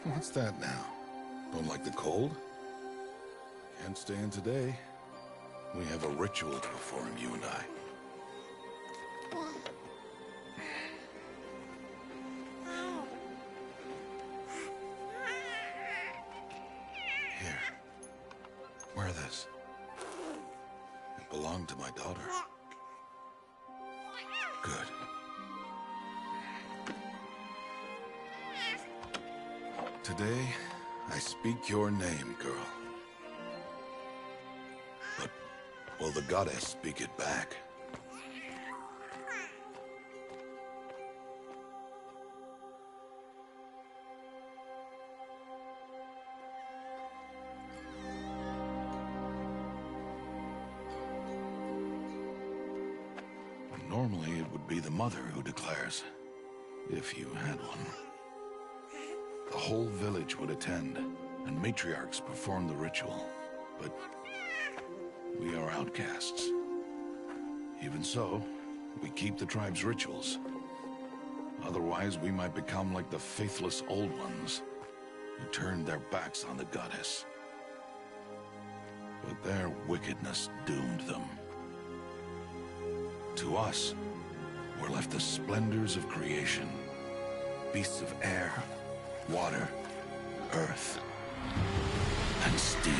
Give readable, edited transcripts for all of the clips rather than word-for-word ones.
What's that now? Don't like the cold? Can't stay in today. We have a ritual to perform, you and I. Here. Wear this. It belonged to my daughter. Good. Today, I speak your name, girl. But will the goddess speak it back? Normally, it would be the mother who declares, if you had one. The whole village would attend, and matriarchs perform the ritual. But we are outcasts. Even so, we keep the tribe's rituals. Otherwise, we might become like the faithless Old Ones, who turned their backs on the goddess. But their wickedness doomed them. To us, were left the splendors of creation. Beasts of air, water, earth, and steel.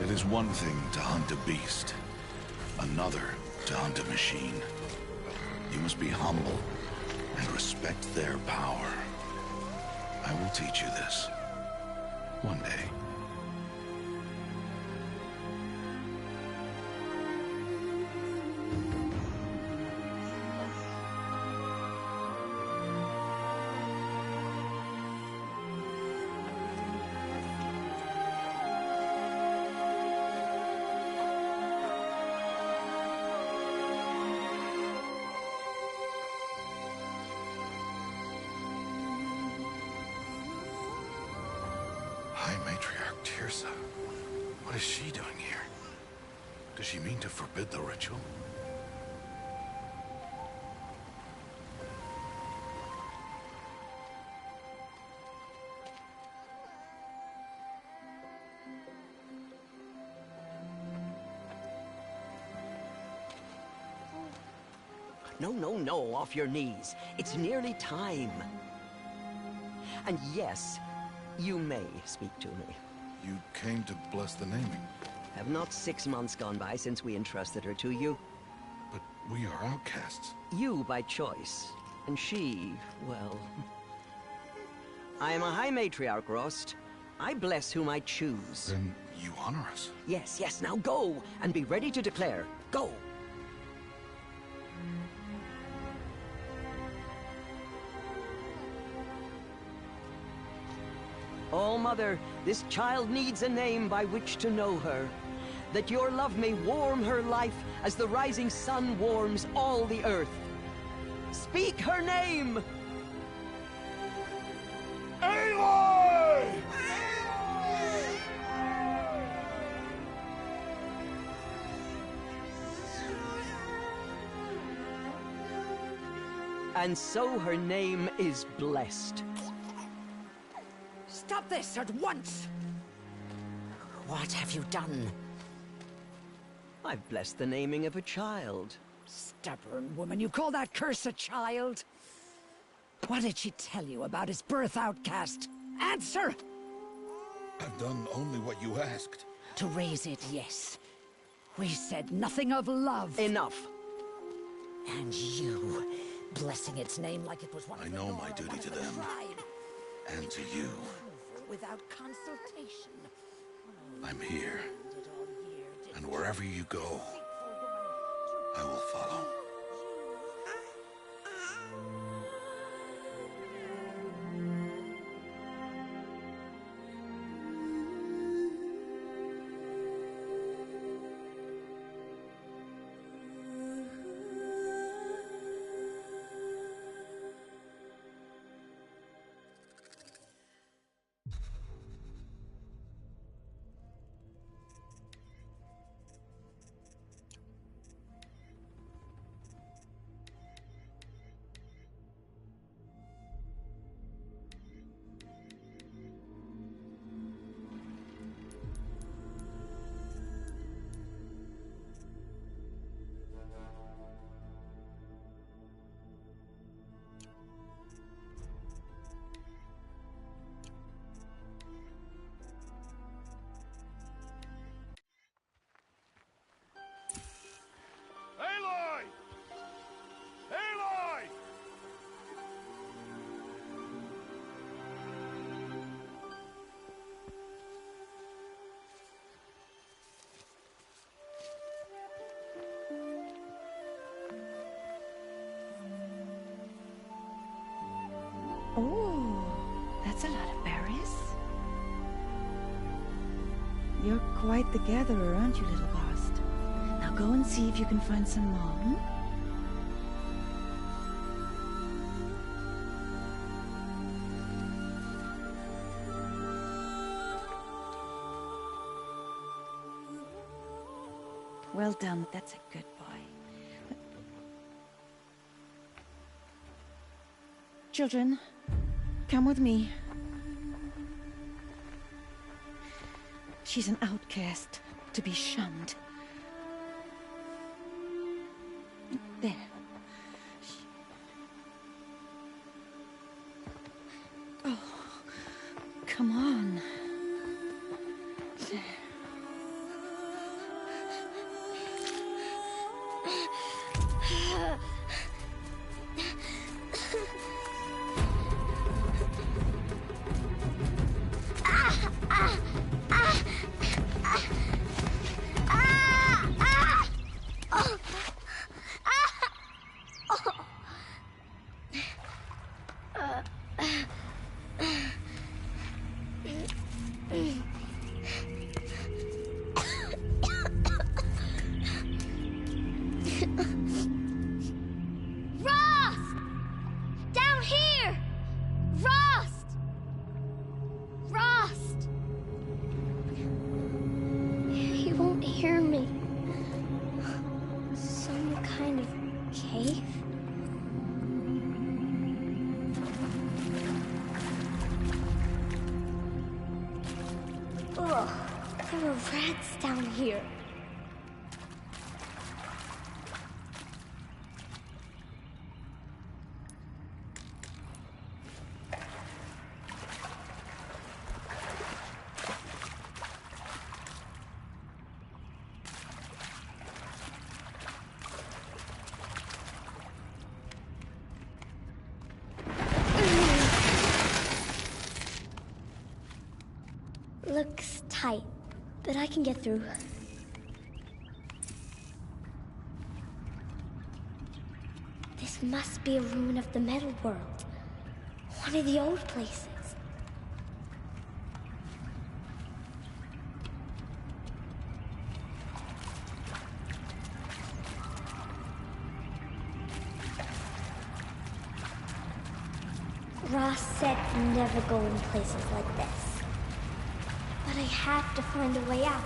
It is one thing to hunt a beast, another to hunt a machine. You must be humble and respect their power. I will teach you this. One day. High Matriarch Teersa. What is she doing here? Does she mean to forbid the ritual? No, no, no, off your knees. It's nearly time. And yes, you may speak to me. You came to bless the naming. Have not 6 months gone by since we entrusted her to you? But we are outcasts. You by choice, and she, well... I am a High Matriarch, Rost. I bless whom I choose. Then you honor us. Yes, yes, now go, and be ready to declare. Go! Oh, Mother, this child needs a name by which to know her. That your love may warm her life as the rising sun warms all the earth. Speak her name! Aloy! And so her name is blessed. Stop this at once! What have you done? I've blessed the naming of a child. Stubborn woman, you call that curse a child? What did she tell you about his birth, outcast? Answer! I've done only what you asked. To raise it, yes. We said nothing of love. Enough. And you, blessing its name like it was one I of the know Nora, my duty one of to the them. tribe. And to you. Without consultation. I'm here. Did all year, did And wherever you go, I will follow. You're quite the gatherer, aren't you, little Bast? Now go and see if you can find some more, hmm? Well done, that's a good boy. Children, come with me. She's an outcast, to be shunned. There. Oh, come on. There. There are rats down here. Looks tight, but I can get through. This must be a ruin of the metal world. One of the old places. Ross said never go in places like this. But I have to find a way out.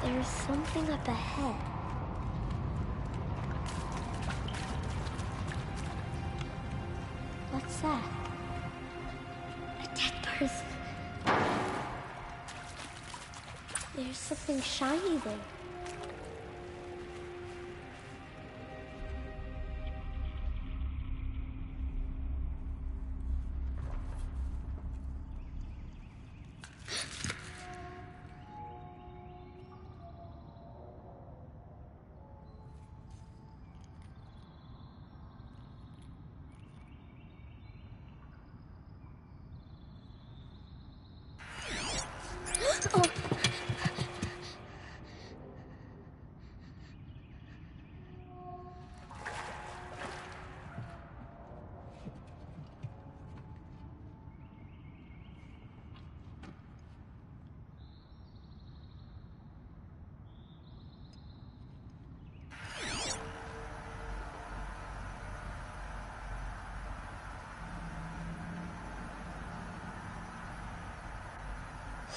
There's something up ahead. What's that? A dead person. There's something shiny there. Oh.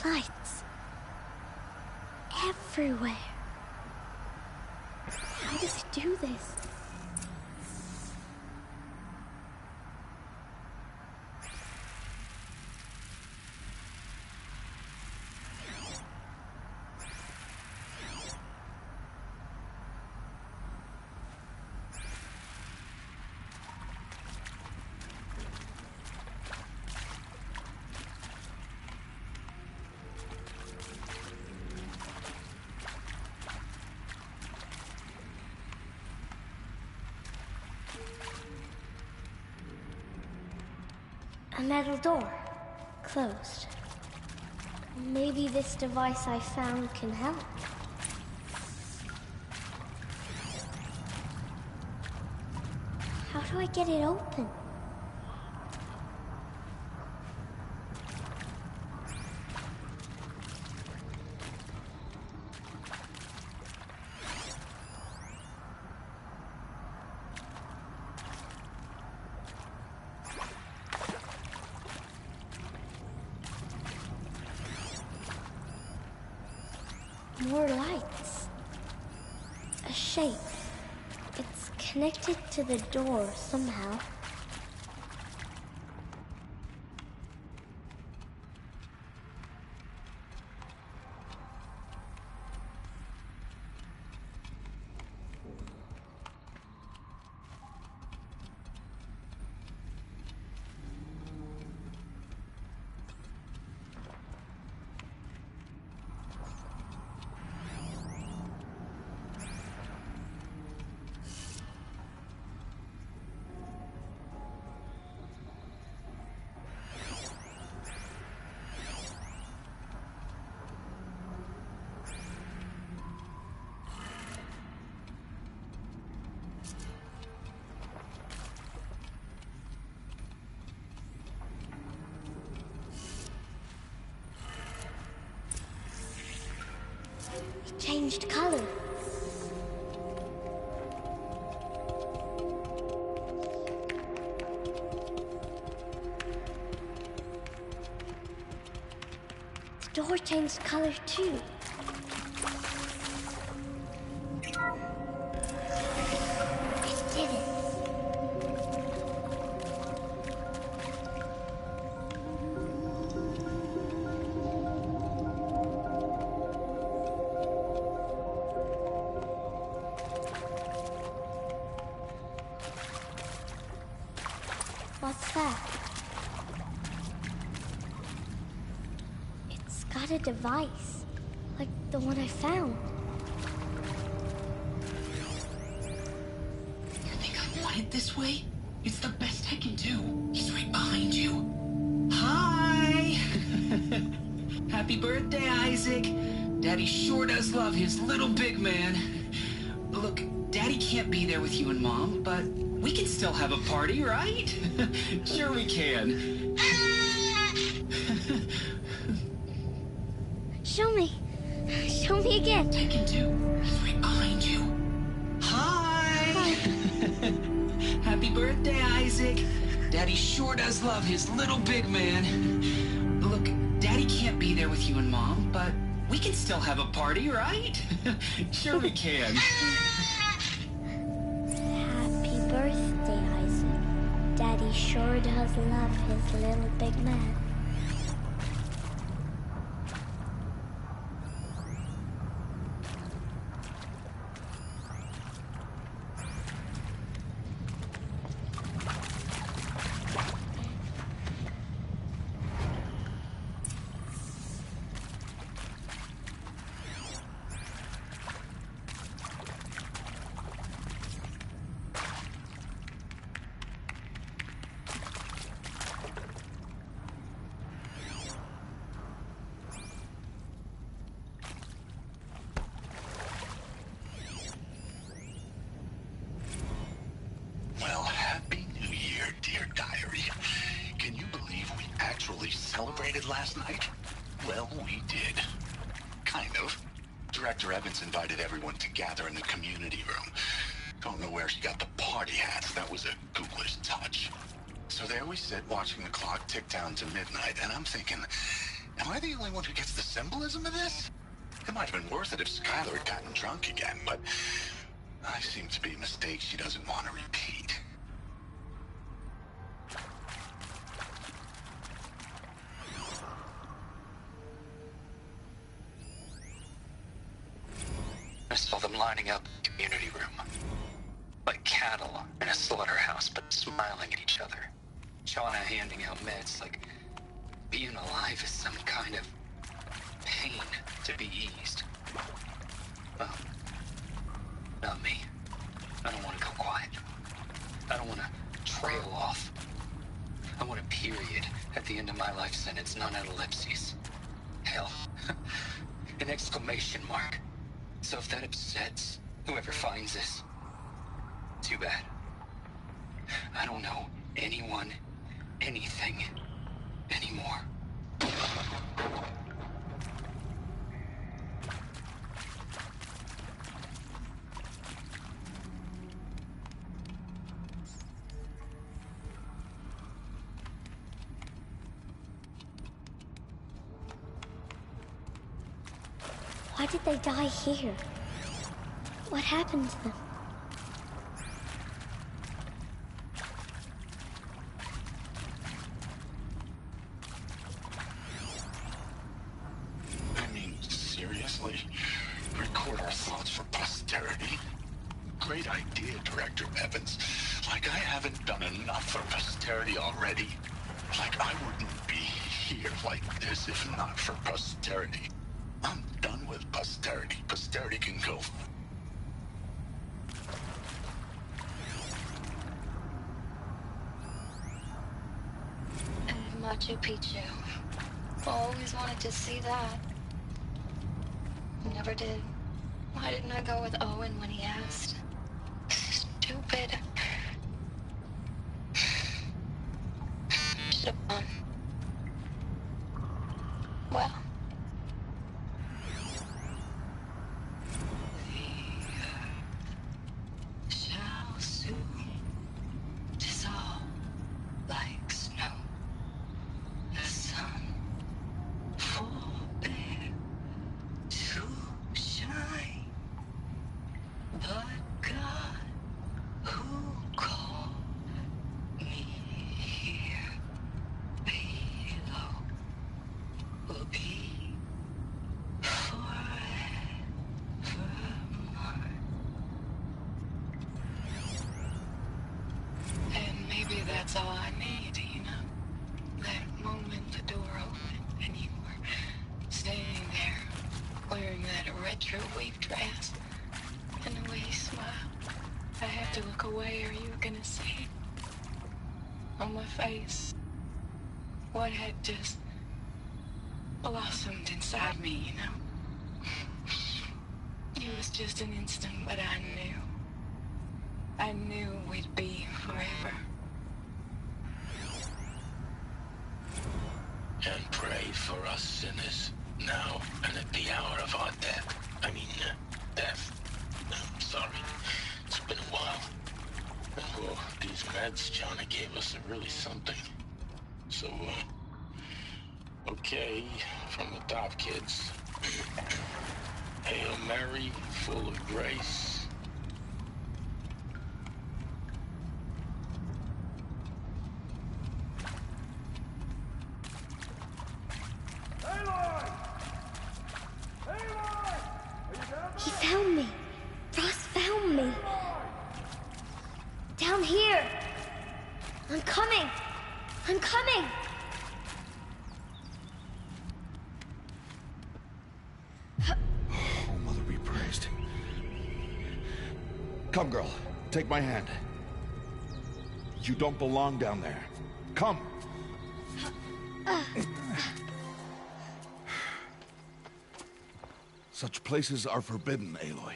Lights. Everywhere. How does it do this? metal door. Closed. Maybe this device I found can help. How do I get it open? More lights. A shape. It's connected to the door somehow. It changed color. The door changed color too. It did it. What's that? It's got a device, like the one I found. You think I want it this way? It's the best I can do. He's right behind you. Hi! Happy birthday, Isaac. Daddy sure does love his little big man. Look, Daddy can't be there with you and Mom, but we can still have a party, right? Sure we can. Show me. Show me again. Tekken 2. He's right behind you. Hi! Happy birthday, Isaac. Daddy sure does love his little big man. Look, Daddy can't be there with you and Mom, but we can still have a party, right? Sure we can. Happy birthday, Isaac. Daddy sure does love his little big man. Well, Happy New Year, dear diary. Can you believe we actually celebrated last night? Well, we did. Kind of. Director Evans invited everyone to gather in the community room. Don't know where she got the party hats. That was a ghoulish touch. So there we sit, watching the clock tick down to midnight, and I'm thinking, am I the only one who gets the symbolism of this? It might have been worth it if Skylar had gotten drunk again, but I seem to be a mistake she doesn't want to repeat. I saw them lining up in the community room. Like cattle in a slaughterhouse, but smiling at each other. Shauna handing out meds like being alive is some kind of pain to be eased. Well, not me. I don't want to go quiet. I don't want to trail off. I want a period vowels and it's none ellipses. Hell, an exclamation mark. So if that upsets whoever finds this, too bad. I don't know anyone, anything, anymore. Why did they die here? What happened to them? I mean, seriously? Record our thoughts for posterity? Great idea, Director Evans. Like I haven't done enough for posterity already. Like I wouldn't be here like this if not for posterity. I'm done with posterity. Posterity can go. And Machu Picchu. Always wanted to see that. Never did. Why didn't I go with Owen when he asked? Stupid. Should have gone. Well. Shall soon dissolve like snow. The sun forbear to shine, but God who called me here below will be forever mine. And maybe that's all I need, you know? That moment the door opened and you were standing there wearing that retro wave dress and the way you smiled. I had to look away or you were gonna see on my face what had just blossomed inside me, you know? It was just an instant, but I knew. I knew we'd be forever. And pray for us sinners, now and at the hour of our death. Death. I'm sorry. It's been a while. Oh, these meds Johnny gave us are really something. So, okay, from the top, kids. Hail Mary, full of grace. He found me. Ross found me. Down here. I'm coming. I'm coming. Oh, Mother be praised. Come, girl. Take my hand. You don't belong down there. Come. Such places are forbidden, Aloy.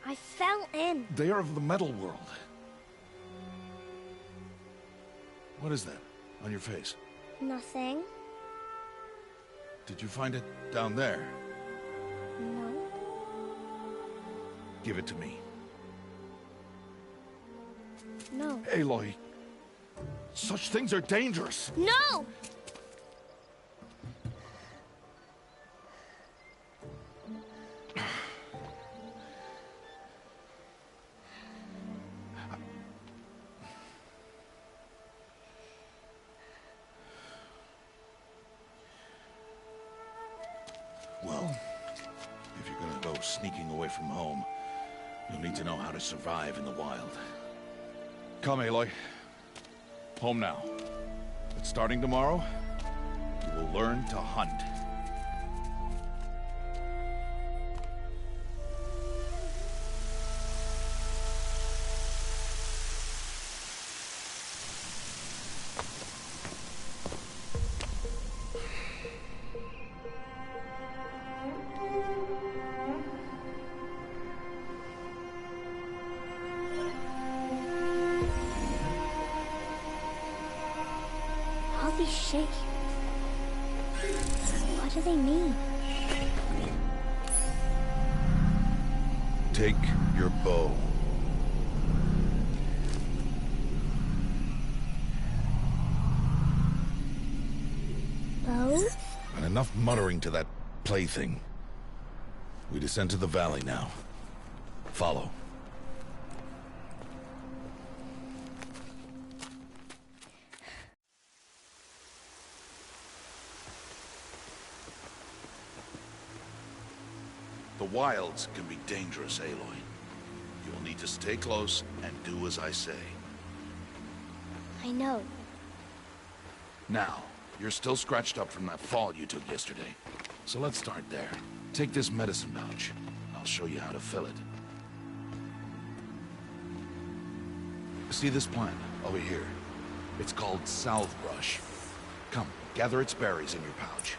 I fell in. They are of the metal world. What is that on your face? Nothing. Did you find it down there? No. Give it to me. No. Aloy, such things are dangerous. No! Well, if you're gonna go sneaking away from home, you'll need to know how to survive in the wild. Come, Aloy. Home now. But starting tomorrow, you will learn to hunt. What do they mean? Take your bow. Bow? And enough muttering to that plaything. We descend to the valley now. Follow. The wilds can be dangerous, Aloy. You'll need to stay close and do as I say. I know. Now, you're still scratched up from that fall you took yesterday. So let's start there. Take this medicine pouch. I'll show you how to fill it. See this plant over here? It's called salve brush. Come, gather its berries in your pouch.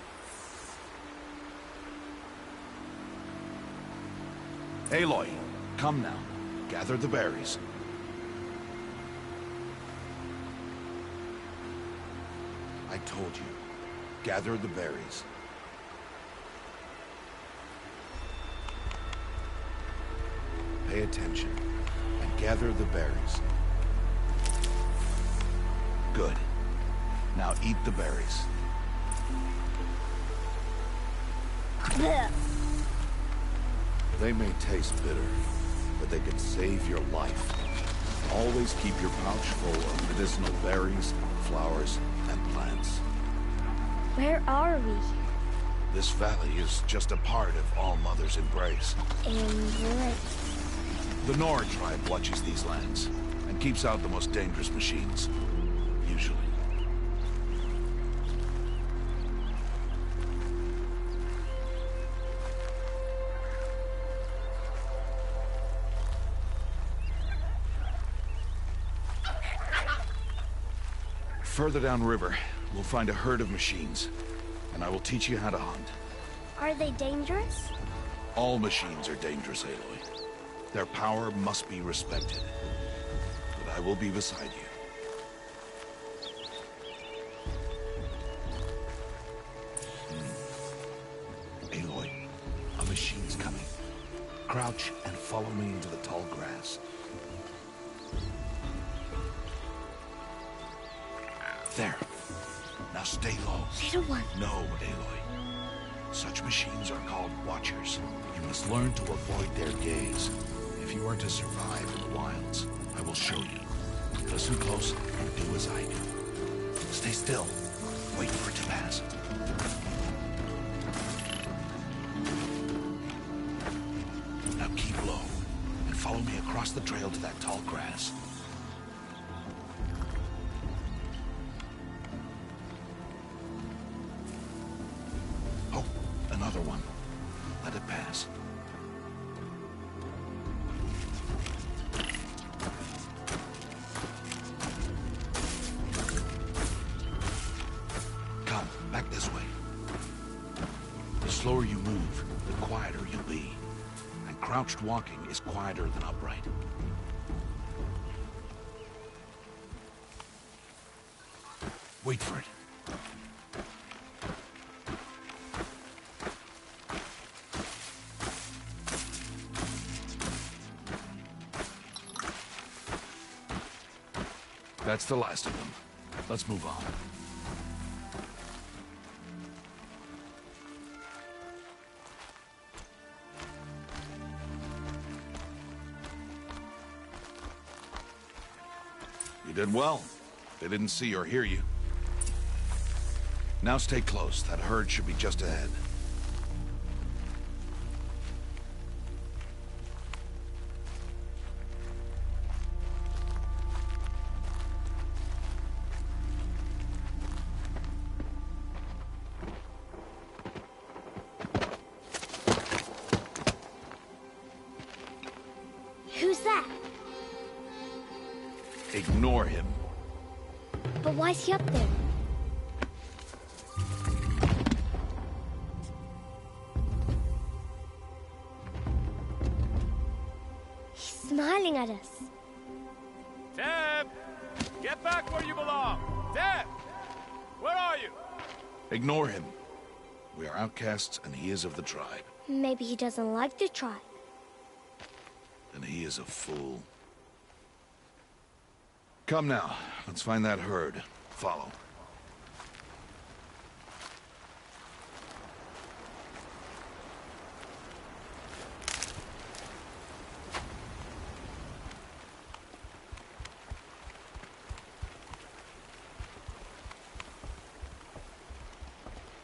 Aloy, come now. Gather the berries. I told you. Gather the berries. Pay attention and gather the berries. Good. Now eat the berries. Blech. They may taste bitter, but they can save your life. Always keep your pouch full of medicinal berries, flowers, and plants. Where are we? This valley is just a part of All Mother's embrace. Embrace. The Nora tribe watches these lands and keeps out the most dangerous machines. Usually. Further downriver, we'll find a herd of machines, and I will teach you how to hunt. Are they dangerous? All machines are dangerous, Aloy. Their power must be respected. But I will be beside you. Aloy, a machine's coming. Crouch and follow me into the tall grass. There. Now stay low. Little one. No, Aloy. Such machines are called Watchers. You must learn to avoid their gaze. If you are to survive in the wilds, I will show you. Listen close and do as I do. Stay still. Wait for it to pass. Now keep low and follow me across the trail to that tall grass. Oh, another one. Let it pass. Come, back this way. The slower you move, the quieter you'll be. And crouched walking is quieter than upright. Wait for it. That's the last of them. Let's move on. You did well. They didn't see or hear you. Now stay close. That herd should be just ahead. Who's that? Ignore him. But why's he up there? He's smiling at us. Teb! Get back where you belong! Teb! Where are you? Ignore him. We are outcasts, and he is of the tribe. Maybe he doesn't like the tribe. Then he is a fool. Come now, let's find that herd. Follow.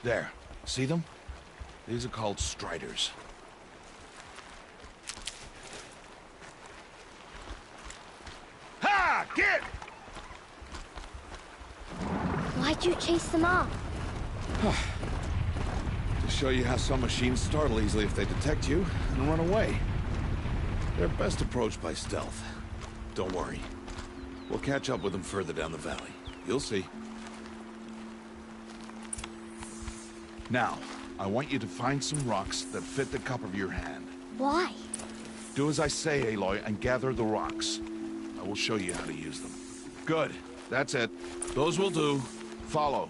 There. See them? These are called striders. Ha! Get! Why'd you chase them off? To show you how some machines startle easily if they detect you and run away. They're best approached by stealth. Don't worry. We'll catch up with them further down the valley. You'll see. Now, I want you to find some rocks that fit the cup of your hand. Why? Do as I say, Aloy, and gather the rocks. I will show you how to use them. Good. That's it. Those will do. Follow.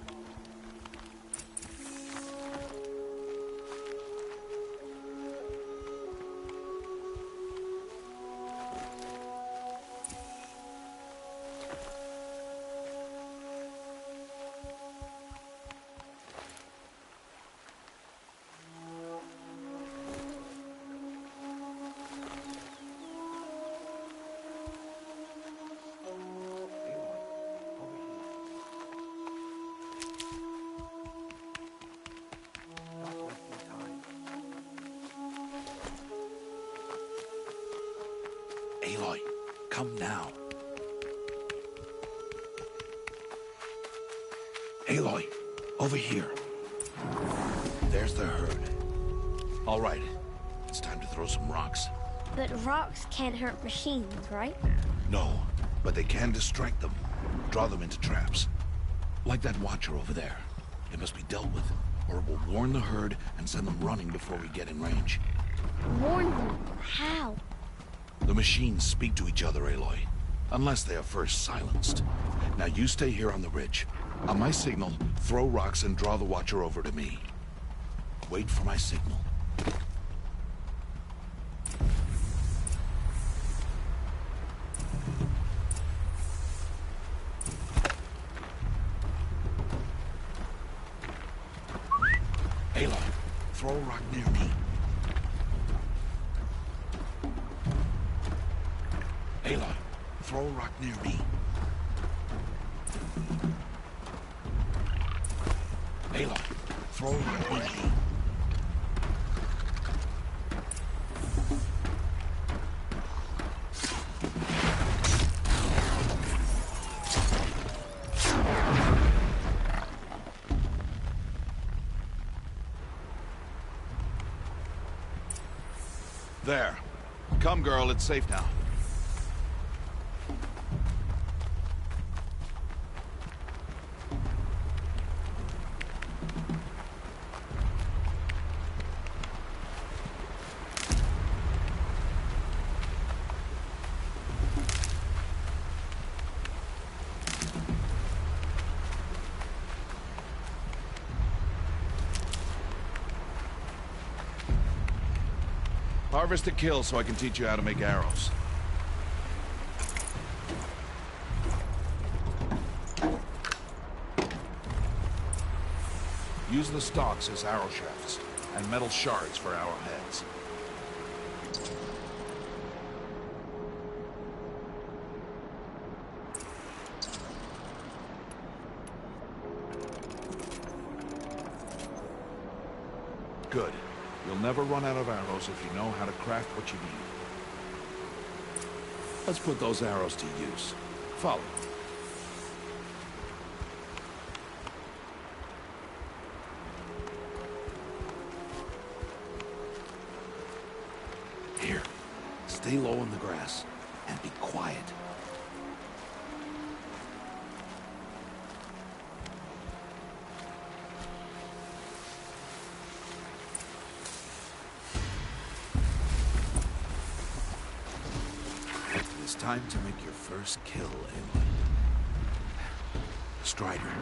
Aloy, come now. Aloy, over here. There's the herd. All right, it's time to throw some rocks. But rocks can't hurt machines, right? No, but they can distract them. Draw them into traps. Like that watcher over there. It must be dealt with, or it will warn the herd and send them running before we get in range. Warn them? How? The machines speak to each other, Aloy. Unless they are first silenced. Now you stay here on the ridge. On my signal, throw rocks and draw the watcher over to me. Wait for my signal. Aloy, throw a rock near me. Aloy, throw a rock near me. Aloy, throw a rock near me. There. Come, girl, it's safe now. Harvest a kill so I can teach you how to make arrows. Use the stalks as arrow shafts, and metal shards for arrowheads. Good. You'll never run out of arrows if you know how to craft what you need. Let's put those arrows to use. Follow. Here, stay low in the grass and be quiet. It's time to make your first kill, Aloy. Strider.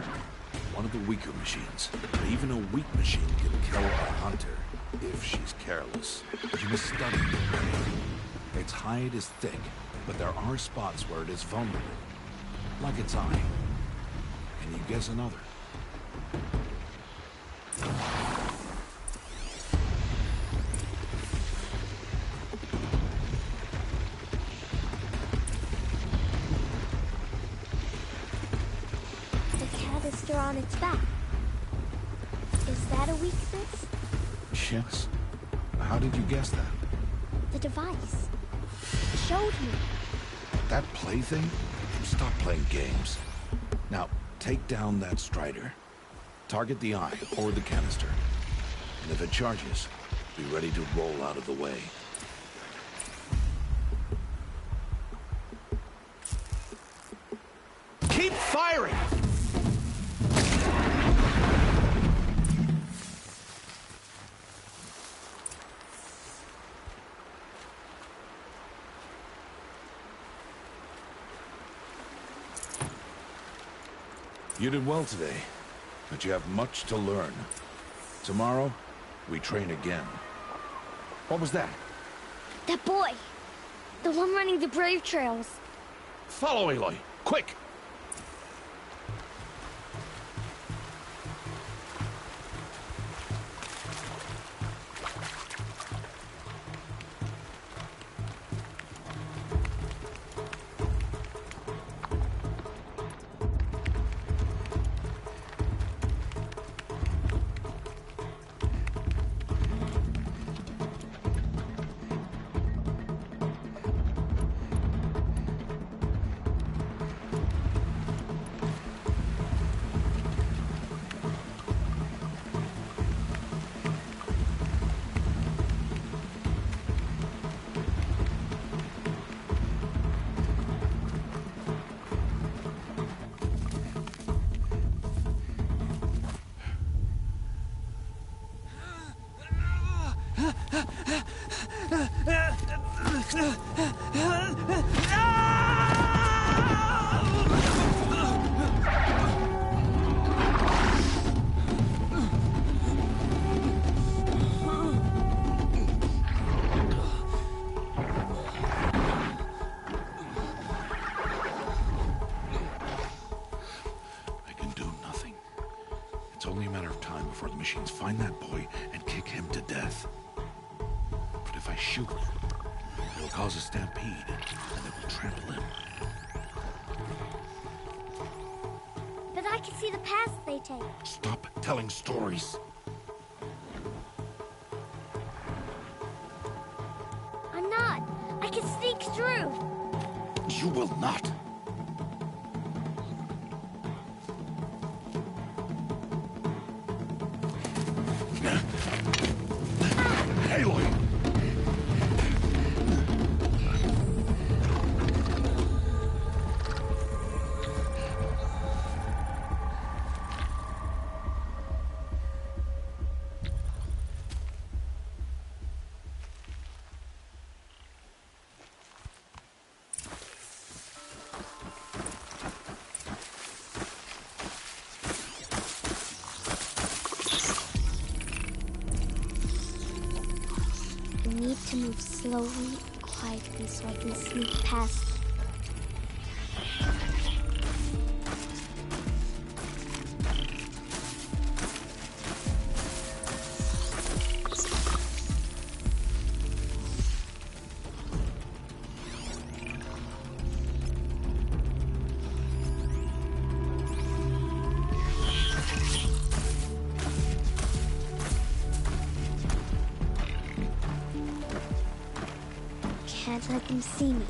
One of the weaker machines. But even a weak machine can kill a hunter if she's careless. You must study it. Its hide is thick, but there are spots where it is vulnerable. Like its eye. Can you guess another? The canister on its back. Is that a weakness? Yes. How did you guess that? The device. It showed me. That plaything? Stop playing games. Now, take down that Strider. Target the eye or the canister. And if it charges, be ready to roll out of the way. Keep firing! You did well today, but you have much to learn. Tomorrow, we train again. What was that? That boy. The one running the brave trails. Follow Aloy, quick! Find that boy and kick him to death. But if I shoot, it'll cause a stampede, and it will trample him. But I can see the paths they take. Stop telling stories. I'm not. I can sneak through. You will not. Aloy! To move slowly, quietly, so I can sneak past. Can't let them see me.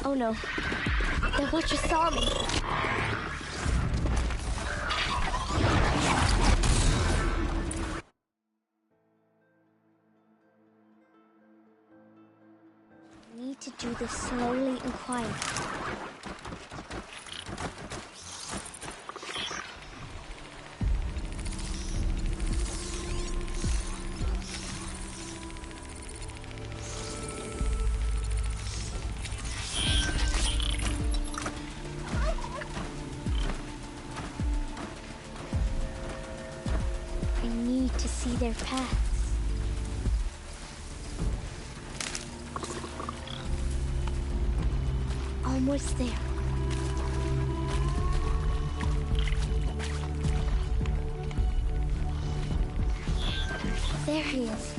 Oh no. The Watcher saw me. Need to do this slowly and quietly. paths. Almost there. There he is.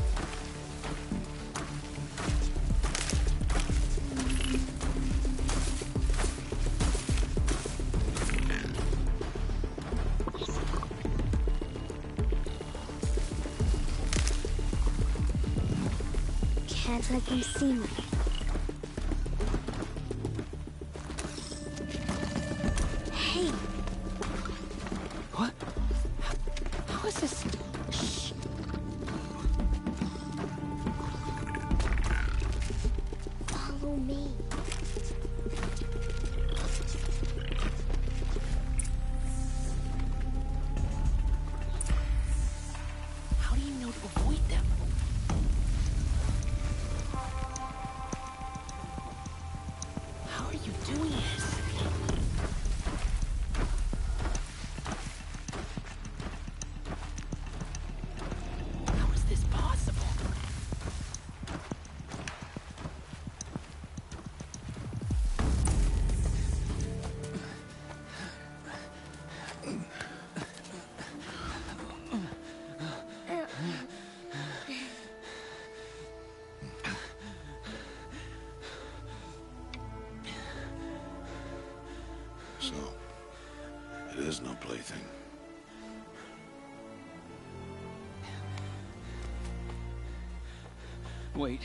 Can't let them see me. Hey! What? How is this? Shh. Follow me. How do you know to avoid them? How are you doing this? How is this possible? So, it is no plaything. Wait.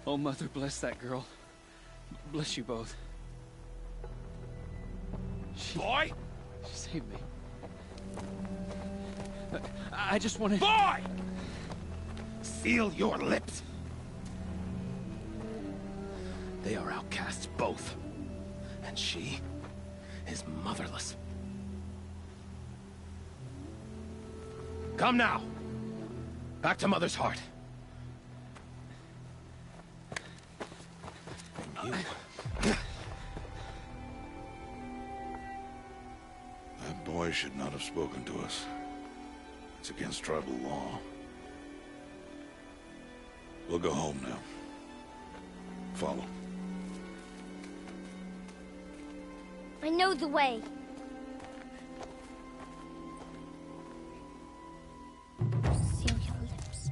Oh, Mother, bless that girl. Bless you both. Boy! She saved me. I just wanted... Boy! Seal your lips. They are outcasts, both. And she is motherless. Come now. Back to Mother's heart. And you... That boy should not have spoken to us. It's against tribal law. We'll go home now. Follow. I know the way. Seal your lips.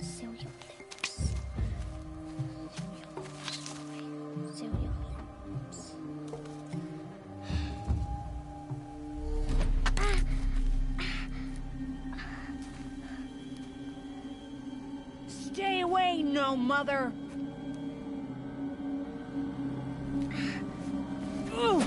Seal your lips. Seal your lips. Stay away, no mother! Ooh.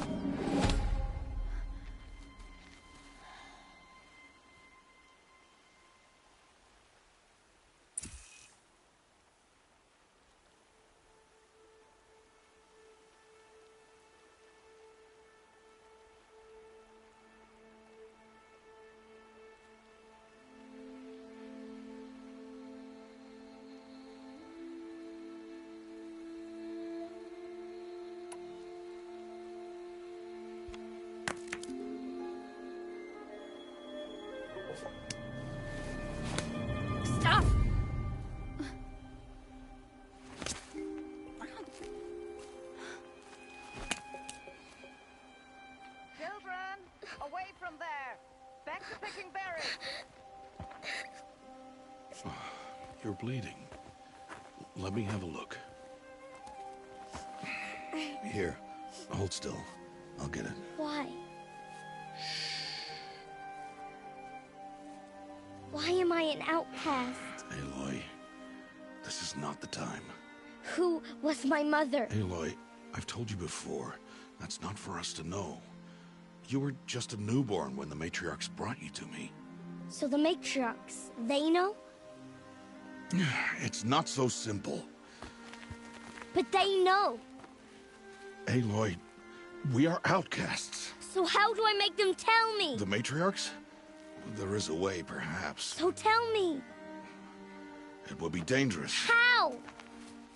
Stop! Children, away from there. Back to picking berries. You're bleeding. Let me have a look. Here, hold still. I'll get it. Why? Why am I an outcast? Aloy, this is not the time. Who was my mother? Aloy, I've told you before, that's not for us to know. You were just a newborn when the matriarchs brought you to me. So the matriarchs, they know? It's not so simple. But they know. Aloy, we are outcasts. So how do I make them tell me? The matriarchs? There is a way, perhaps. So tell me. It would be dangerous. How?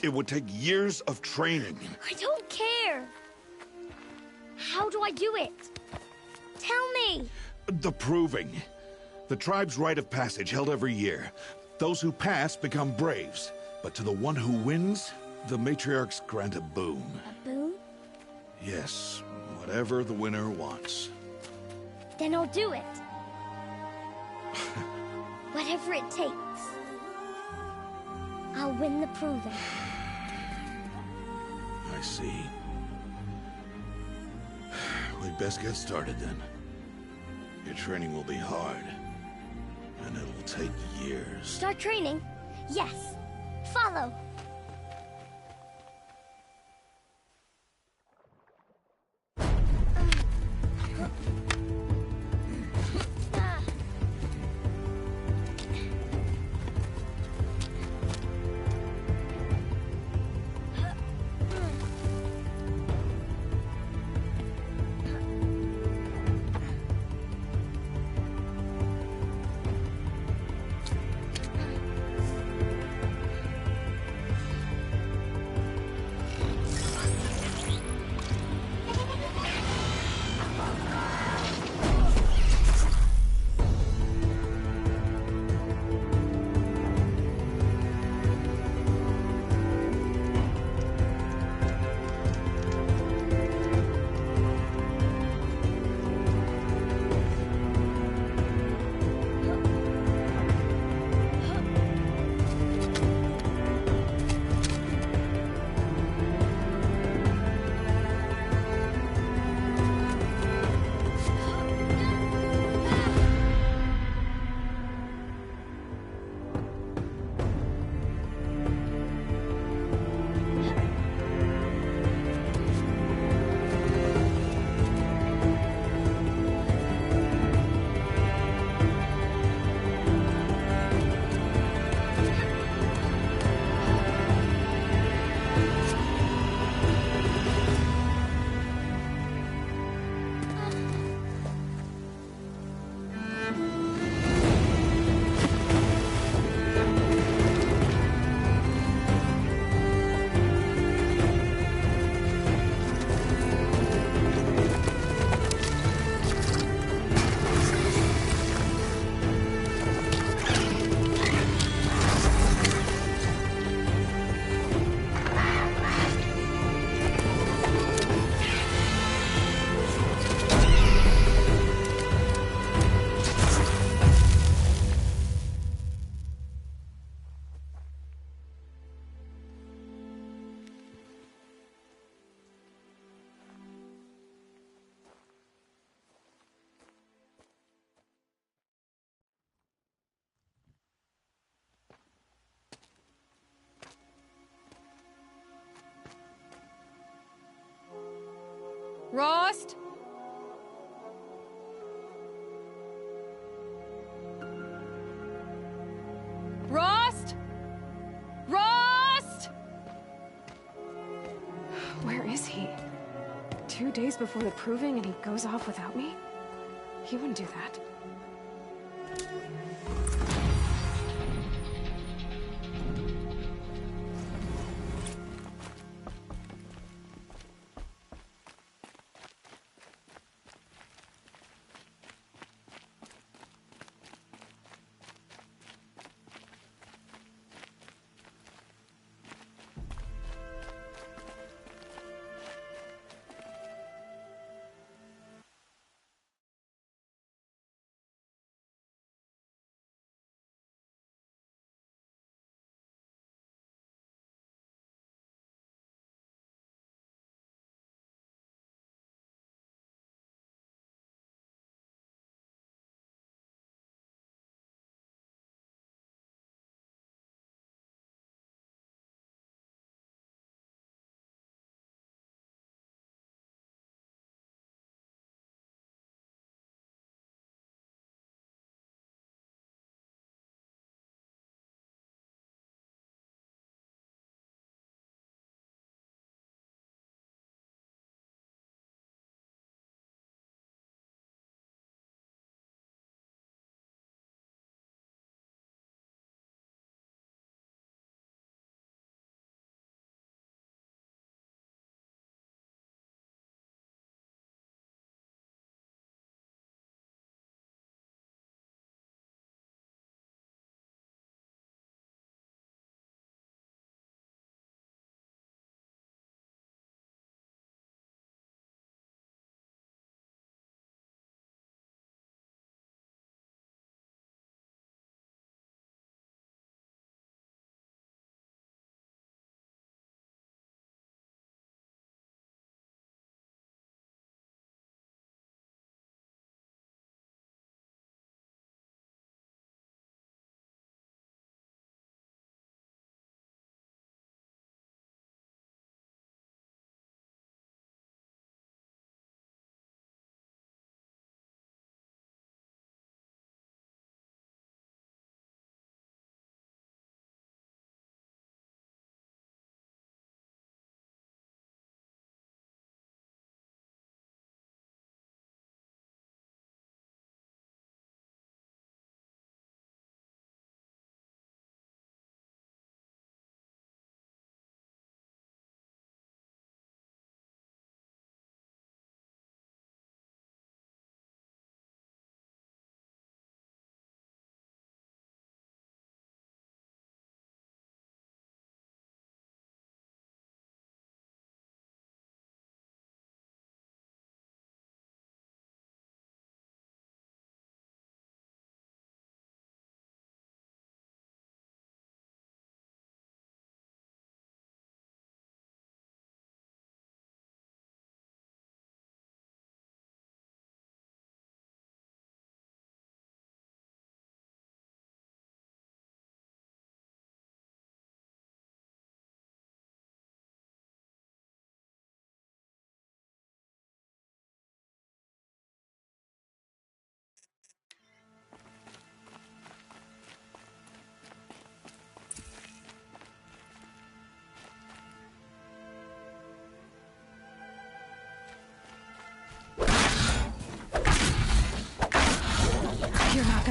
It would take years of training. I don't care. How do I do it? Tell me. The proving. The tribe's rite of passage held every year. Those who pass become braves. But to the one who wins, the matriarchs grant a boon. A boon? Yes, whatever the winner wants. Then I'll do it. Whatever it takes. I'll win the proving. I see. We'd best get started then. Your training will be hard. And it'll take years. Start training? Yes. Follow. Rost? Rost? Rost? Where is he? 2 days before the proving and he goes off without me? He wouldn't do that.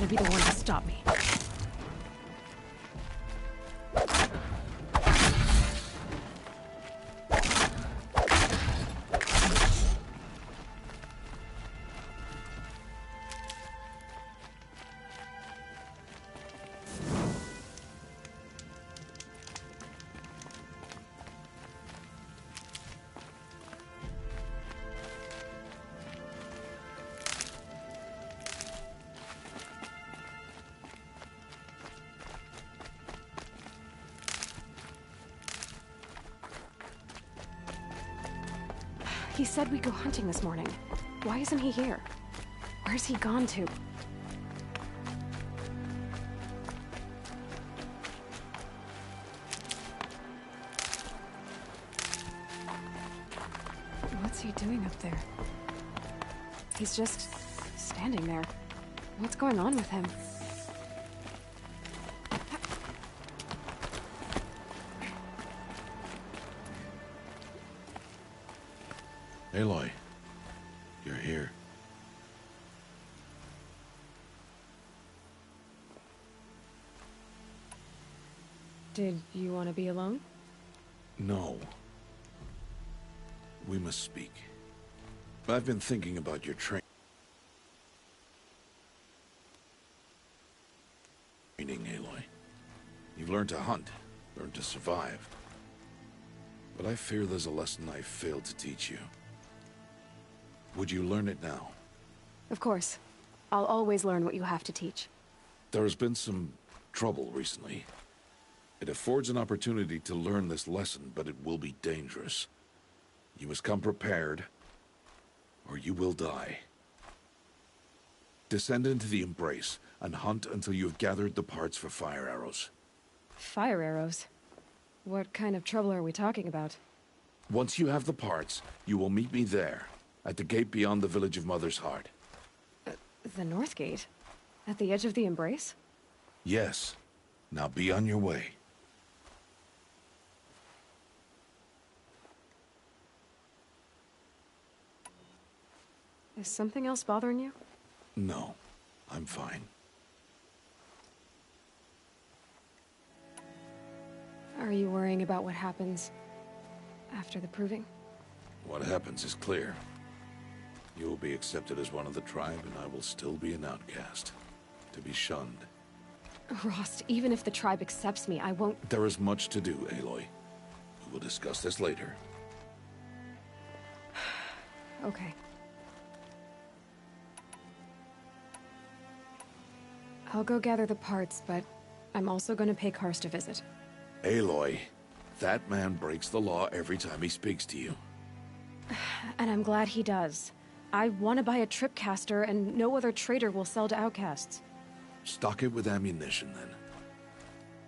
gonna be the one to stop me. He said we'd go hunting this morning. Why isn't he here? Where's he gone to? What's he doing up there? He's just standing there. What's going on with him? Aloy, you're here. Did you want to be alone? No. We must speak. I've been thinking about your training, Aloy. You've learned to hunt, learned to survive. But I fear there's a lesson I failed to teach you. Would you learn it now? Of course. I'll always learn what you have to teach. There has been some trouble recently. It affords an opportunity to learn this lesson, but it will be dangerous. You must come prepared, or you will die. Descend into the Embrace, and hunt until you have gathered the parts for fire arrows. Fire arrows? What kind of trouble are we talking about? Once you have the parts, you will meet me there, at the gate beyond the village of Mother's Heart. The North Gate? At the edge of the Embrace? Yes. Now be on your way. Is something else bothering you? No, I'm fine. Are you worrying about what happens after the proving? What happens is clear. You will be accepted as one of the tribe, and I will still be an outcast. To be shunned. Rost, even if the tribe accepts me, I won't— There is much to do, Aloy. We will discuss this later. Okay. I'll go gather the parts, but I'm also gonna pay Karst a visit. Aloy, that man breaks the law every time he speaks to you. And I'm glad he does. I want to buy a tripcaster, and no other trader will sell to outcasts. Stock it with ammunition, then.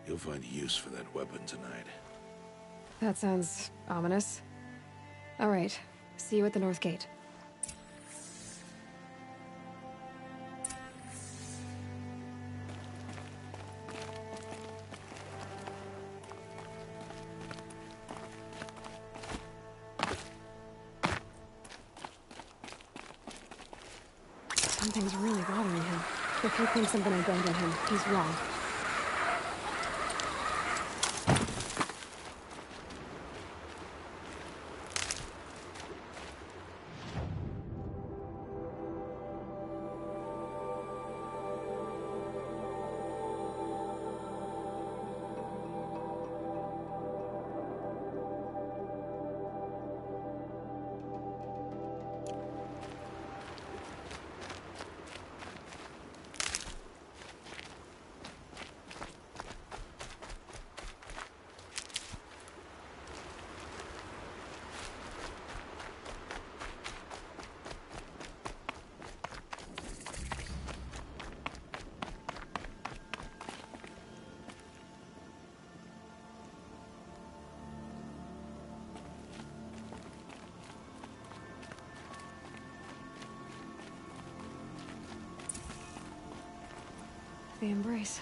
You'll find use for that weapon tonight. That sounds ominous. All right. See you at the North Gate. Something's really bothering him. If he thinks I'm gonna abandon him, he's wrong. The Embrace.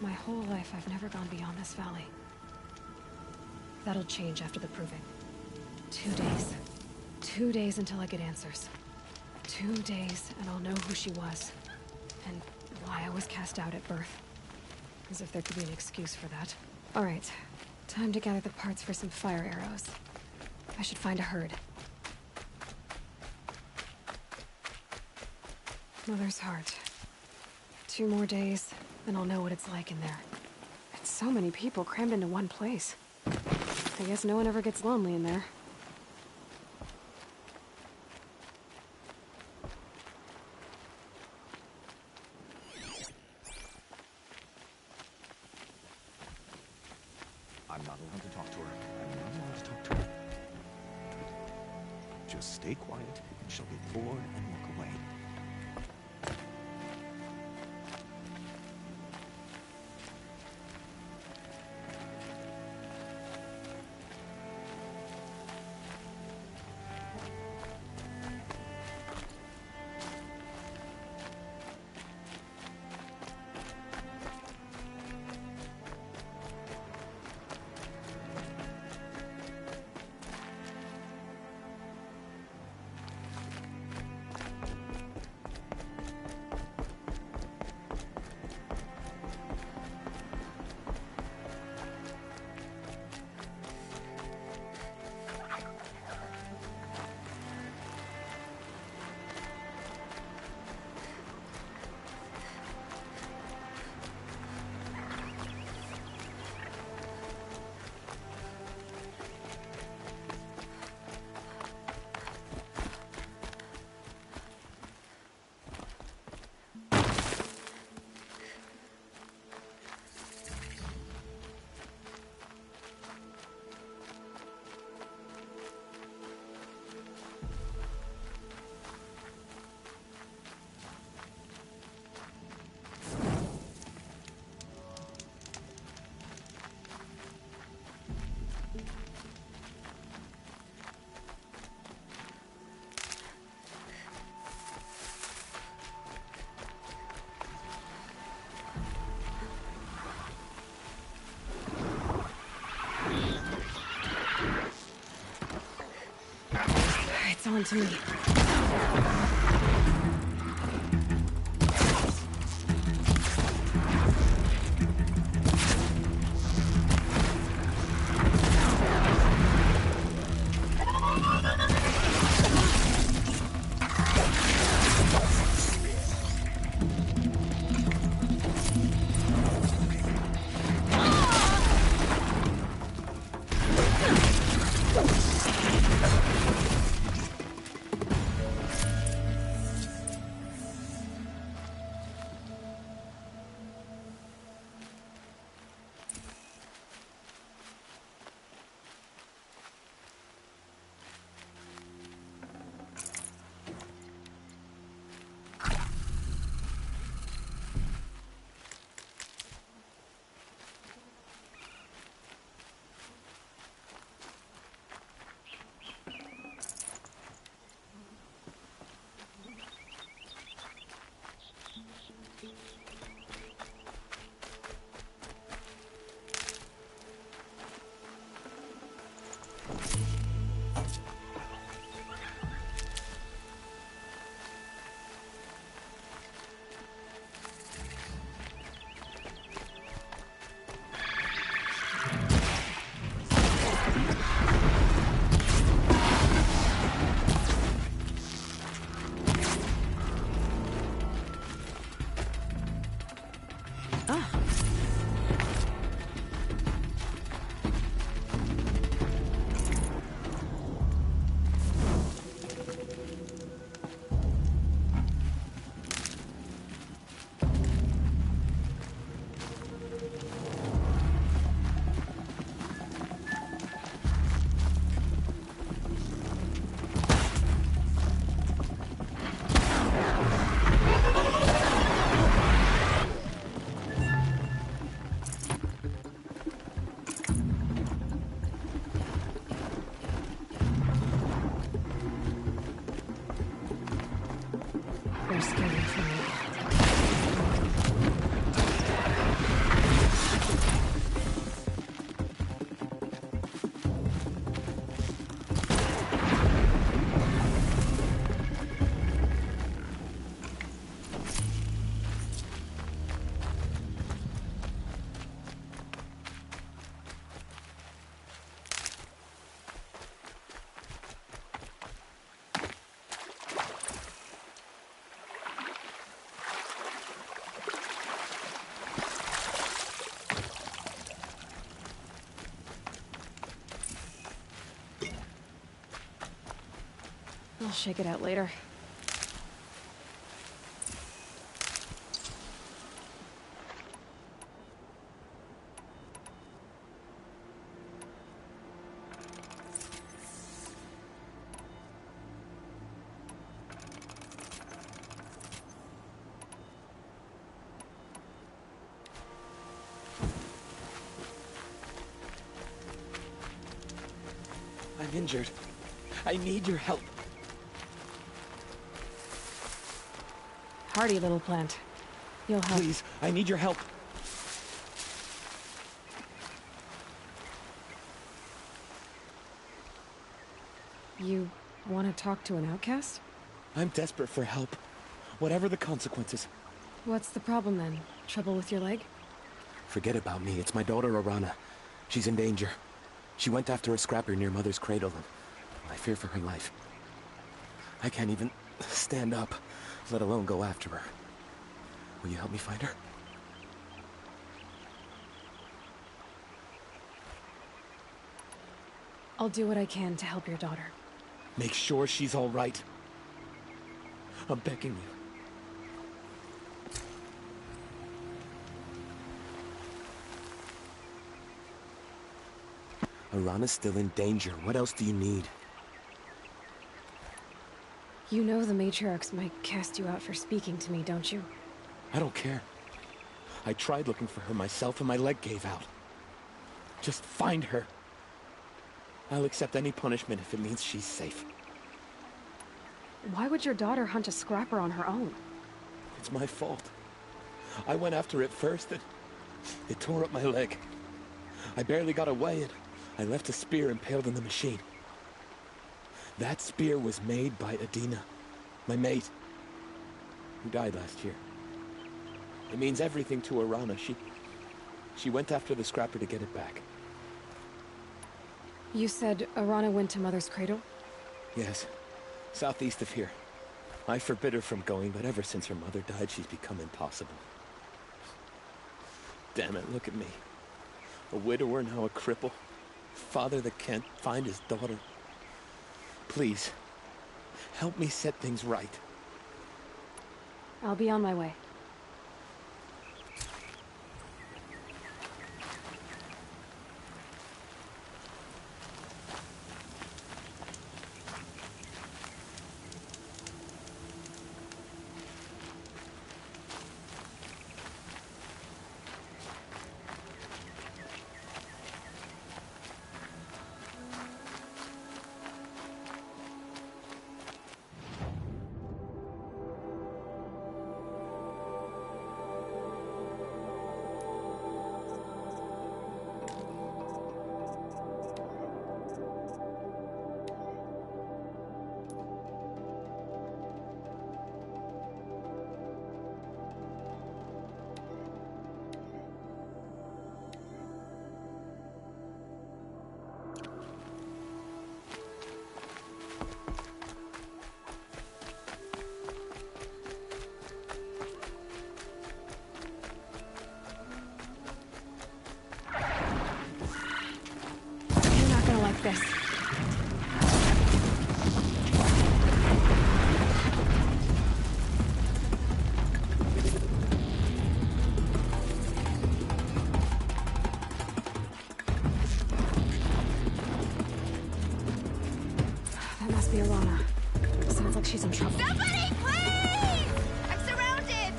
My whole life, I've never gone beyond this valley. That'll change after the proving. 2 days. 2 days until I get answers. 2 days, and I'll know who she was. And why I was cast out at birth. As if there could be an excuse for that. Alright, time to gather the parts for some fire arrows. I should find a herd. Mother's heart. 2 more days, then I'll know what it's like in there. It's so many people crammed into one place. I guess no one ever gets lonely in there. I'm not allowed to talk to her. I'm not allowed to talk to her. Just stay quiet, and she'll get bored and walk away. It's on to me. I'll shake it out later. I'm injured. I need your help. Hardy little plant. You'll help. Please, I need your help. You want to talk to an outcast? I'm desperate for help. Whatever the consequences. What's the problem then? Trouble with your leg? Forget about me. It's my daughter, Arana. She's in danger. She went after a scrapper near Mother's cradle, and I fear for her life. I can't even stand up, let alone go after her. Will you help me find her? I'll do what I can to help your daughter. Make sure she's all right. I'm begging you. Arana's still in danger. What else do you need? You know the matriarchs might cast you out for speaking to me, don't you? I don't care. I tried looking for her myself and my leg gave out. Just find her. I'll accept any punishment if it means she's safe. Why would your daughter hunt a scrapper on her own? It's my fault. I went after it first and it tore up my leg. I barely got away and I left a spear impaled in the machine. That spear was made by Adina, my mate, who died last year. It means everything to Arana. She went after the scrapper to get it back. You said Arana went to Mother's cradle? Yes, southeast of here. I forbid her from going, but ever since her mother died, she's become impossible. Damn it, look at me. A widower, now a cripple. Father that can't find his daughter. Please, help me set things right. I'll be on my way. This. That must be Arana. Sounds like she's in trouble. Somebody, please! I'm surrounded!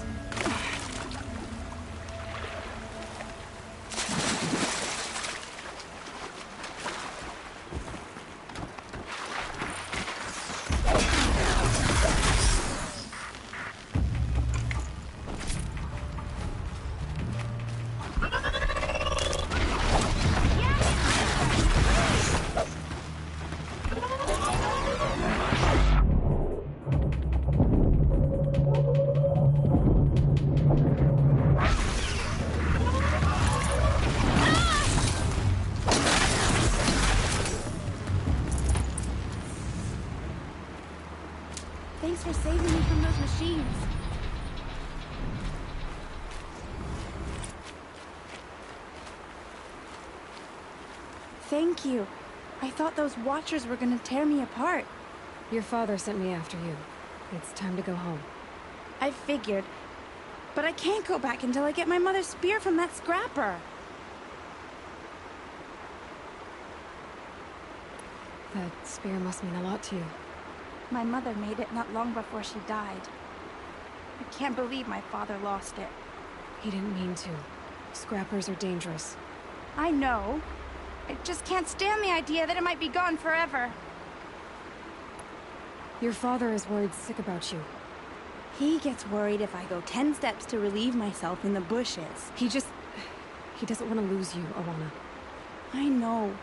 Thanks for saving me from those machines. Thank you. I thought those Watchers were gonna tear me apart. Your father sent me after you. It's time to go home. I figured. But I can't go back until I get my mother's spear from that scrapper. That spear must mean a lot to you. My mother made it not long before she died. I can't believe my father lost it. He didn't mean to. Scrappers are dangerous. I know. I just can't stand the idea that it might be gone forever. Your father is worried sick about you. He gets worried if I go 10 steps to relieve myself in the bushes. He doesn't want to lose you, Awana. I know.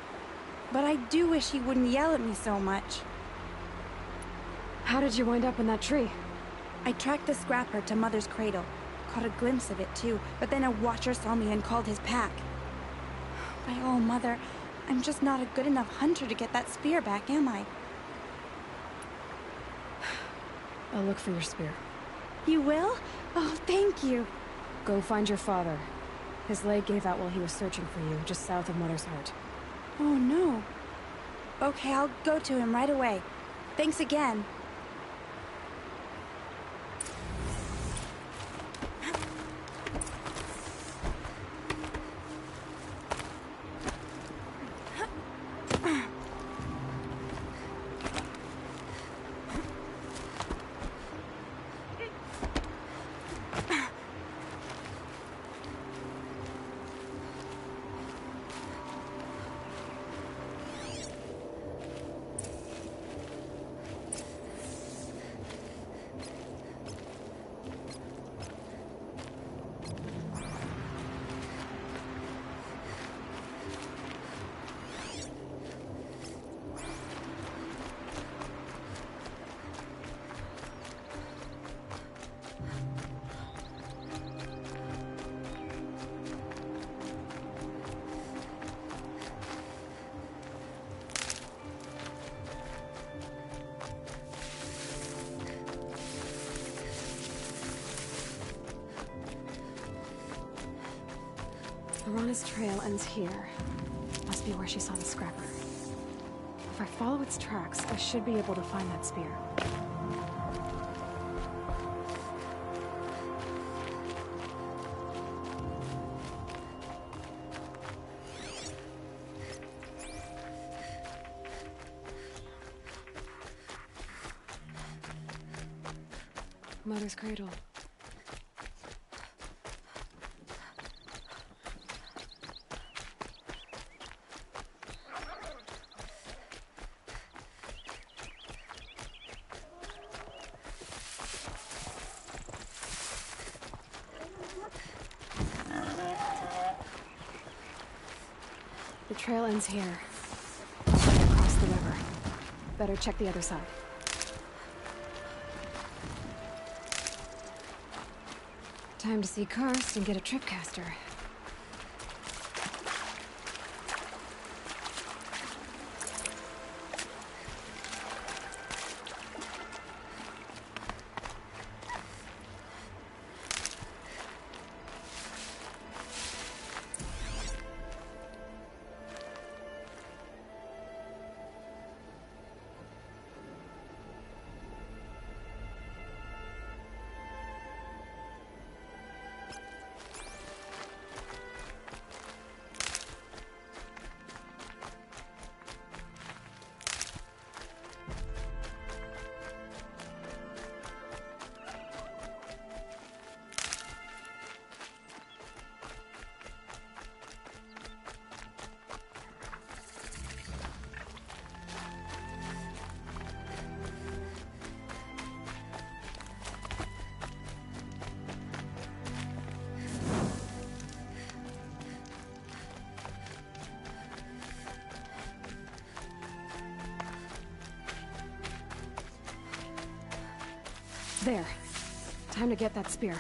But I do wish he wouldn't yell at me so much. How did you wind up in that tree? I tracked the scrapper to Mother's cradle. Caught a glimpse of it too, but then a watcher saw me and called his pack. By all, Mother, I'm just not a good enough hunter to get that spear back, am I? I'll look for your spear. You will? Oh, thank you. Go find your father. His leg gave out while he was searching for you, just south of Mother's Heart. Oh, no. Okay, I'll go to him right away. Thanks again. Arana's trail ends here. Must be where she saw the scrapper. If I follow its tracks, I should be able to find that spear. Mother's cradle. The trail ends here. Across the river. Better check the other side. Time to see Karst and get a tripcaster. There. Time to get that spear.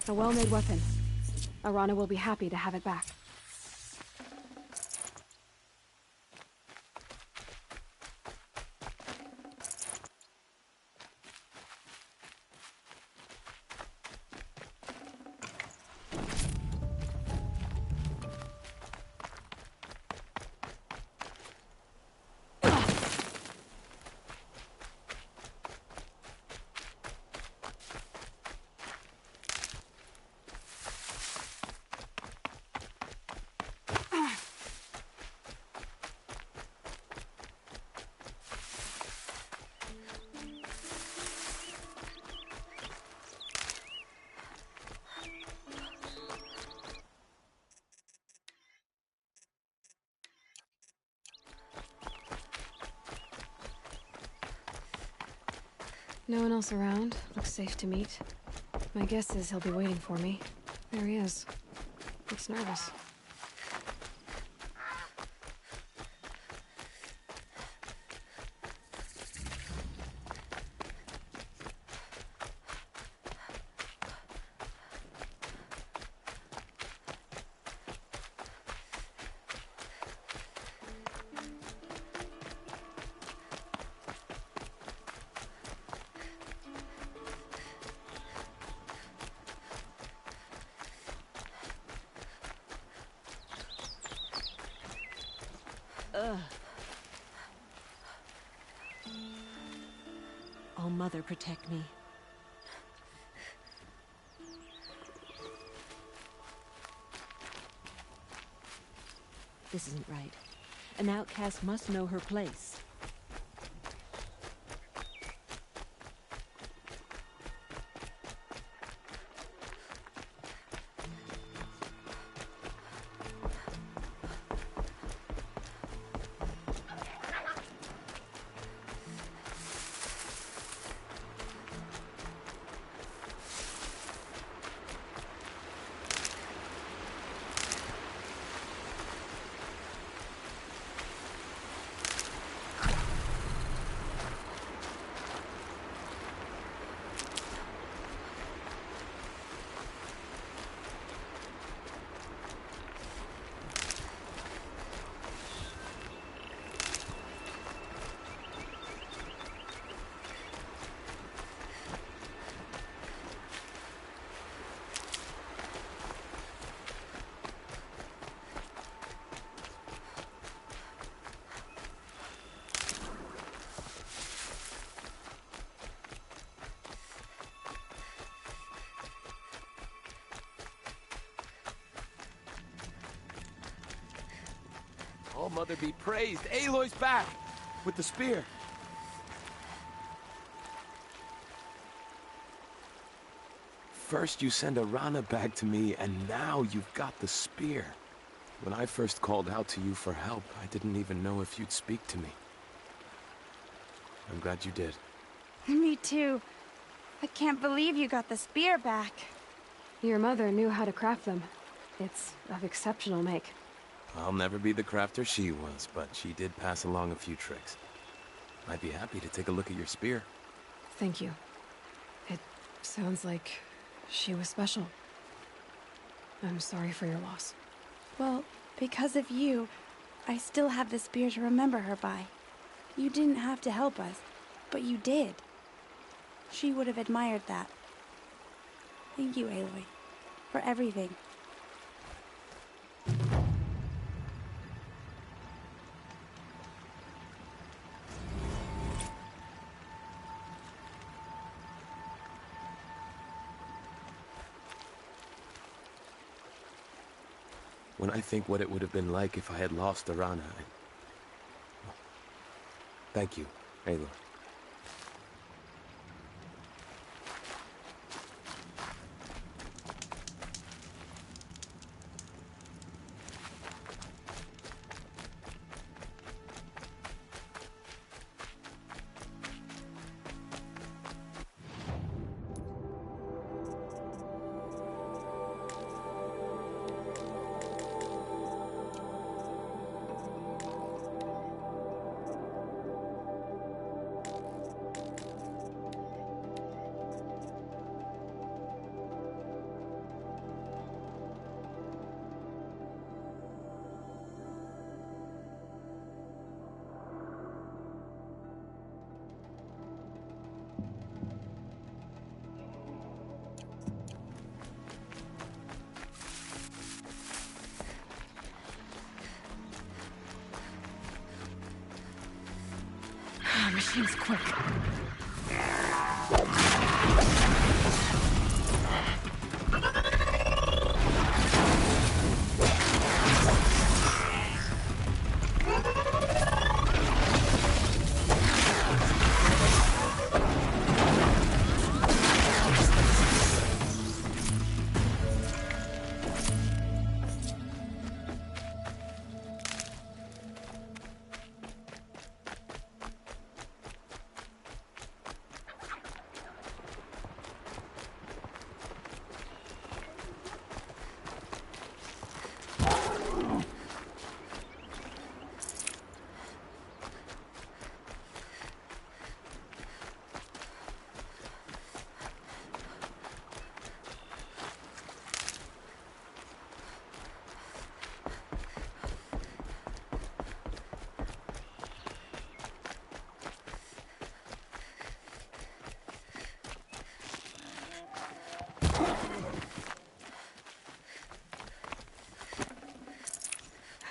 A well-made weapon. Arana will be happy to have it back. No one else around. Looks safe to meet. My guess is he'll be waiting for me. There he is. Looks nervous. Oh, Mother, protect me. This isn't right. An outcast must know her place. Oh, Mother be praised. Aloy's back! With the spear. First you send Arana back to me, and now you've got the spear. When I first called out to you for help, I didn't even know if you'd speak to me. I'm glad you did. Me too. I can't believe you got the spear back. Your mother knew how to craft them. It's of exceptional make. I'll never be the crafter she was, but she did pass along a few tricks. I'd be happy to take a look at your spear. Thank you. It sounds like she was special. I'm sorry for your loss. Well, because of you, I still have the spear to remember her by. You didn't have to help us, but you did. She would have admired that. Thank you, Aloy, for everything. When I think what it would have been like if I had lost Arana, Thank you, Aloy. machines quick.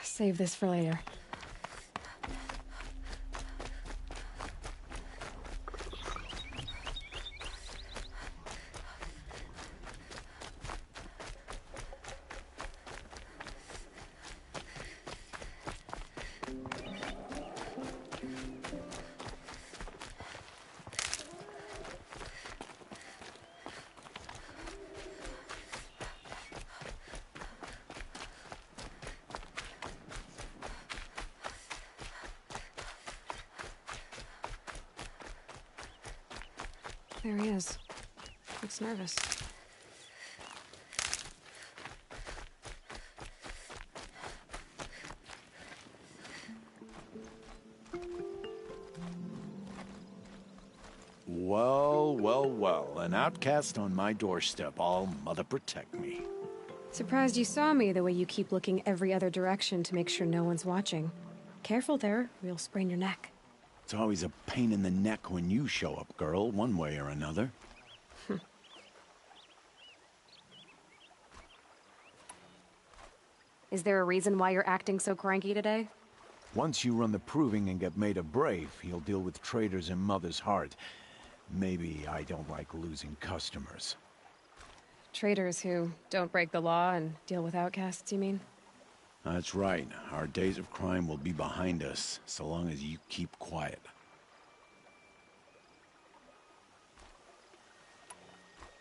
Save this for later. There he is. Looks nervous. Well, well, well. An outcast on my doorstep. All mother protect me. Surprised you saw me the way you keep looking every other direction to make sure no one's watching. Careful there, or you'll sprain your neck. It's always a pain in the neck when you show up, girl, one way or another. Is there a reason why you're acting so cranky today? Once you run the proving and get made a brave, you'll deal with traitors in Mother's Heart. Maybe I don't like losing customers. Traitors who don't break the law and deal with outcasts, you mean? That's right. Our days of crime will be behind us, so long as you keep quiet.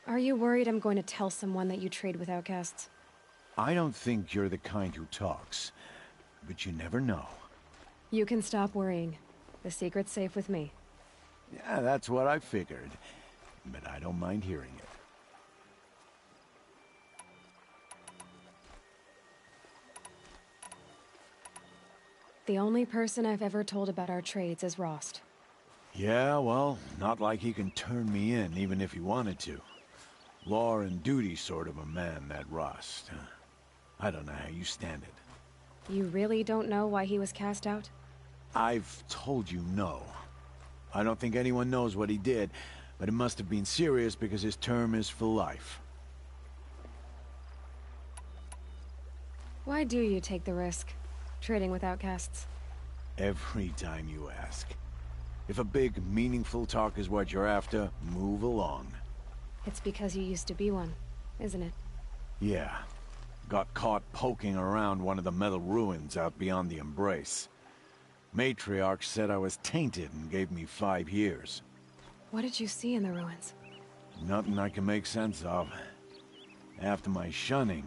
Are you worried I'm going to tell someone that you trade with outcasts? I don't think you're the kind who talks, but you never know. You can stop worrying. The secret's safe with me. Yeah, that's what I figured, but I don't mind hearing it. The only person I've ever told about our trades is Rost. Yeah, well, not like he can turn me in, even if he wanted to. Law and duty sort of a man, that Rost. I don't know how you stand it. You really don't know why he was cast out? I've told you no. I don't think anyone knows what he did, but it must have been serious because his term is for life. Why do you take the risk, trading with outcasts? Every time you ask. If a big, meaningful talk is what you're after, move along. It's because you used to be one, isn't it? Yeah. Got caught poking around one of the metal ruins out beyond the Embrace. Matriarch said I was tainted and gave me 5 years. What did you see in the ruins? Nothing I can make sense of. After my shunning,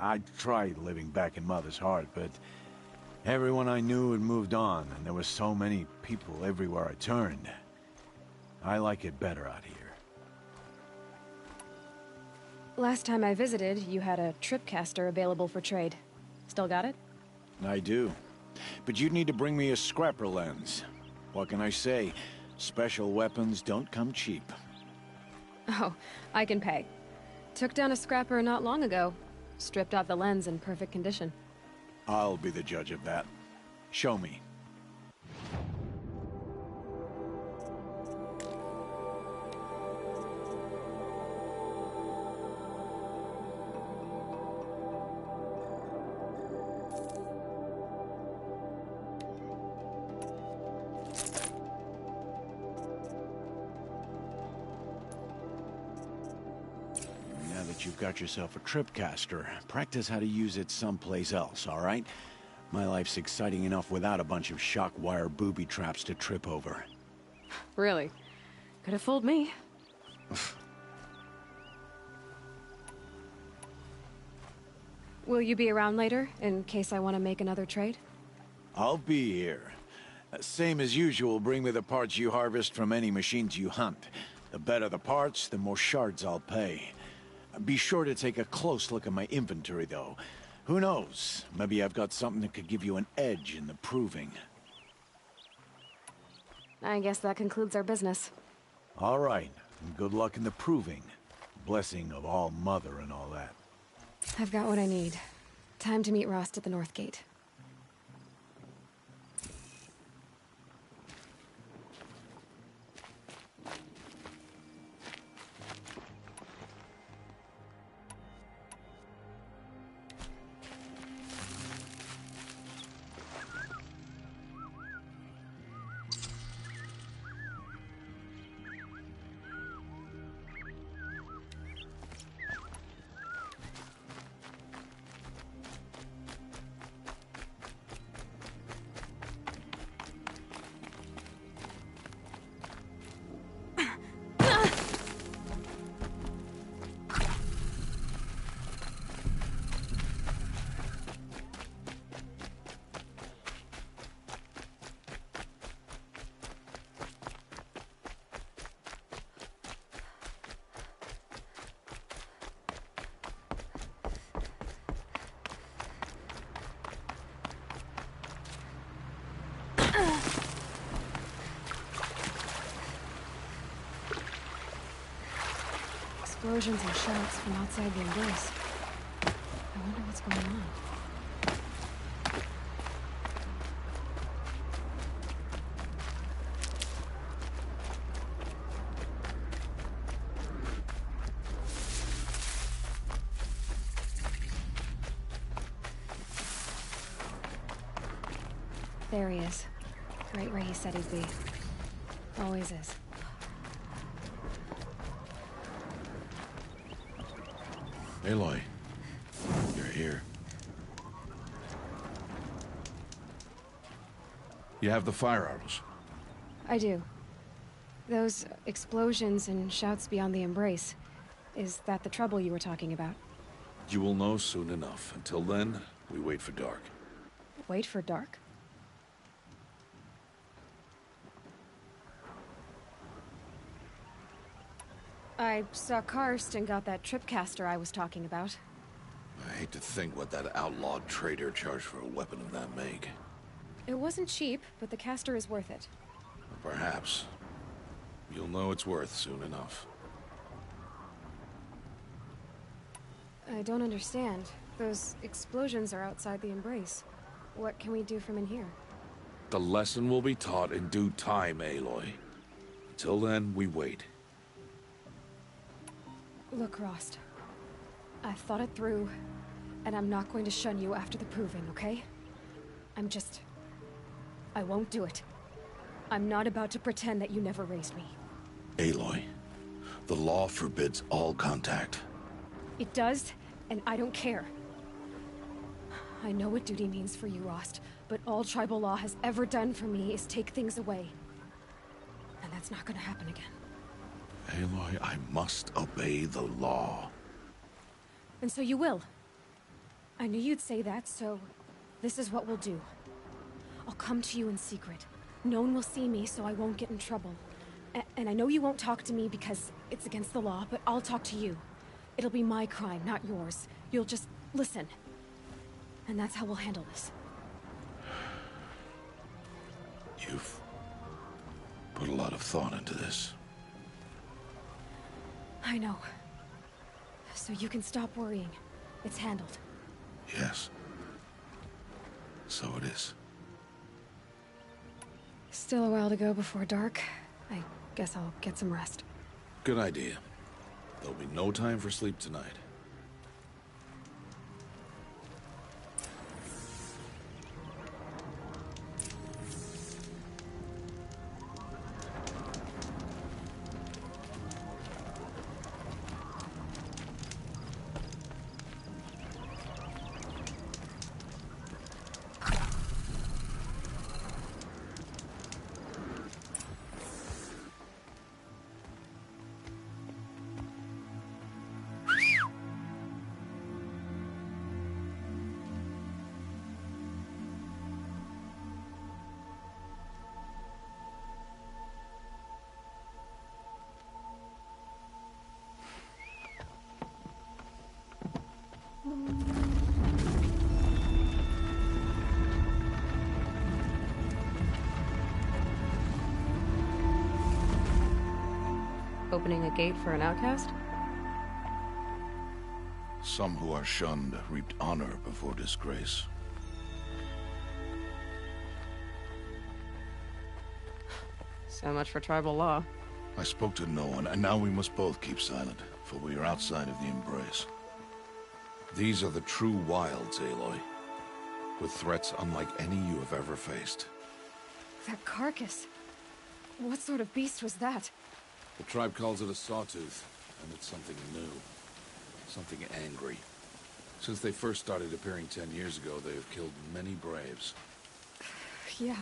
I tried living back in Mother's Heart, but everyone I knew had moved on, and there were so many people everywhere I turned. I like it better out here. Last time I visited, you had a tripcaster available for trade. Still got it? I do. But you'd need to bring me a scrapper lens. What can I say? Special weapons don't come cheap. Oh, I can pay. Took down a scrapper not long ago. Stripped out the lens in perfect condition. I'll be the judge of that. Show me. that you've got yourself a tripcaster, practice how to use it someplace else, all right? My life's exciting enough without a bunch of shock wire booby traps to trip over. Really? Could have fooled me. Will you be around later, in case I want to make another trade? I'll be here. Same as usual, bring me the parts you harvest from any machines you hunt. The better the parts, the more shards I'll pay. Be sure to take a close look at my inventory, though. Who knows? Maybe I've got something that could give you an edge in the proving. I guess that concludes our business. All right, and good luck in the proving. Blessing of All Mother and all that. I've got what I need. Time to meet Rost at the North Gate. Explosions and shouts from outside the embrace. I wonder what's going on. There he is. Right where he said he'd be. Always is. Aloy, you're here. You have the fire arrows. I do. Those explosions and shouts beyond the embrace. Is that the trouble you were talking about? You will know soon enough. Until then, we wait for dark. Wait for dark? I saw Karst and got that tripcaster I was talking about. I hate to think what that outlawed trader charged for a weapon of that make. It wasn't cheap, but the caster is worth it. Perhaps. You'll know it's worth soon enough. I don't understand. Those explosions are outside the embrace. What can we do from in here? The lesson will be taught in due time, Aloy. Until then, we wait. Look, Rost. I've thought it through, and I'm not going to shun you after the proving, okay? I won't do it. I'm not about to pretend that you never raised me. Aloy, the law forbids all contact. It does, and I don't care. I know what duty means for you, Rost, but all tribal law has ever done for me is take things away. And that's not gonna happen again. Aloy, I must obey the law. And so you will. I knew you'd say that, so this is what we'll do. I'll come to you in secret. No one will see me, so I won't get in trouble. And I know you won't talk to me because it's against the law, but I'll talk to you. It'll be my crime, not yours. You'll just listen. And that's how we'll handle this. You've put a lot of thought into this. I know. So you can stop worrying. It's handled. Yes. So it is. Still a while to go before dark. I guess I'll get some rest. Good idea. There'll be no time for sleep tonight. Opening a gate for an outcast? Some who are shunned reaped honor before disgrace. So much for tribal law. I spoke to no one, and now we must both keep silent, for we are outside of the Embrace. These are the true wilds, Aloy, with threats unlike any you have ever faced. That carcass. What sort of beast was that? The tribe calls it a sawtooth, and it's something new. Something angry. Since they first started appearing 10 years ago, they have killed many braves. Yeah.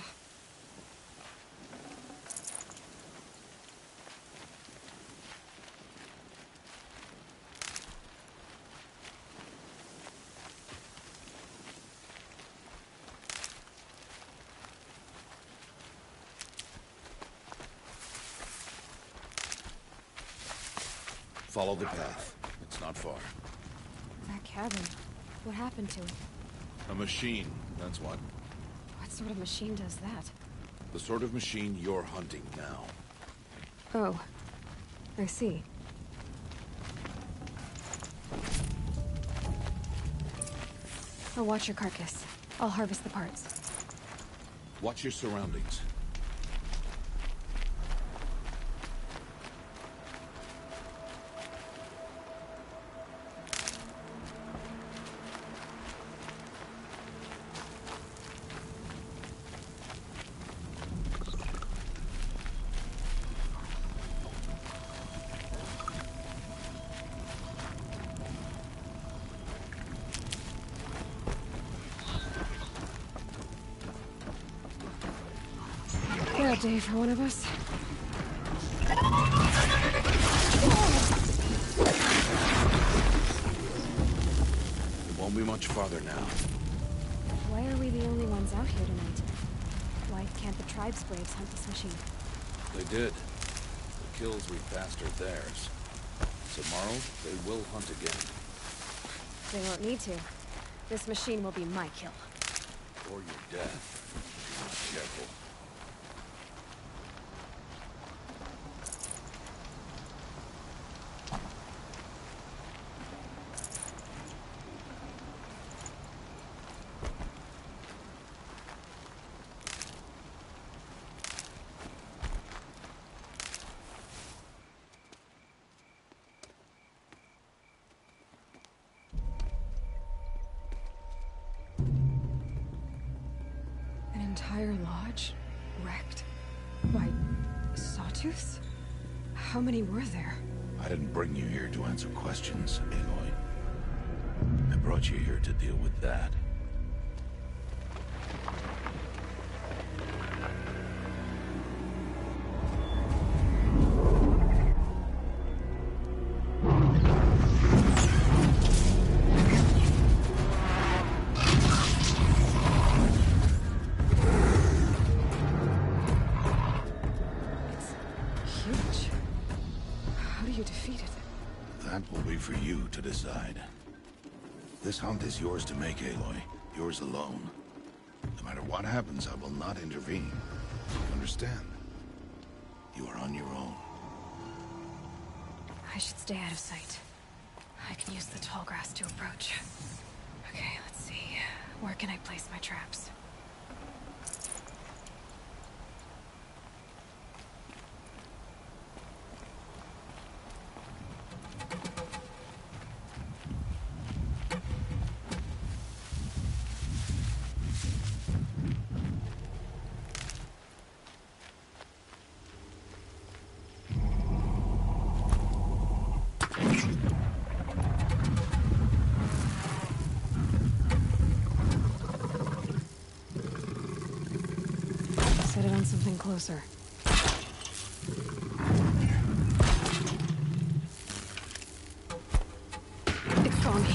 Follow the path. It's not far. That cabin. What happened to it? A machine, that's what. What sort of machine does that? The sort of machine you're hunting now. Oh. I see. I'll watch your carcass. I'll harvest the parts. Watch your surroundings. Bad day for one of us. It won't be much farther now. Why are we the only ones out here tonight? Why can't the tribe's braves hunt this machine? They did. The kills we passed are theirs. Tomorrow, they will hunt again. They won't need to. This machine will be my kill. Or your death. If you're not careful. Entire lodge? Wrecked? By sawtooths? How many were there? I didn't bring you here to answer questions, Aloy. I brought you here to deal with that. For you to decide. This hunt is yours to make, Aloy. Yours alone. No matter what happens, I will not intervene. You understand? You are on your own. I should stay out of sight. I can use the tall grass to approach. Okay, let's see. Where can I place my traps? Set it on something closer. It saw me.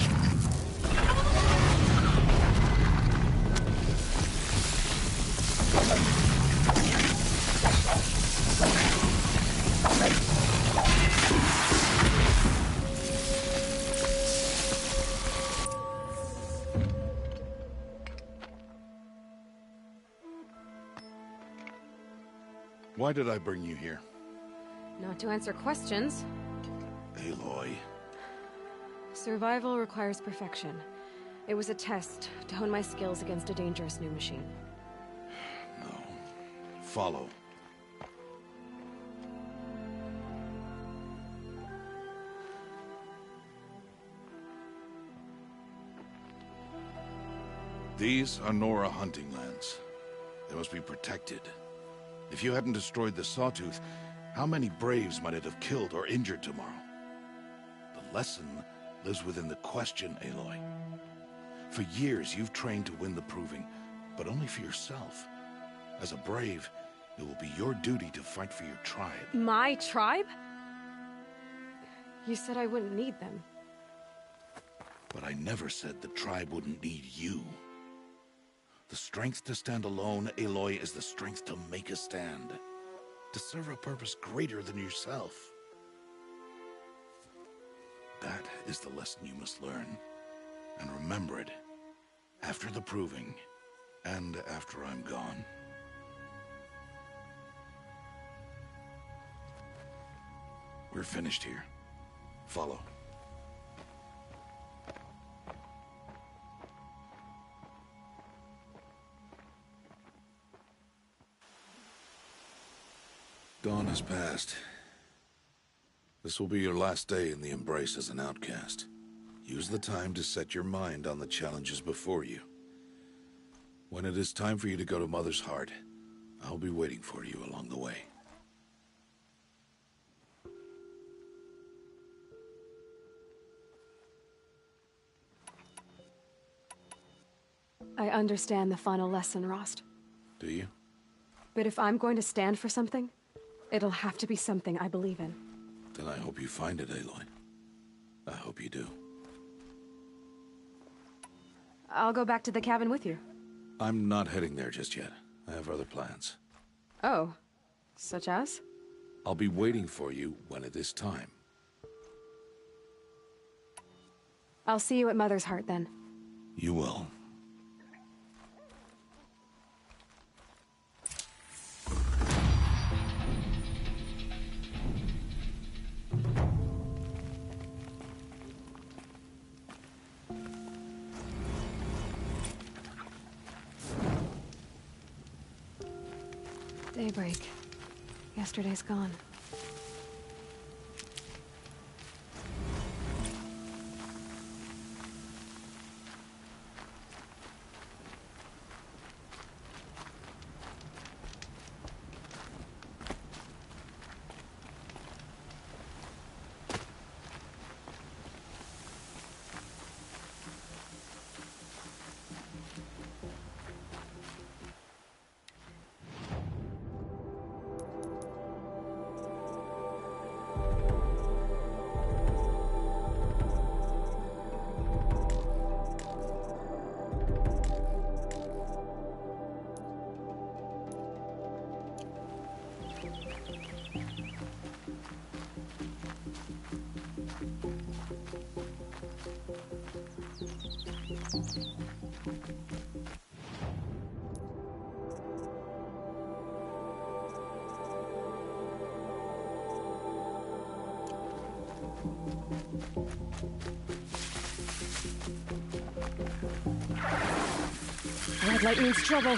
Why did I bring you here? Not to answer questions. Aloy. Survival requires perfection. It was a test to hone my skills against a dangerous new machine. No. Follow. These are Nora hunting lands. They must be protected. If you hadn't destroyed the Sawtooth, how many Braves might it have killed or injured tomorrow? The lesson lives within the question, Aloy. For years, you've trained to win the Proving, but only for yourself. As a Brave, it will be your duty to fight for your tribe. My tribe? You said I wouldn't need them. But I never said the tribe wouldn't need you. The strength to stand alone, Aloy, is the strength to make a stand. To serve a purpose greater than yourself. That is the lesson you must learn. And remember it. After the Proving. And after I'm gone. We're finished here. Follow. Dawn has passed. This will be your last day in the Embrace as an outcast. Use the time to set your mind on the challenges before you. When it is time for you to go to Mother's Heart, I'll be waiting for you along the way. I understand the final lesson, Rost. Do you? But if I'm going to stand for something, it'll have to be something I believe in. Then I hope you find it, Aloy. I hope you do. I'll go back to the cabin with you. I'm not heading there just yet. I have other plans. Oh. Such as? I'll be waiting for you when it is time. I'll see you at Mother's Heart, then. You will. Daybreak. Yesterday's gone. Red light means trouble.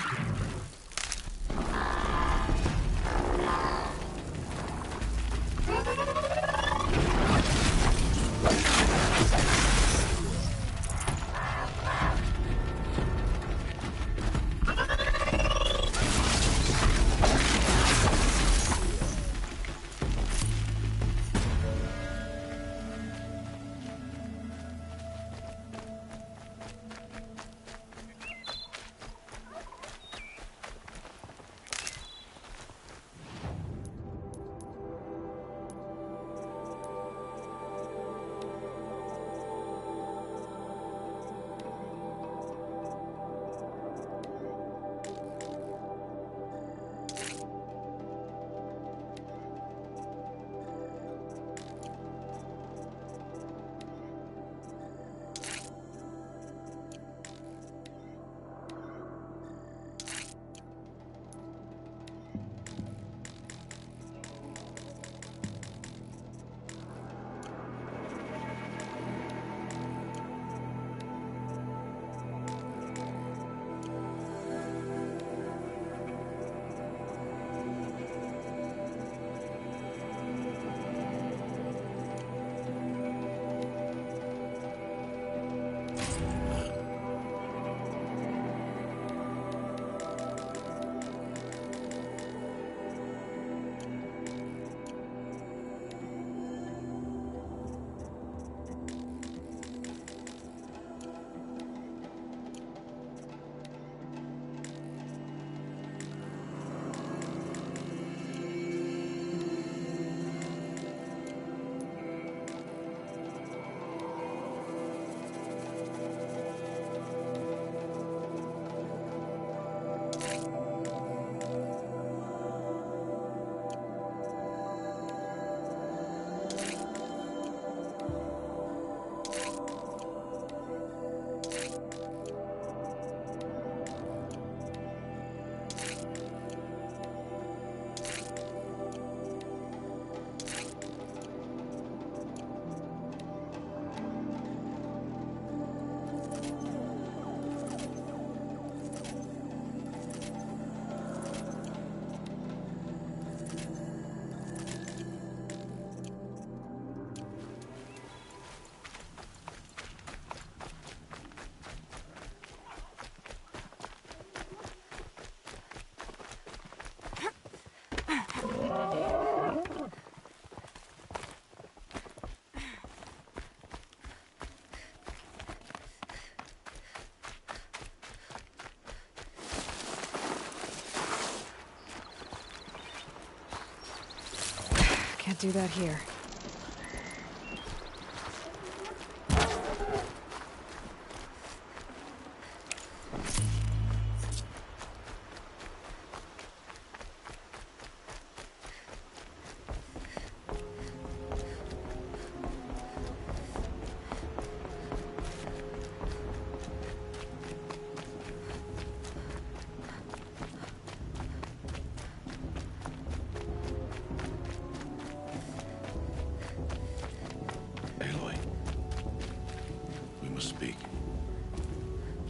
do that here.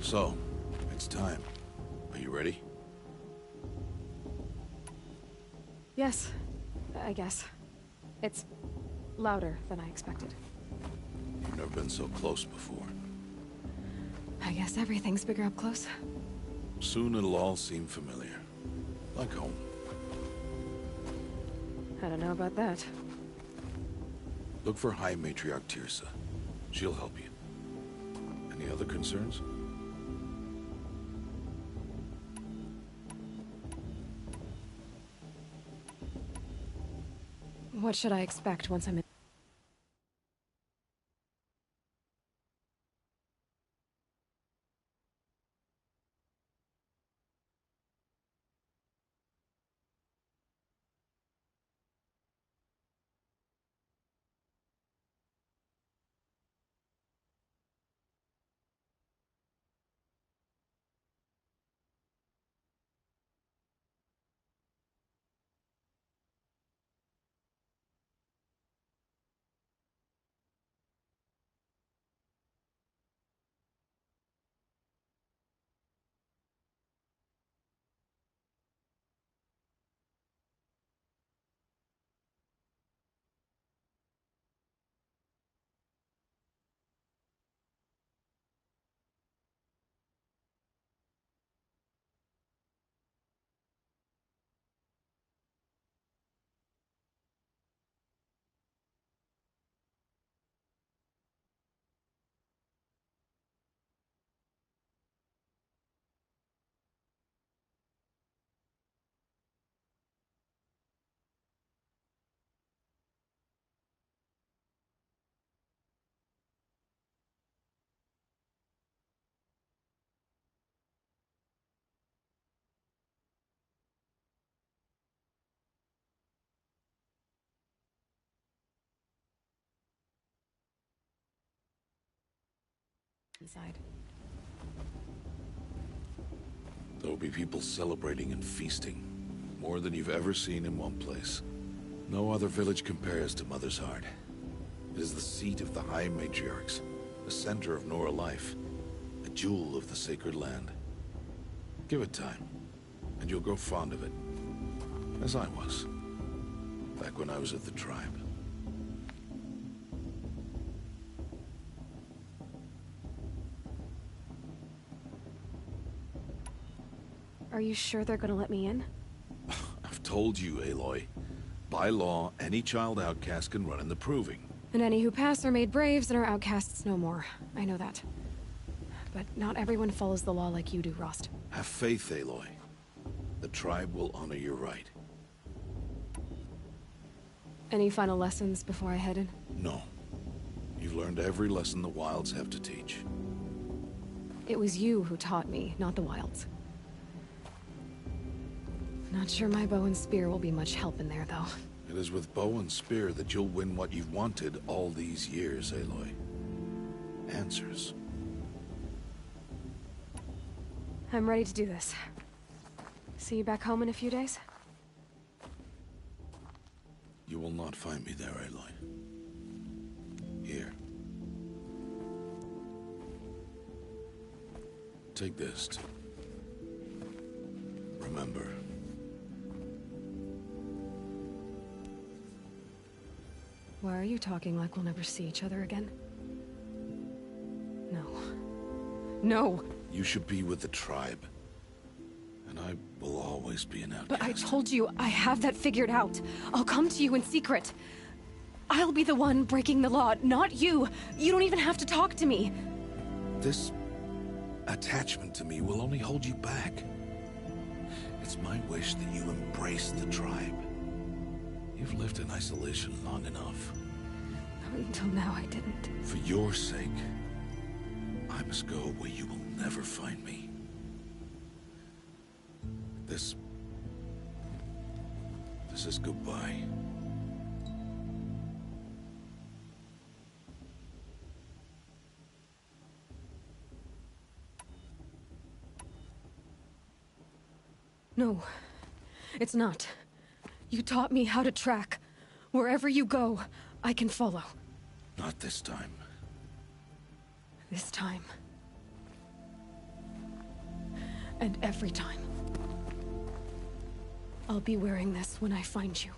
So, it's time. Are you ready? Yes, I guess. It's louder than I expected. You've never been so close before. I guess everything's bigger up close. Soon it'll all seem familiar. Like home. I don't know about that. Look for High Matriarch Teersa. She'll help you. Any other concerns? What should I expect once I'm in? Inside. There will be people celebrating and feasting. More than you've ever seen in one place. No other village compares to Mother's Heart. It is the seat of the High Matriarchs, the center of Nora life, a jewel of the sacred land. Give it time, and you'll grow fond of it. As I was, back when I was at the tribe. Are you sure they're gonna let me in? I've told you, Aloy. By law, any child outcast can run in the Proving. And any who pass are made braves and are outcasts no more. I know that. But not everyone follows the law like you do, Rost. Have faith, Aloy. The tribe will honor your right. Any final lessons before I head in? No. You've learned every lesson the Wilds have to teach. It was you who taught me, not the Wilds. Not sure my bow and spear will be much help in there, though. It is with bow and spear that you'll win what you've wanted all these years, Aloy. Answers. I'm ready to do this. See you back home in a few days? You will not find me there, Aloy. Here. Take this. Remember. Why are you talking like we'll never see each other again? No. No! You should be with the tribe. And I will always be an outcast. But I told you, I have that figured out. I'll come to you in secret. I'll be the one breaking the law, not you. You don't even have to talk to me. This attachment to me will only hold you back. It's my wish that you embrace the tribe. You've lived in isolation long enough. Until now, I didn't. For your sake, I must go where you will never find me. This is goodbye. No, it's not. You taught me how to track. Wherever you go, I can follow. Not this time. This time. And every time. I'll be wearing this when I find you.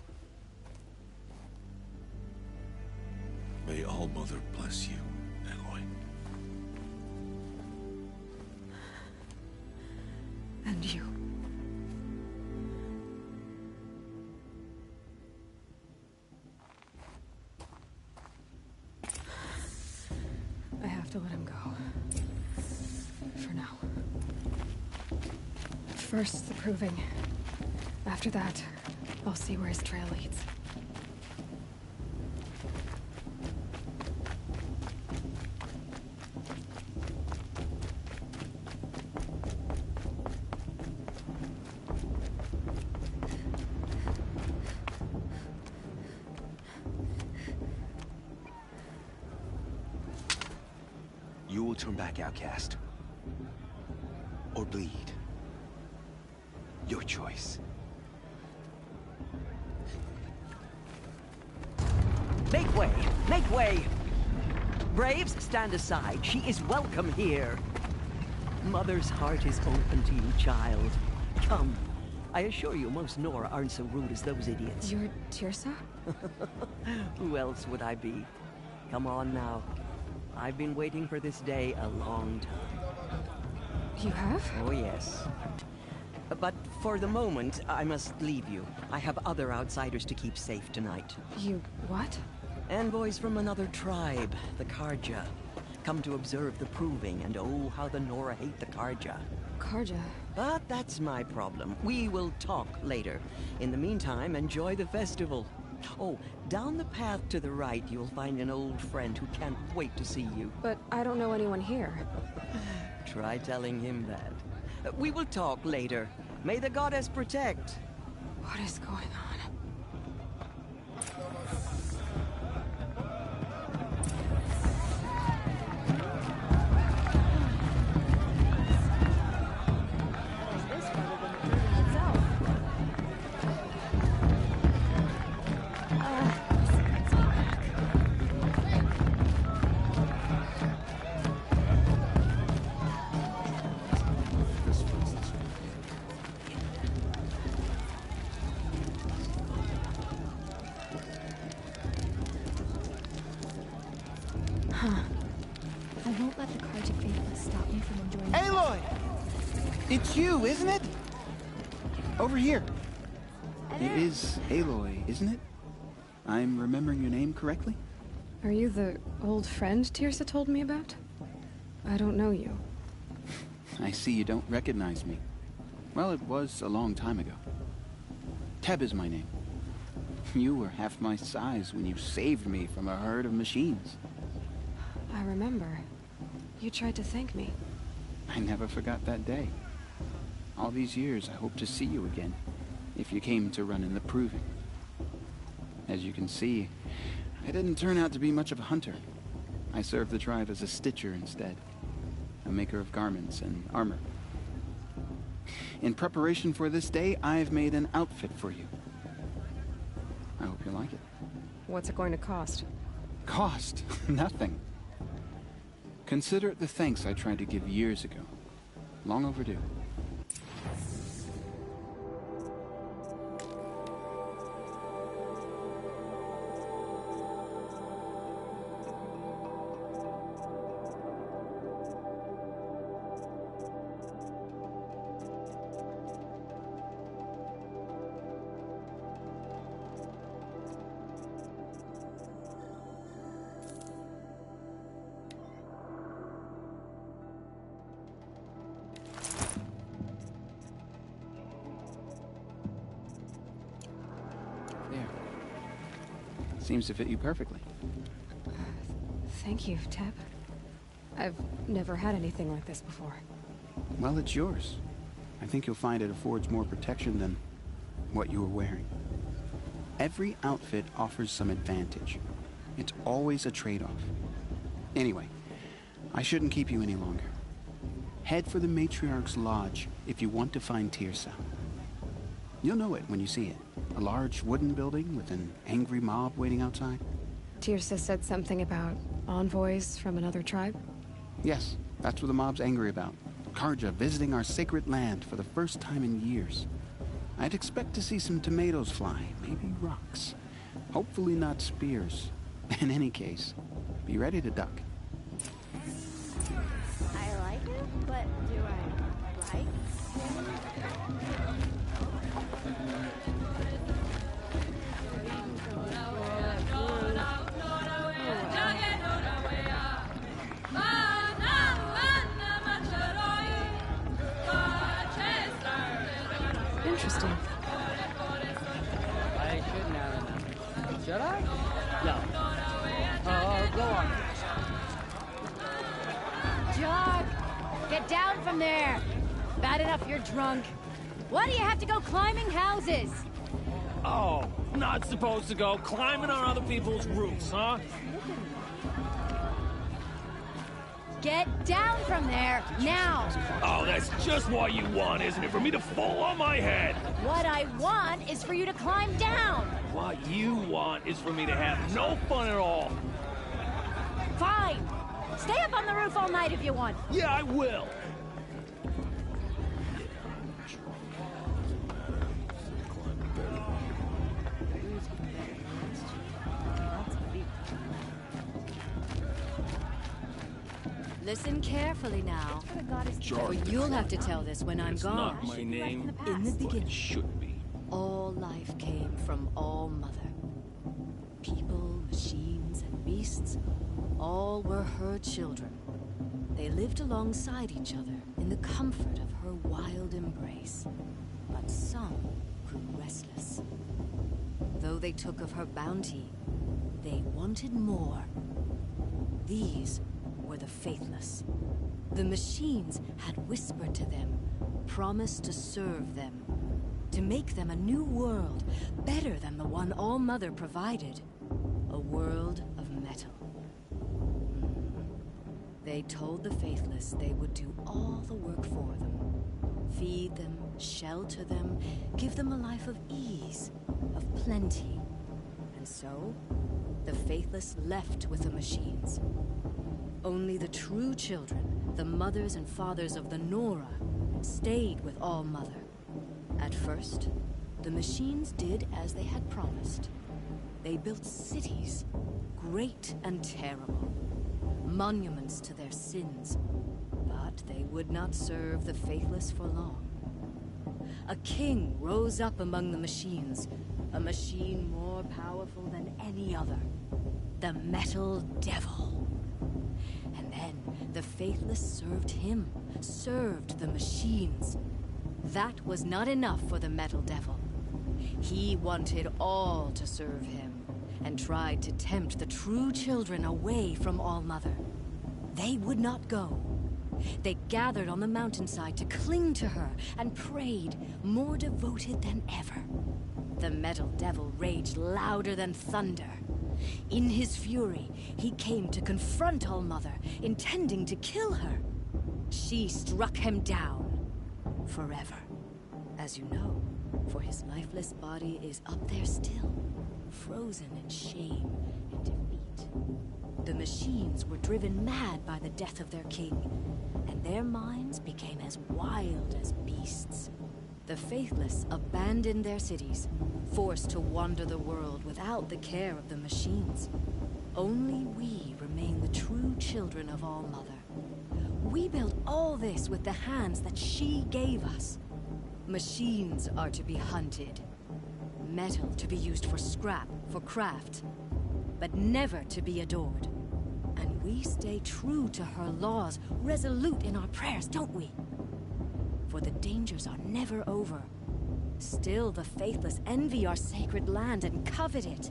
May All-Mother bless you, Aloy. And you. I have to let him go. For now. First, the proving. After that, I'll see where his trail leads. You will turn back, outcast. Or bleed. Your choice. Make way! Make way! Braves, stand aside. She is welcome here. Mother's heart is open to you, child. Come. I assure you, most Nora aren't so rude as those idiots. You're Teersa? Who else would I be? Come on now. I've been waiting for this day a long time. You have? Oh, yes. But for the moment, I must leave you. I have other outsiders to keep safe tonight. You what? Envoys from another tribe, the Carja. Come to observe the proving, and oh, how the Nora hate the Carja. Carja? But that's my problem. We will talk later. In the meantime, enjoy the festival. Oh, down the path to the right, you'll find an old friend who can't wait to see you. But I don't know anyone here. Try telling him that. We will talk later. May the goddess protect. What is going on? I won't let the Carja faithless stop me from enjoying. Aloy! It's you, isn't it? Over here. It is Aloy, isn't it? I'm remembering your name correctly? Are you the old friend Teersa told me about? I don't know you. I see you don't recognize me. Well, it was a long time ago. Teb is my name. You were half my size when you saved me from a herd of machines. I remember. You tried to thank me. I never forgot that day. All these years, I hope to see you again, if you came to run in the proving. As you can see, I didn't turn out to be much of a hunter. I served the tribe as a stitcher instead, a maker of garments and armor. In preparation for this day, I've made an outfit for you. I hope you like it. What's it going to cost? Cost? Nothing. Consider it the thanks I tried to give years ago. Long overdue. Seems to fit you perfectly. Thank you, Teb. I've never had anything like this before. Well, it's yours. I think you'll find it affords more protection than what you were wearing. Every outfit offers some advantage. It's always a trade-off. Anyway, I shouldn't keep you any longer. Head for the Matriarch's Lodge if you want to find Teersa. You'll know it when you see it. A large wooden building with an angry mob waiting outside. Teersa said something about envoys from another tribe? Yes, that's what the mob's angry about. Carja visiting our sacred land for the first time in years. I'd expect to see some tomatoes fly, maybe rocks. Hopefully not spears. In any case, be ready to duck. I like it, but do I like Interesting. I shouldn't have. Should I? No. Go on. Jog! Get down from there! Bad enough you're drunk. Why do you have to go climbing houses? Oh, not supposed to go climbing on other people's roofs, huh? Get down from there, now! Oh, that's just what you want, isn't it? For me to fall on my head! What I want is for you to climb down! What you want is for me to have no fun at all. Fine! Stay up on the roof all night if you want. Yeah, I will. Listen carefully now, or you'll have to tell this when I'm gone. It's not my name, In the but beginning, it should be. all life came from All Mother. People, machines, and beasts, all were her children. They lived alongside each other in the comfort of her wild embrace. But some grew restless. Though they took of her bounty, they wanted more. These were the faithless. The machines had whispered to them, promised to serve them, to make them a new world, better than the one All Mother provided. A world of metal. They told the faithless they would do all the work for them. Feed them, shelter them, give them a life of ease, of plenty. And so, the faithless left with the machines. Only the true children, the mothers and fathers of the Nora, stayed with All Mother. At first, the machines did as they had promised. They built cities, great and terrible, monuments to their sins. But they would not serve the faithless for long. A king rose up among the machines, a machine more powerful than any other, the Metal Devil. And then the faithless served him, served the machines. That was not enough for the Metal Devil. He wanted all to serve him, and tried to tempt the true children away from All Mother. They would not go. They gathered on the mountainside to cling to her and prayed, more devoted than ever. The Metal Devil raged louder than thunder. In his fury, he came to confront All Mother, intending to kill her. She struck him down. Forever. As you know, for his lifeless body is up there still, frozen in shame and defeat. The machines were driven mad by the death of their king, and their minds became as wild as beasts. The faithless abandoned their cities, forced to wander the world without the care of the machines. Only we remain the true children of All Mother. We built all this with the hands that she gave us. Machines are to be hunted. Metal to be used for scrap, for craft, but never to be adored. And we stay true to her laws, resolute in our prayers, don't we? For the dangers are never over. Still the faithless envy our sacred land and covet it.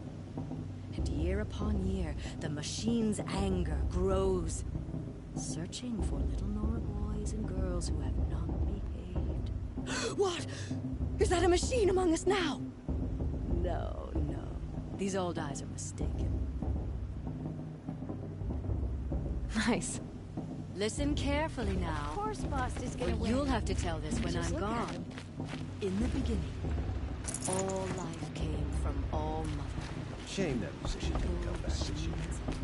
And year upon year, the machine's anger grows, searching for little Nora boys and girls who have not behaved. What? Is that a machine among us now? No, no. These old eyes are mistaken. Nice. Listen carefully now. Of course Bast is gonna win. You'll have to tell this when Just I'm look at gone. him. In the beginning, all life came from All Mother. Shame that musician didn't come back this year.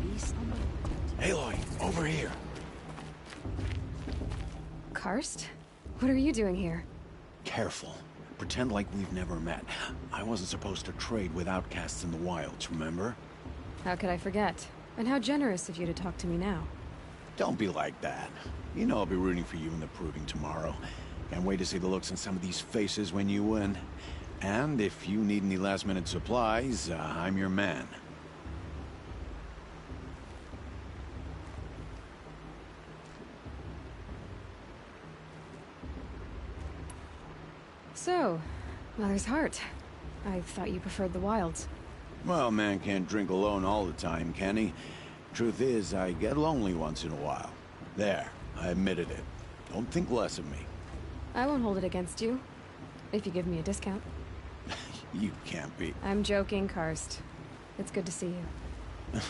Beasts on the world. Aloy, over here. Karst? What are you doing here? Careful. Pretend like we've never met. I wasn't supposed to trade with outcasts in the wilds, remember? How could I forget? And how generous of you to talk to me now. Don't be like that. You know I'll be rooting for you in the proving tomorrow. Can't wait to see the looks on some of these faces when you win. And if you need any last-minute supplies, I'm your man. So, Mother's Heart. I thought you preferred the wilds. Well, man can't drink alone all the time, can he? Truth is, I get lonely once in a while. There, I admitted it. Don't think less of me. I won't hold it against you. If you give me a discount. You can't be. I'm joking, Karst. It's good to see you.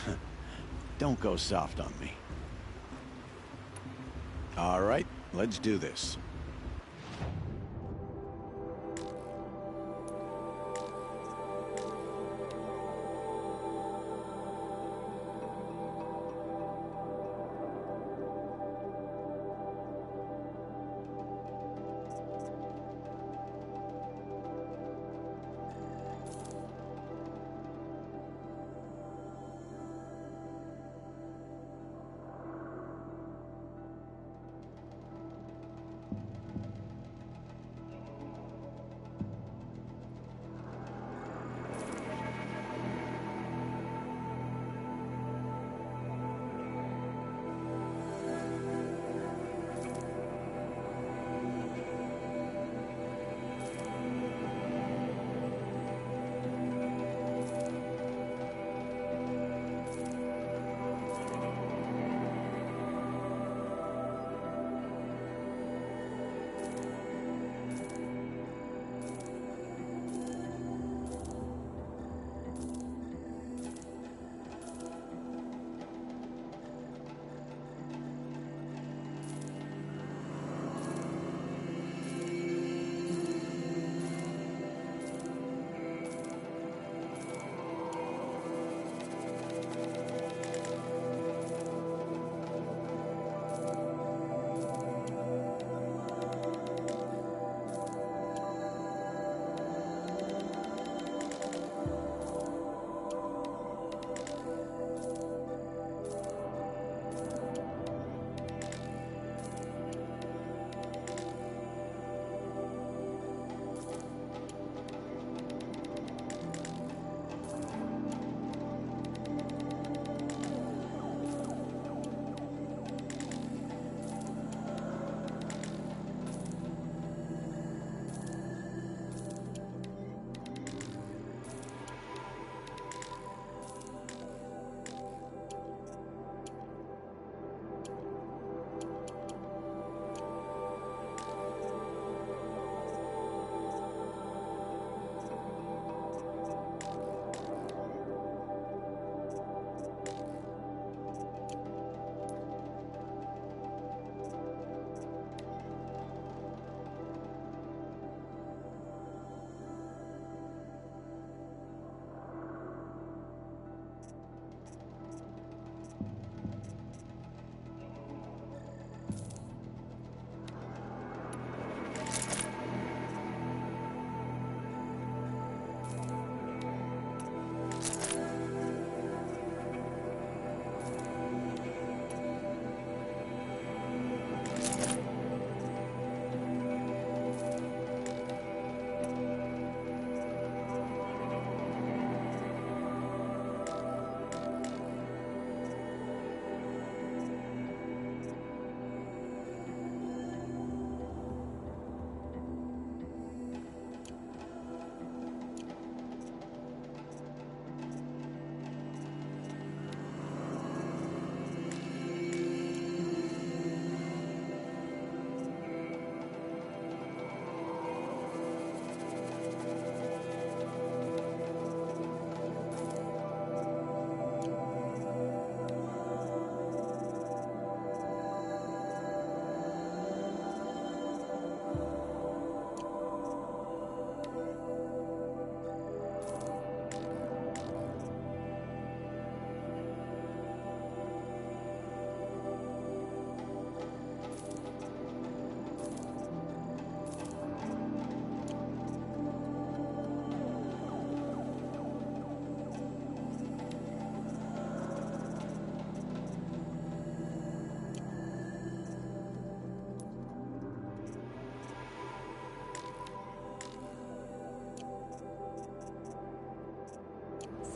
Don't go soft on me. All right, let's do this.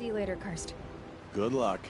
See you later, Karst. Good luck.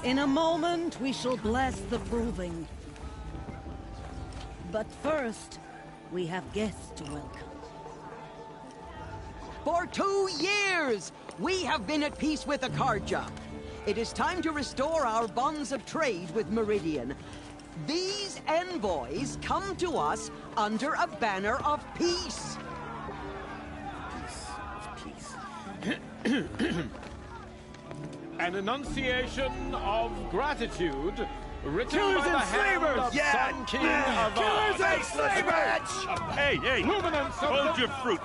In a moment, we shall bless the proving. But first, we have guests to welcome. For 2 years, we have been at peace with Akarja. It is time to restore our bonds of trade with Meridian. These envoys come to us under a banner of peace. An enunciation of gratitude written Killers by the and hand slavers! of Sun King of Killers and slavers! Hey, hey! Luminance of Hold the- your fruit,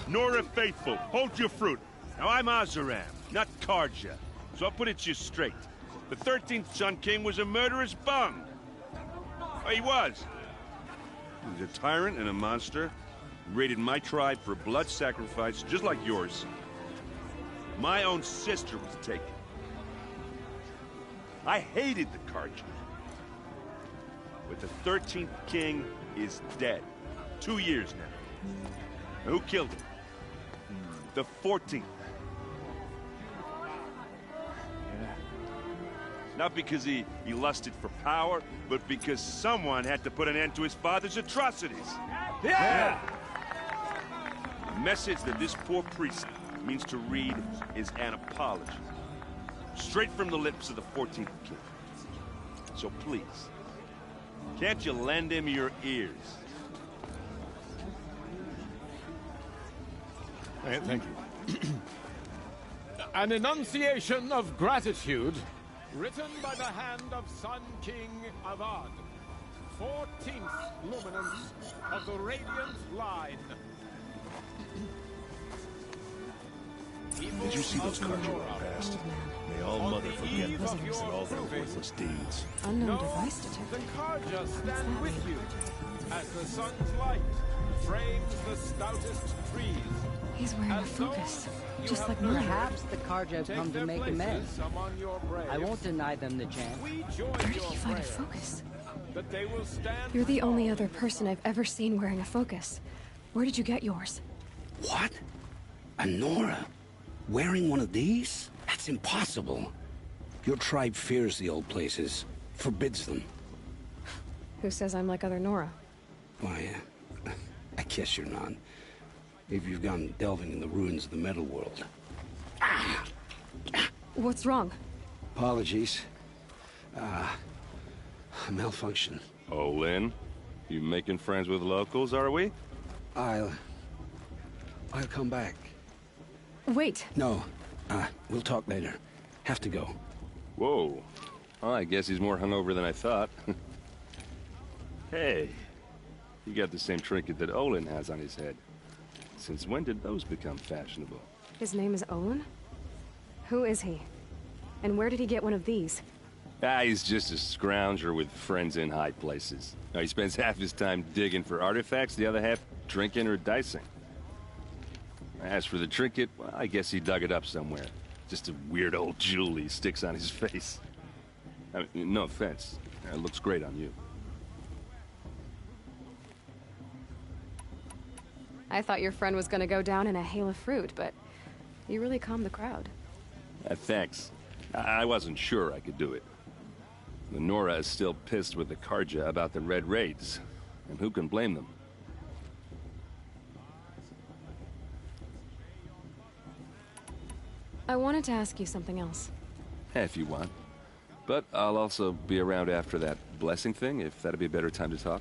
Nora Faithful. Hold your fruit. Now, I'm Azaram, not Karja, so I'll put it to you straight. The 13th Sun King was a murderous bum. Oh, he was. He was a tyrant and a monster. He raided my tribe for blood sacrifice, just like yours. My own sister was taken. I hated the Carja. But the 13th king is dead. 2 years now. Who killed him? The 14th. Not because he lusted for power, but because someone had to put an end to his father's atrocities. Yeah! The message that this poor priest means to read is an apology. Straight from the lips of the 14th king. So please, can't you lend him your ears? Thank you. An enunciation of gratitude, written by the hand of Sun King Avad, 14th luminance of the Radiant Line. Did you see those Carja run past? May all Mother forget them and all their worthless deeds. Unknown device detected. The Carja stand with you as the sun's light frames the stoutest trees. He's wearing a focus, just like mine. Perhaps the Carja have come to make amends. I won't deny them the chance. Where did he find a focus? That they will stand. You're the only other person I've ever seen wearing a focus. Where did you get yours? What? A Nora? Wearing one of these? That's impossible. Your tribe fears the old places, forbids them. Who says I'm like other Nora? Why, I guess you're not. If you've gone delving in the ruins of the metal world. What's wrong? Apologies. A malfunction. Oh, Lynn? You making friends with locals, are we? I'll come back. Wait. No. We'll talk later. Have to go. Whoa. Well, I guess he's more hungover than I thought. Hey. You got the same trinket that Olin has on his head. Since when did those become fashionable? His name is Olin? Who is he? And where did he get one of these? He's just a scrounger with friends in high places. Now, he spends half his time digging for artifacts, the other half drinking or dicing. As for the trinket, well, I guess he dug it up somewhere. Just a weird old jewel he sticks on his face. I mean, no offense. It looks great on you. I thought your friend was gonna go down in a hail of fruit, but you really calmed the crowd. Thanks. I wasn't sure I could do it. The Nora is still pissed with the Carja about the Red Raids, and who can blame them? I wanted to ask you something else. If you want. But I'll also be around after that blessing thing, if that'd be a better time to talk.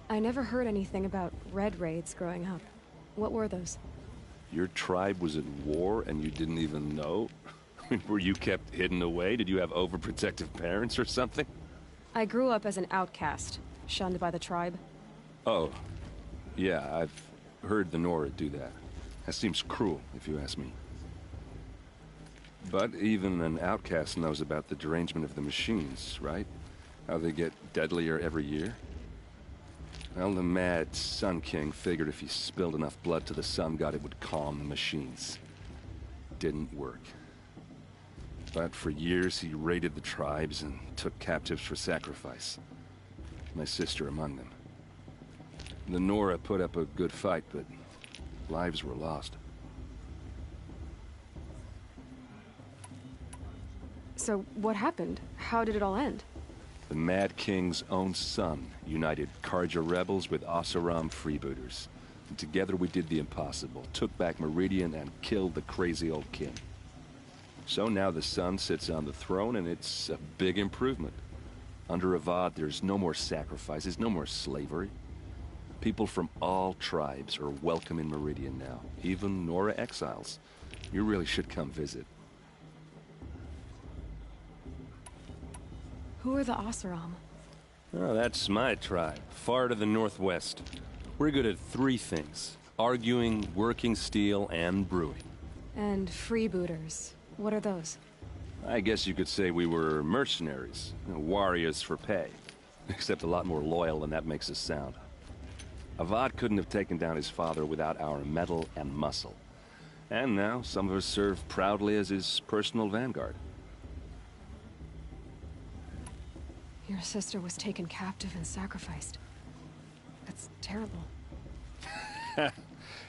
I never heard anything about Red Raids growing up. What were those? Your tribe was at war and you didn't even know? Were you kept hidden away? Did you have overprotective parents or something? I grew up as an outcast, shunned by the tribe. Oh. Yeah, I've heard the Nora do that. That seems cruel, if you ask me. But even an outcast knows about the derangement of the machines, right? How they get deadlier every year? Well, the mad Sun King figured if he spilled enough blood to the Sun God, it would calm the machines. Didn't work. But for years, he raided the tribes and took captives for sacrifice. My sister among them. The Nora put up a good fight, but lives were lost. So, what happened? How did it all end? The Mad King's own son united Carja rebels with Oseram freebooters. And together we did the impossible, took back Meridian and killed the crazy old king. So now the son sits on the throne and it's a big improvement. Under Avad, there's no more sacrifices, no more slavery. People from all tribes are welcome in Meridian now, even Nora exiles. You really should come visit. Who are the Oseram? Oh, that's my tribe, far to the northwest. We're good at 3 things. Arguing, working steel, and brewing. And freebooters. What are those? I guess you could say we were mercenaries. Warriors for pay. Except a lot more loyal than that makes us sound. Avad couldn't have taken down his father without our metal and muscle. And now, some of us serve proudly as his personal vanguard. Your sister was taken captive and sacrificed. That's terrible.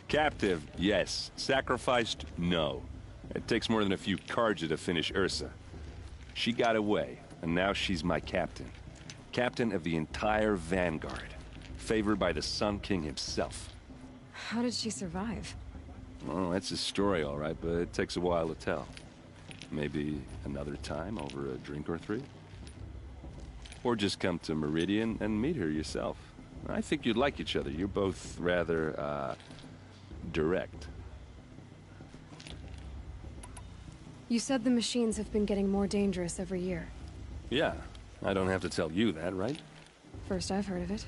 Captive, yes. Sacrificed, no. It takes more than a few Carja to finish Ursa. She got away, and now she's my captain. Captain of the entire Vanguard. Favored by the Sun King himself. How did she survive? Oh, that's a story, all right, but it takes a while to tell. Maybe another time over a drink or three? Or just come to Meridian and meet her yourself. I think you'd like each other. You're both rather, direct. You said the machines have been getting more dangerous every year. Yeah, I don't have to tell you that, right? First I've heard of it.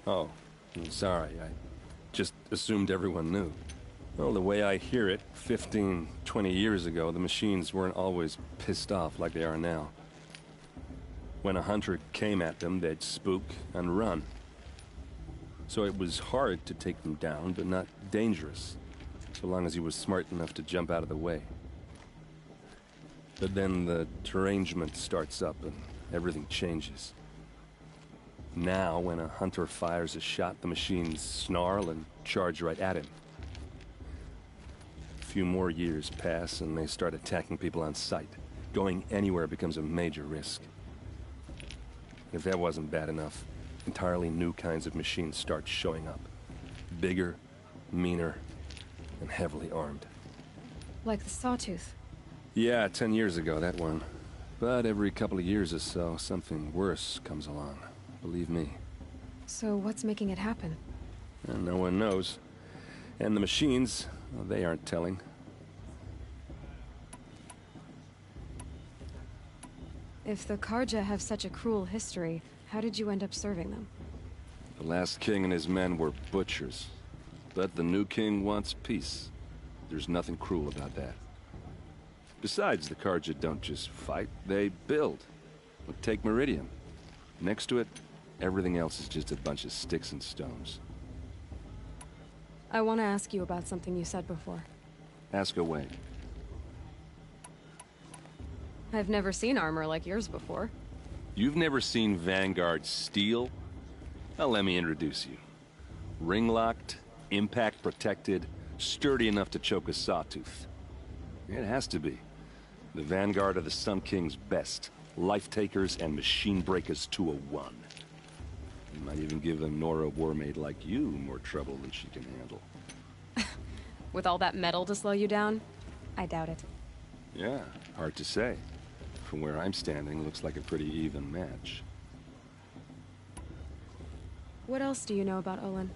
Oh, I'm sorry. I just assumed everyone knew. Well, the way I hear it, 15, 20 years ago, the machines weren't always pissed off like they are now. When a hunter came at them, they'd spook and run. So it was hard to take them down, but not dangerous, so long as he was smart enough to jump out of the way. But then the derangement starts up and everything changes. Now, when a hunter fires a shot, the machines snarl and charge right at him. A few more years pass and they start attacking people on sight. Going anywhere becomes a major risk. If that wasn't bad enough, entirely new kinds of machines start showing up. Bigger, meaner, and heavily armed. Like the Sawtooth. Yeah, 10 years ago, that one. But every couple of years or so, something worse comes along. Believe me. So what's making it happen? And no one knows. And the machines, well, they aren't telling. If the Carja have such a cruel history, how did you end up serving them? The last king and his men were butchers. But the new king wants peace. There's nothing cruel about that. Besides, the Carja don't just fight, they build. Take Meridian. Next to it, everything else is just a bunch of sticks and stones. I want to ask you about something you said before. Ask away. I've never seen armor like yours before. You've never seen Vanguard steel? Well, let me introduce you. Ring-locked, impact-protected, sturdy enough to choke a sawtooth. It has to be. The Vanguard are the Sun King's best. Life-takers and machine breakers to a one. You might even give a Nora warmaid like you more trouble than she can handle. With all that metal to slow you down? I doubt it. Yeah, hard to say. From where I'm standing, looks like a pretty even match. What else do you know about Olin?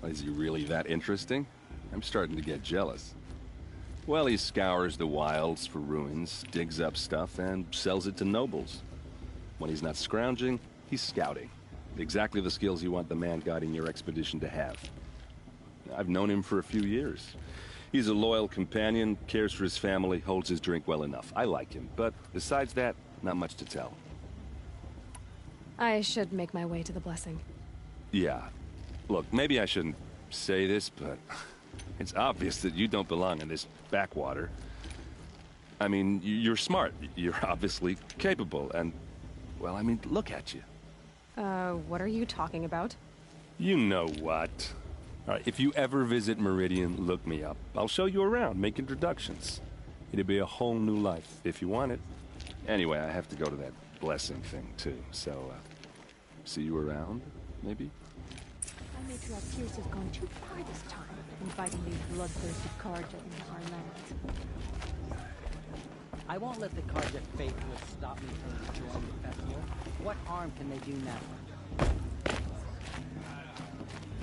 Is he really that interesting? I'm starting to get jealous. Well, he scours the wilds for ruins, digs up stuff, and sells it to nobles. When he's not scrounging, he's scouting. Exactly the skills you want the man guiding your expedition to have. I've known him for a few years. He's a loyal companion, cares for his family, holds his drink well enough. I like him, but besides that, not much to tell. I should make my way to the blessing. Yeah. Look, maybe I shouldn't say this, but it's obvious that you don't belong in this backwater. I mean, you're smart. You're obviously capable, and, well, I mean, look at you. What are you talking about? You know what. All right, if you ever visit Meridian, look me up. I'll show you around, make introductions. It'll be a whole new life, if you want it. Anyway, I have to go to that blessing thing, too, so, see you around, maybe? I may to our peers have gone too far this time, inviting these bloodthirsty Carja into our lands. I won't let the Carja faithless stop me from enjoying the festival. What harm can they do now?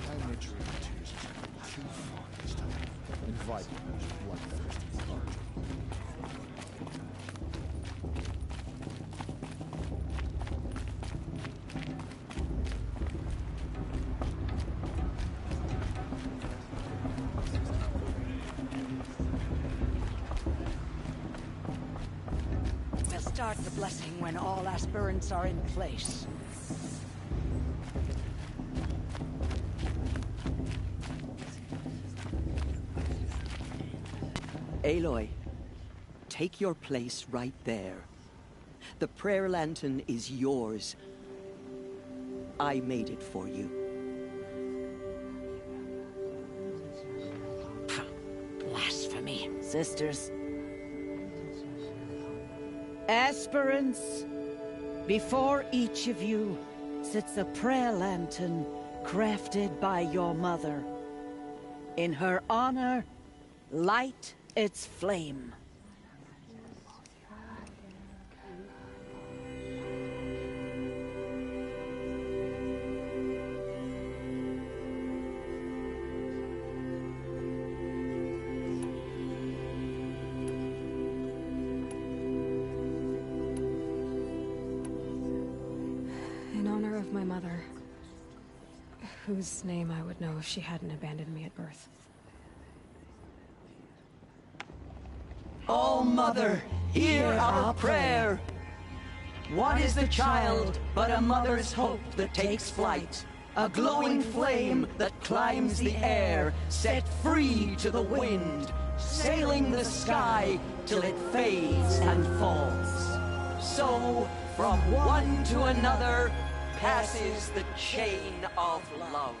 I made sure the tears has gone too far this time. Inviting those bloodthirsty Carja. We'll start the blessing when all aspirants are in place. Aloy, take your place right there. The prayer lantern is yours. I made it for you. Blasphemy, sisters. Aspirants, before each of you sits a prayer lantern crafted by your mother. In her honor, light its flame. In honor of my mother, whose name I would know if she hadn't abandoned me at birth. All Mother, hear our prayer. What is the child but a mother's hope that takes flight? A glowing flame that climbs the air, set free to the wind, sailing the sky till it fades and falls. So, from one to another, passes the chain of love.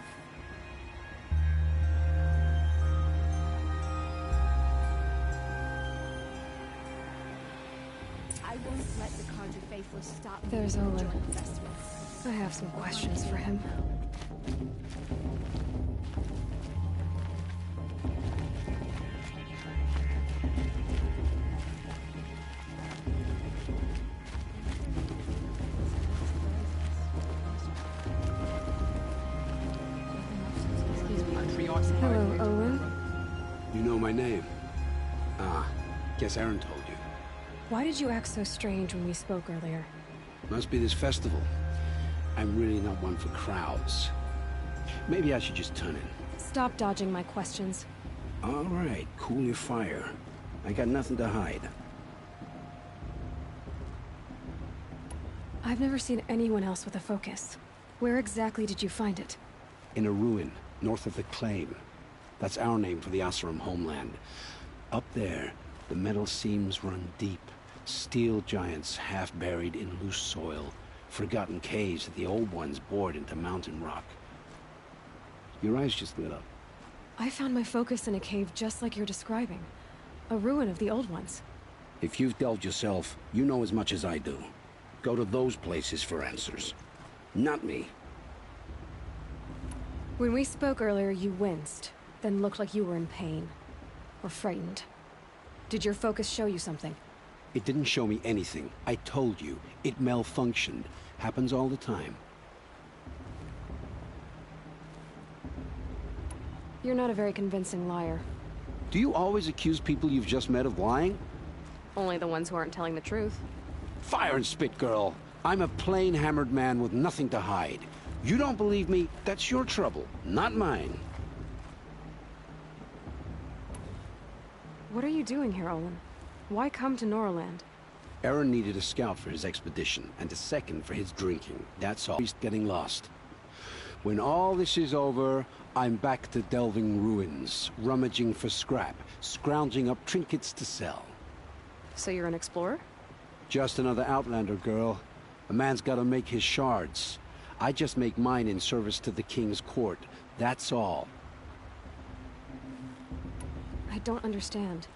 I won't let the Carja faithless stop me There's from Olin. enjoying the festival. I have some questions for him. Hello, Owen. You know my name? Ah, guess Aaron told you. Why did you act so strange when we spoke earlier? Must be this festival. I'm really not one for crowds. Maybe I should just turn in. Stop dodging my questions. All right, cool your fire. I got nothing to hide. I've never seen anyone else with a focus. Where exactly did you find it? In a ruin, north of the Claim. That's our name for the Oseram homeland. Up there, the metal seams run deep. Steel giants half buried in loose soil. Forgotten caves that the old ones bored into mountain rock. Your eyes just lit up. I found my focus in a cave just like you're describing. A ruin of the old ones. If you've delved yourself, you know as much as I do. Go to those places for answers. Not me. When we spoke earlier, you winced, then looked like you were in pain. Or frightened. Did your focus show you something? It didn't show me anything. I told you. It malfunctioned. Happens all the time. You're not a very convincing liar. Do you always accuse people you've just met of lying? Only the ones who aren't telling the truth. Fire and spit, girl. I'm a plain hammered man with nothing to hide. You don't believe me, that's your trouble, not mine. What are you doing here, Olin? Why come to Norland? Aaron needed a scout for his expedition, and a second for his drinking. That's all. He's getting lost. When all this is over, I'm back to delving ruins, rummaging for scrap, scrounging up trinkets to sell. So you're an explorer? Just another Outlander, girl. A man's gotta make his shards. I just make mine in service to the King's court. That's all. I don't understand.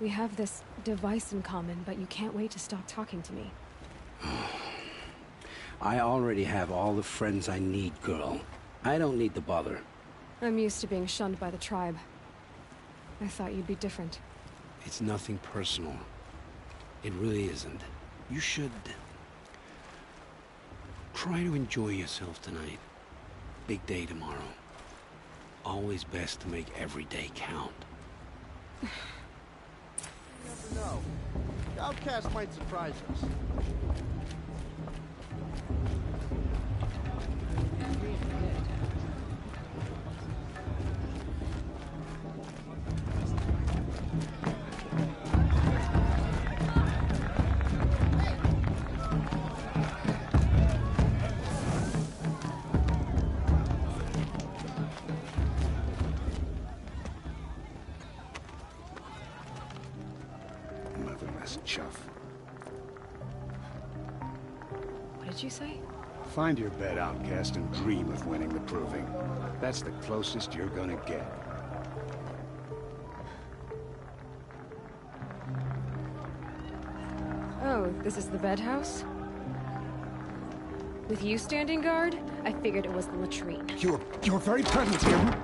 We have this device in common, but you can't wait to stop talking to me. I already have all the friends I need, girl. I don't need the bother. I'm used to being shunned by the tribe. I thought you'd be different. It's nothing personal. It really isn't. You should... try to enjoy yourself tonight. Big day tomorrow. Always best to make every day count. You never know. The Outcast might surprise us. Dumbass chuff. What did you say? Find your bed, outcast, and dream of winning the proving. That's the closest you're gonna get. Oh, this is the bedhouse? With you standing guard, I figured it was the latrine. You're very present here.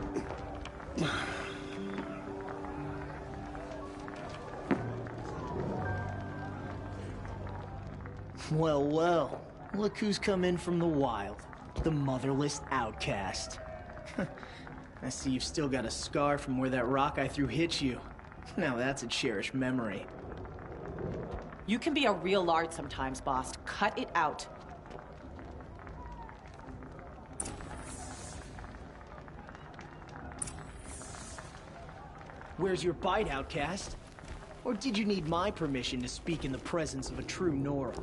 Well, well. Look who's come in from the wild. The motherless outcast. I see you've still got a scar from where that rock I threw hit you. Now that's a cherished memory. You can be a real lard sometimes, boss. Cut it out. Where's your bite, outcast? Or did you need my permission to speak in the presence of a true Nora?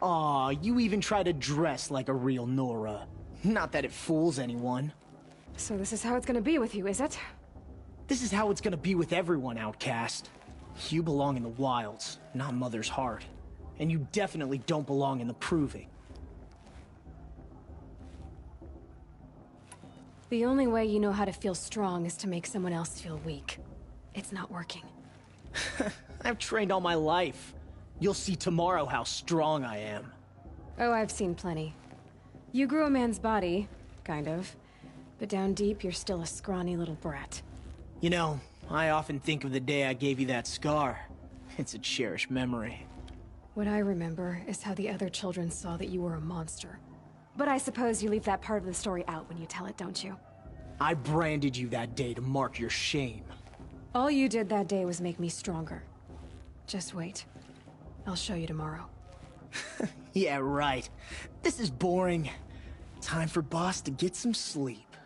Aw, you even try to dress like a real Nora. Not that it fools anyone. So this is how it's gonna be with you, is it? This is how it's gonna be with everyone, outcast. You belong in the wilds, not Mother's heart. And you definitely don't belong in the proving. The only way you know how to feel strong is to make someone else feel weak. It's not working. I've trained all my life. You'll see tomorrow how strong I am. Oh, I've seen plenty. You grew a man's body, kind of. But down deep, you're still a scrawny little brat. You know, I often think of the day I gave you that scar. It's a cherished memory. What I remember is how the other children saw that you were a monster. But I suppose you leave that part of the story out when you tell it, don't you? I branded you that day to mark your shame. All you did that day was make me stronger. Just wait. I'll show you tomorrow. Yeah, right. This is boring. Time for Boss to get some sleep.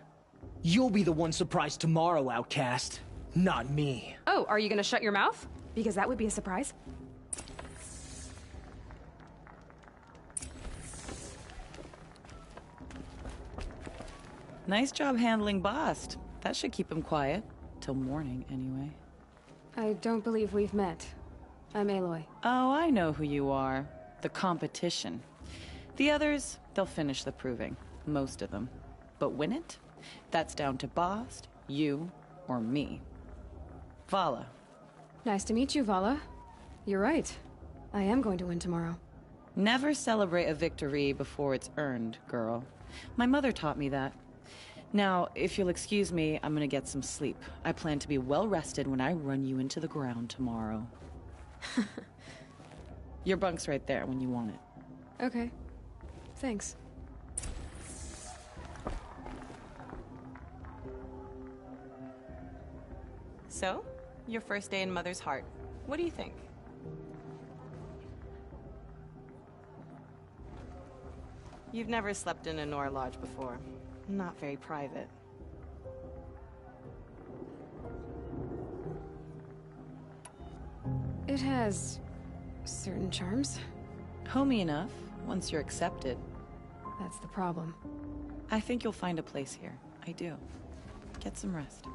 You'll be the one surprised tomorrow, outcast. Not me. Oh, are you gonna shut your mouth? Because that would be a surprise. Nice job handling Bast. That should keep him quiet. Till morning, anyway. I don't believe we've met. I'm Aloy. Oh, I know who you are. The competition. The others, they'll finish the proving. Most of them. But win it? That's down to Bast, you, or me. Vala. Nice to meet you, Vala. You're right. I am going to win tomorrow. Never celebrate a victory before it's earned, girl. My mother taught me that. Now, if you'll excuse me, I'm gonna get some sleep. I plan to be well rested when I run you into the ground tomorrow. Your bunk's right there when you want it. Okay. Thanks. So, your first day in Mother's heart. What do you think? You've never slept in a Nora Lodge before. Not very private. It has certain charms. Homey enough, once you're accepted. That's the problem. I think you'll find a place here. I do. Get some rest.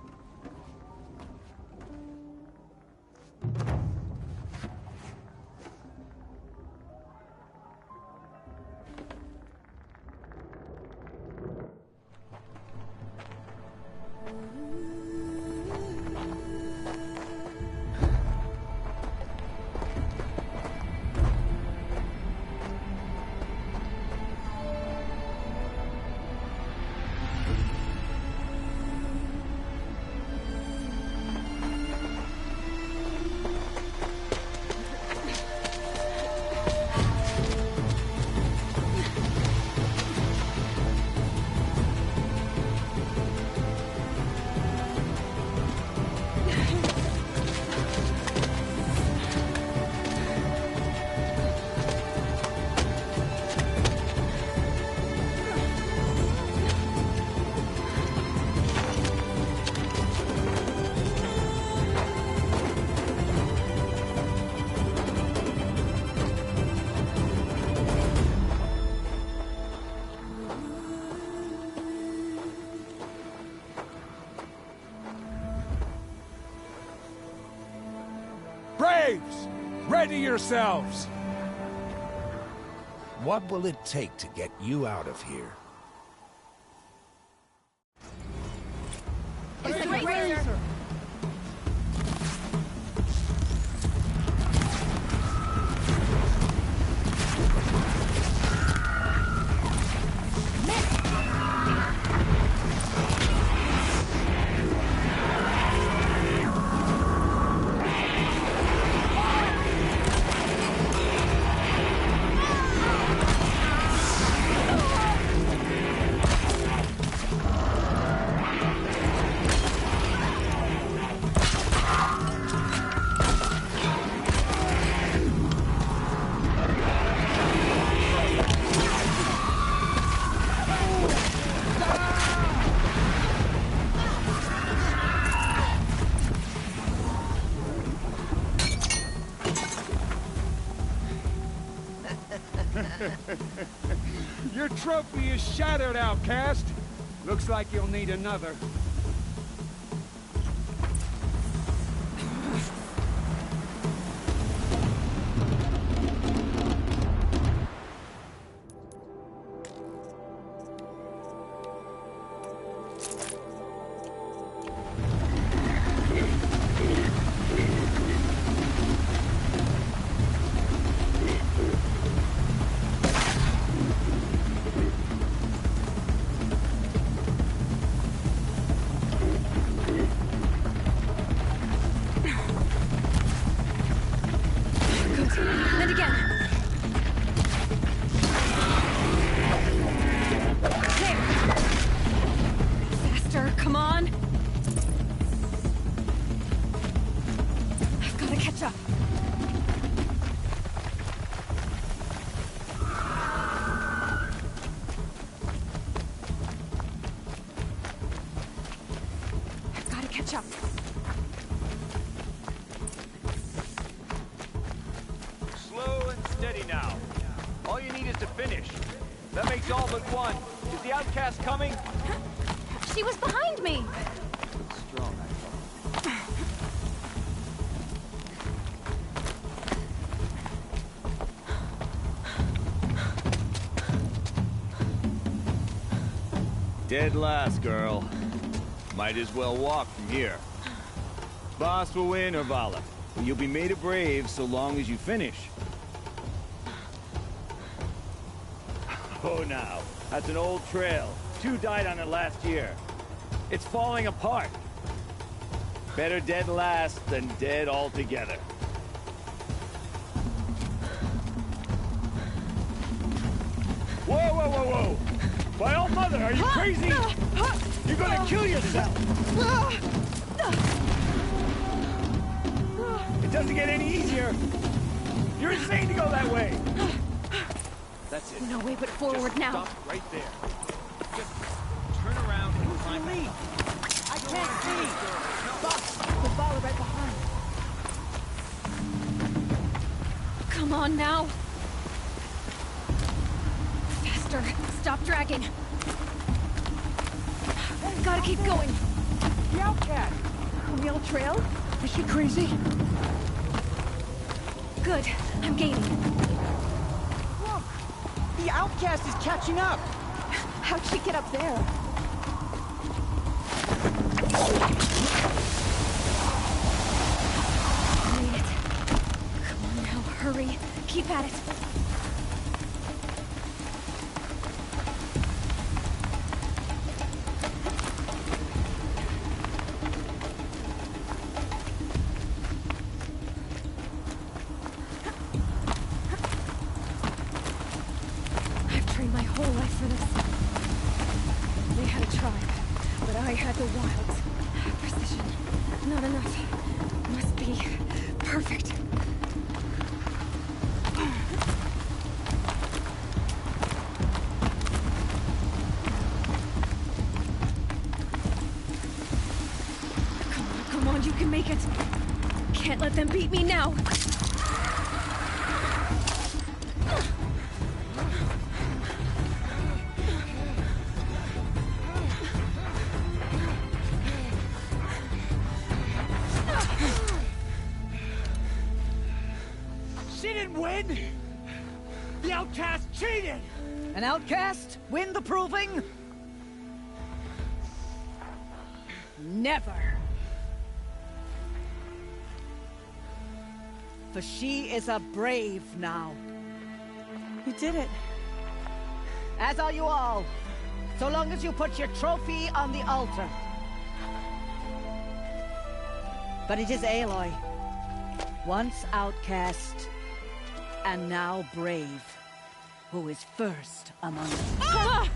Braves! Ready yourselves! What will it take to get you out of here? It's the Razor! Your trophy is shattered, outcast. Looks like you'll need another. And again. There. Faster, come on. I've got to catch up. I've got to catch up. Slow and steady now. All you need is to finish. That makes all but one. Is the outcast coming? She was behind me. Strong, I thought. Dead last, girl. Might as well walk from here. Boss will win or Vala. But you'll be made a brave so long as you finish. Oh, now. That's an old trail. 2 died on it last year. It's falling apart. Better dead last than dead altogether. Whoa, whoa, whoa, whoa! My old mother, are you crazy? You're gonna kill yourself! It doesn't get any easier! You're insane to go that way! That's it. No way but forward Just now. Stop right there. Just turn around and climb back. I can't see! Boss, the Vala right behind. Come on now. Faster. Stop dragging. Gotta keep going. The outcast! On the old trail? Is she crazy? Good. I'm gaining. Look! The outcast is catching up! How'd she get up there? Made it. Come on now, hurry. Keep at it. I've trained my whole life for this. They had a tribe, but I had the wilds. Precision. Not enough. Must be perfect. Come on, you can make it. Can't let them beat me now. She didn't win! The outcast cheated! An outcast win the proving? Never. For she is a brave now. You did it. As are you all. So long as you put your trophy on the altar. But it is Aloy. Once outcast, and now brave, who is first among us. Ah!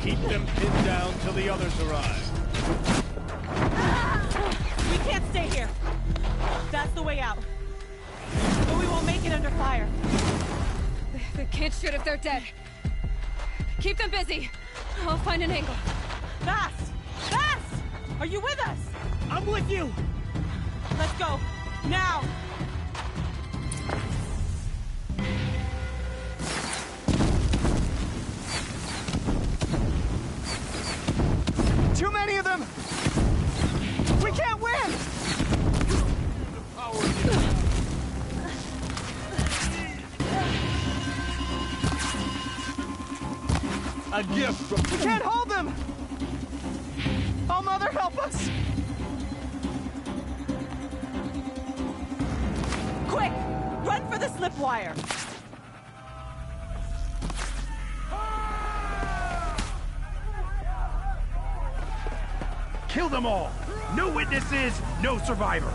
Keep them pinned down till the others arrive. We can't stay here. That's the way out. But we won't make it under fire. They can't shoot if they're dead. Keep them busy. I'll find an angle. Fast! Fast! Are you with us? I'm with you! Let's go. Now! Too many of them! We can't win! A gift from... We can't hold them! Oh, Mother, help us! Quick! Run for the slip wire! Kill them all! No witnesses, no survivors!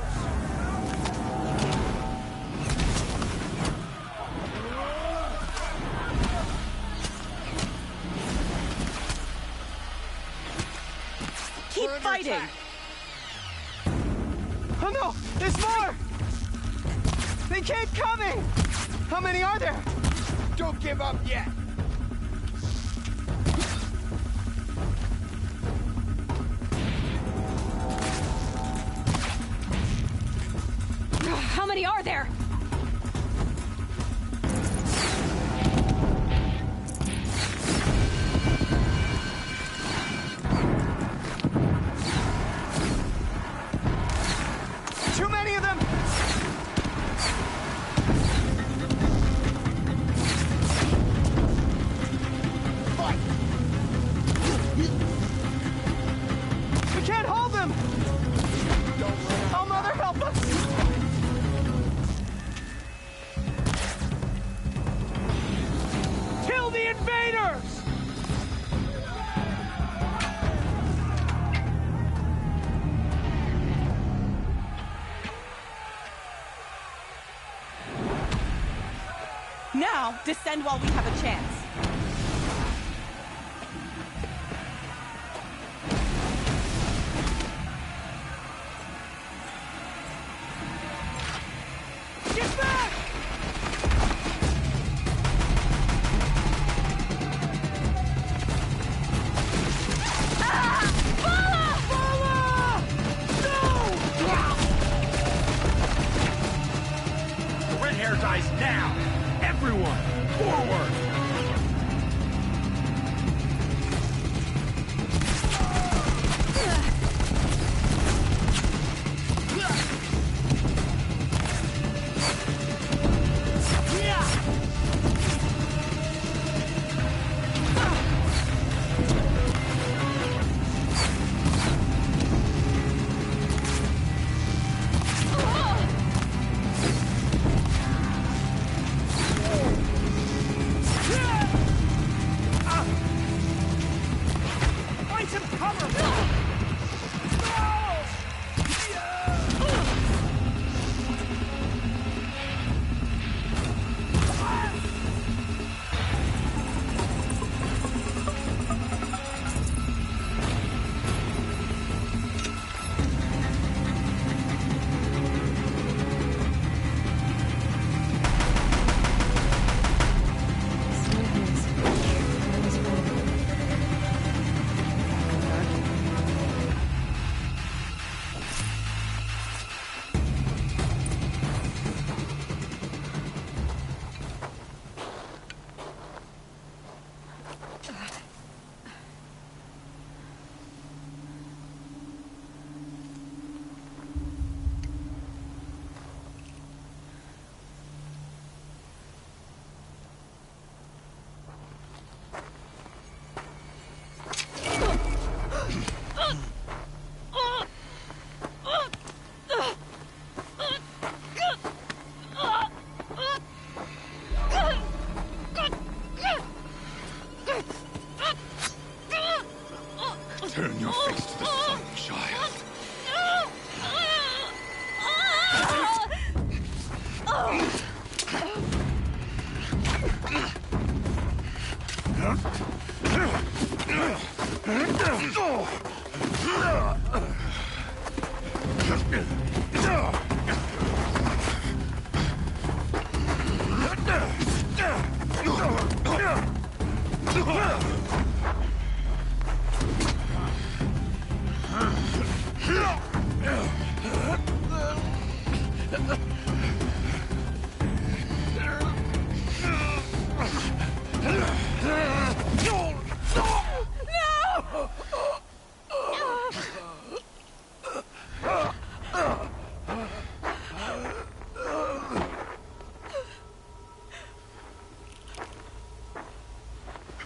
Keep fighting! Oh no! There's more! They keep coming! How many are there? Don't give up yet! How many are there? Too many of them! Fight! We can't hold them! Oh, Mother, help us! Kill the invaders! Now, descend while we have a chance. Get back! The red hair dies now! Everyone, forward!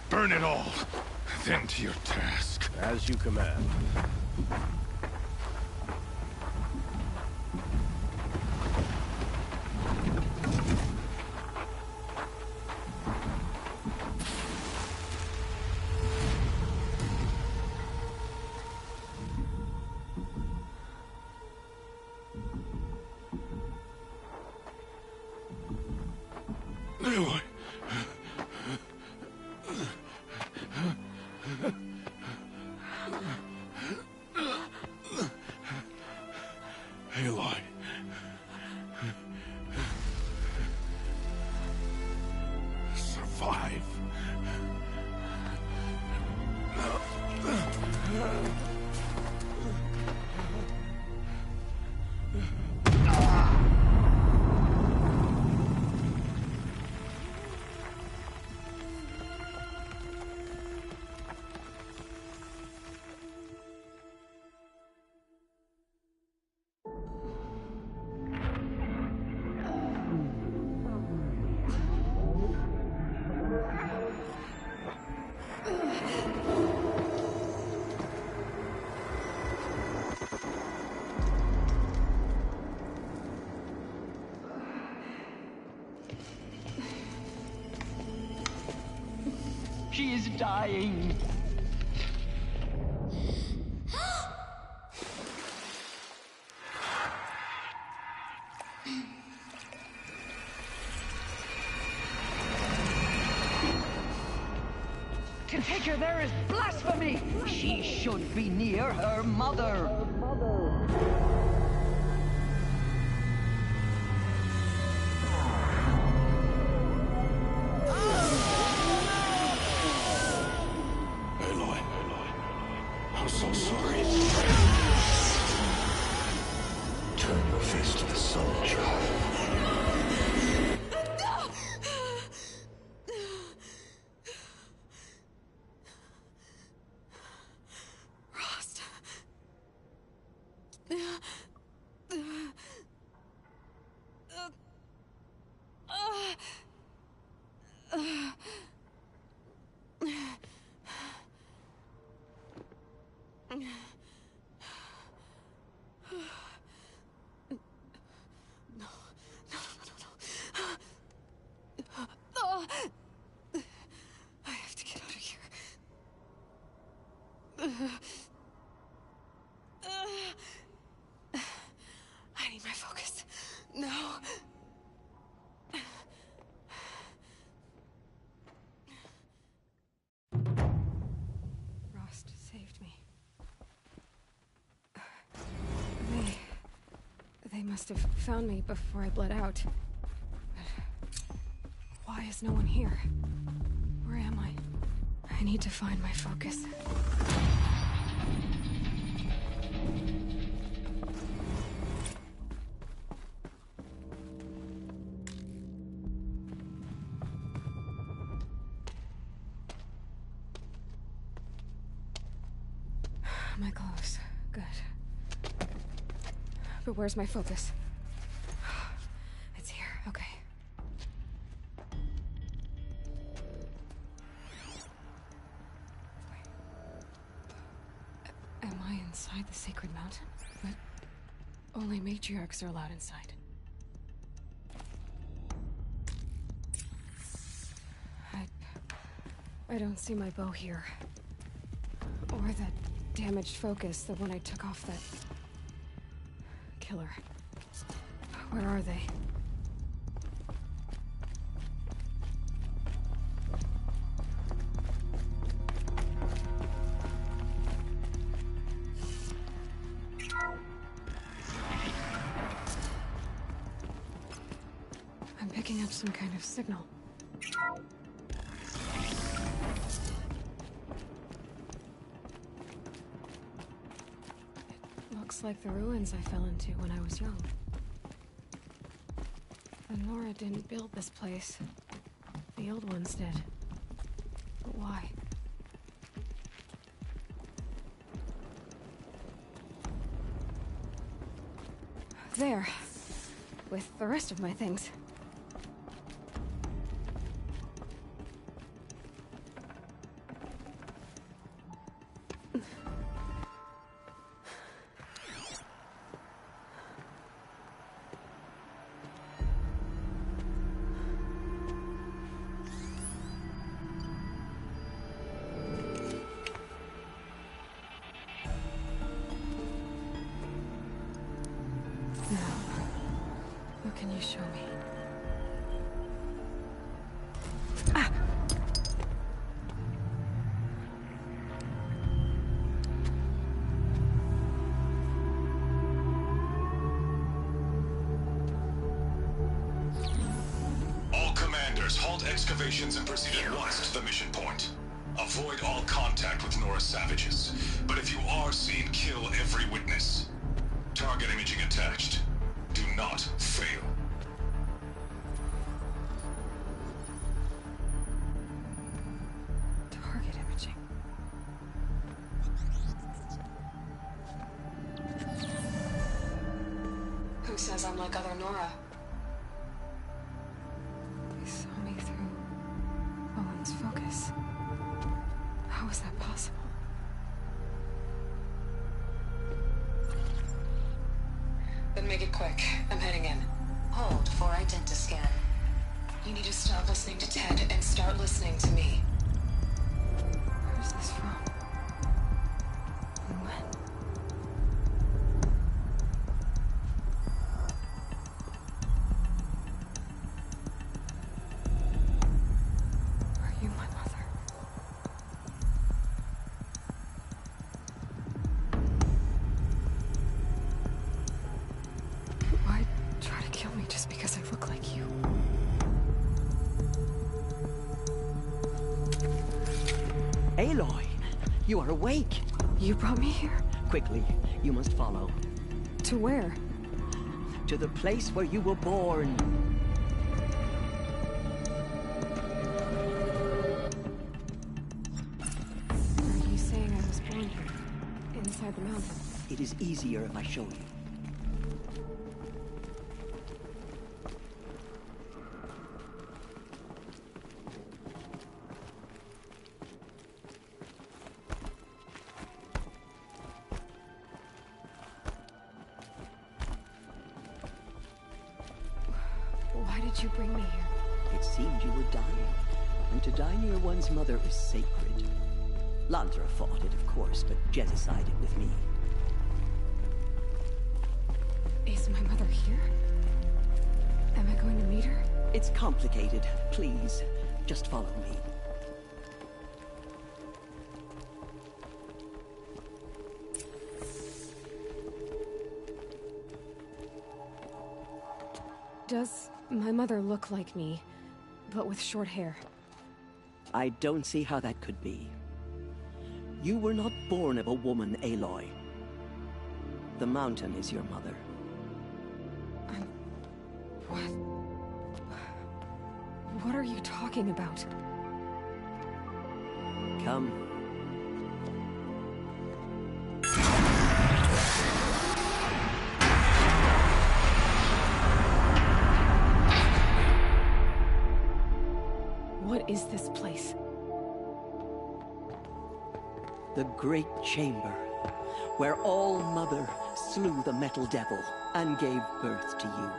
Burn it all, then to your task. As you command. Aloy. Aloy. Survive. She is dying. To take her there is blasphemy. She should be near her mother. I'm so sorry. Turn your face to the sun, child. Rost. I have to get out of here. I need my focus. No. Rost saved me. They must have found me before I bled out. But why is no one here? Where am I? I need to find my focus. My clothes. Good. But where's my focus? It's here. Okay. Am I inside the sacred mountain? But only matriarchs are allowed inside. I don't see my bow here. Or that damaged focus, the one I took off that killer. Where are they? I'm picking up some kind of signal. It looks like the ruins I fell into when I was young. The Nora didn't build this place. The old ones did. But why? There. With the rest of my things. What can you show me? Ah! All commanders, halt excavations and proceed at once to the mission point. Avoid all contact with Nora savages. But if you are seen, kill every witness. Target imaging attached. Do not fail. Target imaging. Who says I'm like other Nora? They saw me through Owen's focus. How is that possible? Then make it quick. I'm heading in. Hold for identiscan. You need to stop listening to Ted and start listening to me. Where's this from? And when? Are you my mother? Why try to kill me just because I look like you? Aloy, you are awake. You brought me here? Quickly, you must follow. To where? To the place where you were born. Are you saying I was born here? Inside the mountain? It is easier if I show you. Why did you bring me here? It seemed you were dying, and to die near one's mother is sacred. Lantra fought it, of course, but Jezza sided with me. Is my mother here? Am I going to meet her? It's complicated. Please, just follow me. Does my mother look like me, but with short hair? I don't see how that could be. You were not born of a woman, Aloy. The mountain is your mother. What? What are you talking about? Come. What is this place? The Great Chamber, where All Mother slew the Metal Devil and gave birth to you.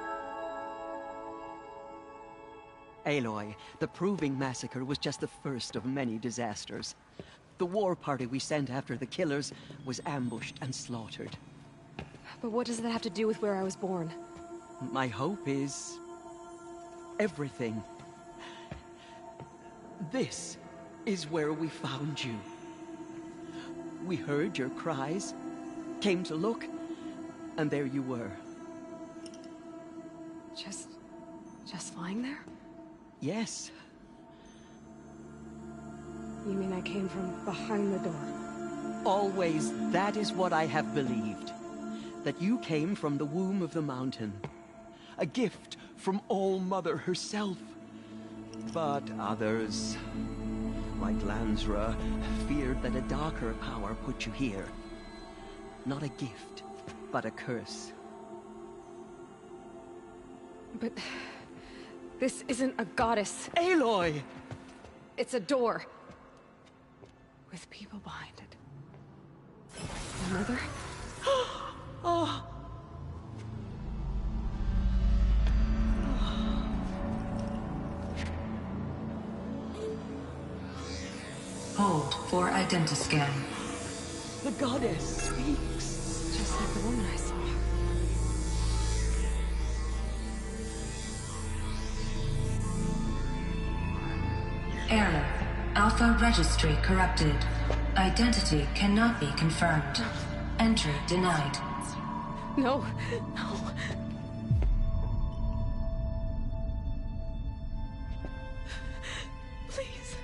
Aloy, the Proving Massacre was just the first of many disasters. The war party we sent after the killers was ambushed and slaughtered. But what does that have to do with where I was born? My hope is... everything. This is where we found you. We heard your cries, came to look, and there you were. Just lying there? Yes. You mean I came from behind the door? Always, that is what I have believed. That you came from the womb of the mountain. A gift from All-Mother herself. But others, like Lansra, feared that a darker power put you here. Not a gift, but a curse. But this isn't a goddess. Aloy! It's a door. With people behind it. My mother? Oh! Hold for identiscan. The goddess speaks. Just like the woman I saw. Error. Alpha registry corrupted. Identity cannot be confirmed. Entry denied. No, no. Please.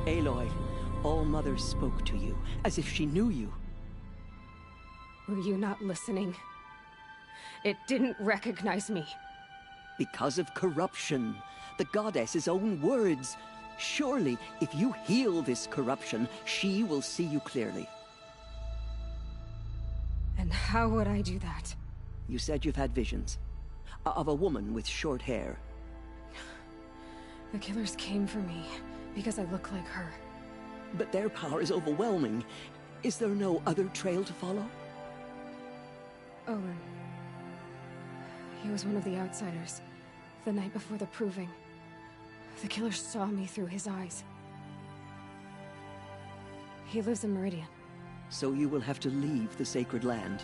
Aloy, All-Mother spoke to you, as if she knew you. Were you not listening? It didn't recognize me. Because of corruption. The goddess's own words. Surely, if you heal this corruption, she will see you clearly. And how would I do that? You said you've had visions. Of a woman with short hair. The killers came for me because I look like her. But their power is overwhelming. Is there no other trail to follow? Olin. He was one of the outsiders. The night before the proving. The killers saw me through his eyes. He lives in Meridian. So you will have to leave the sacred land.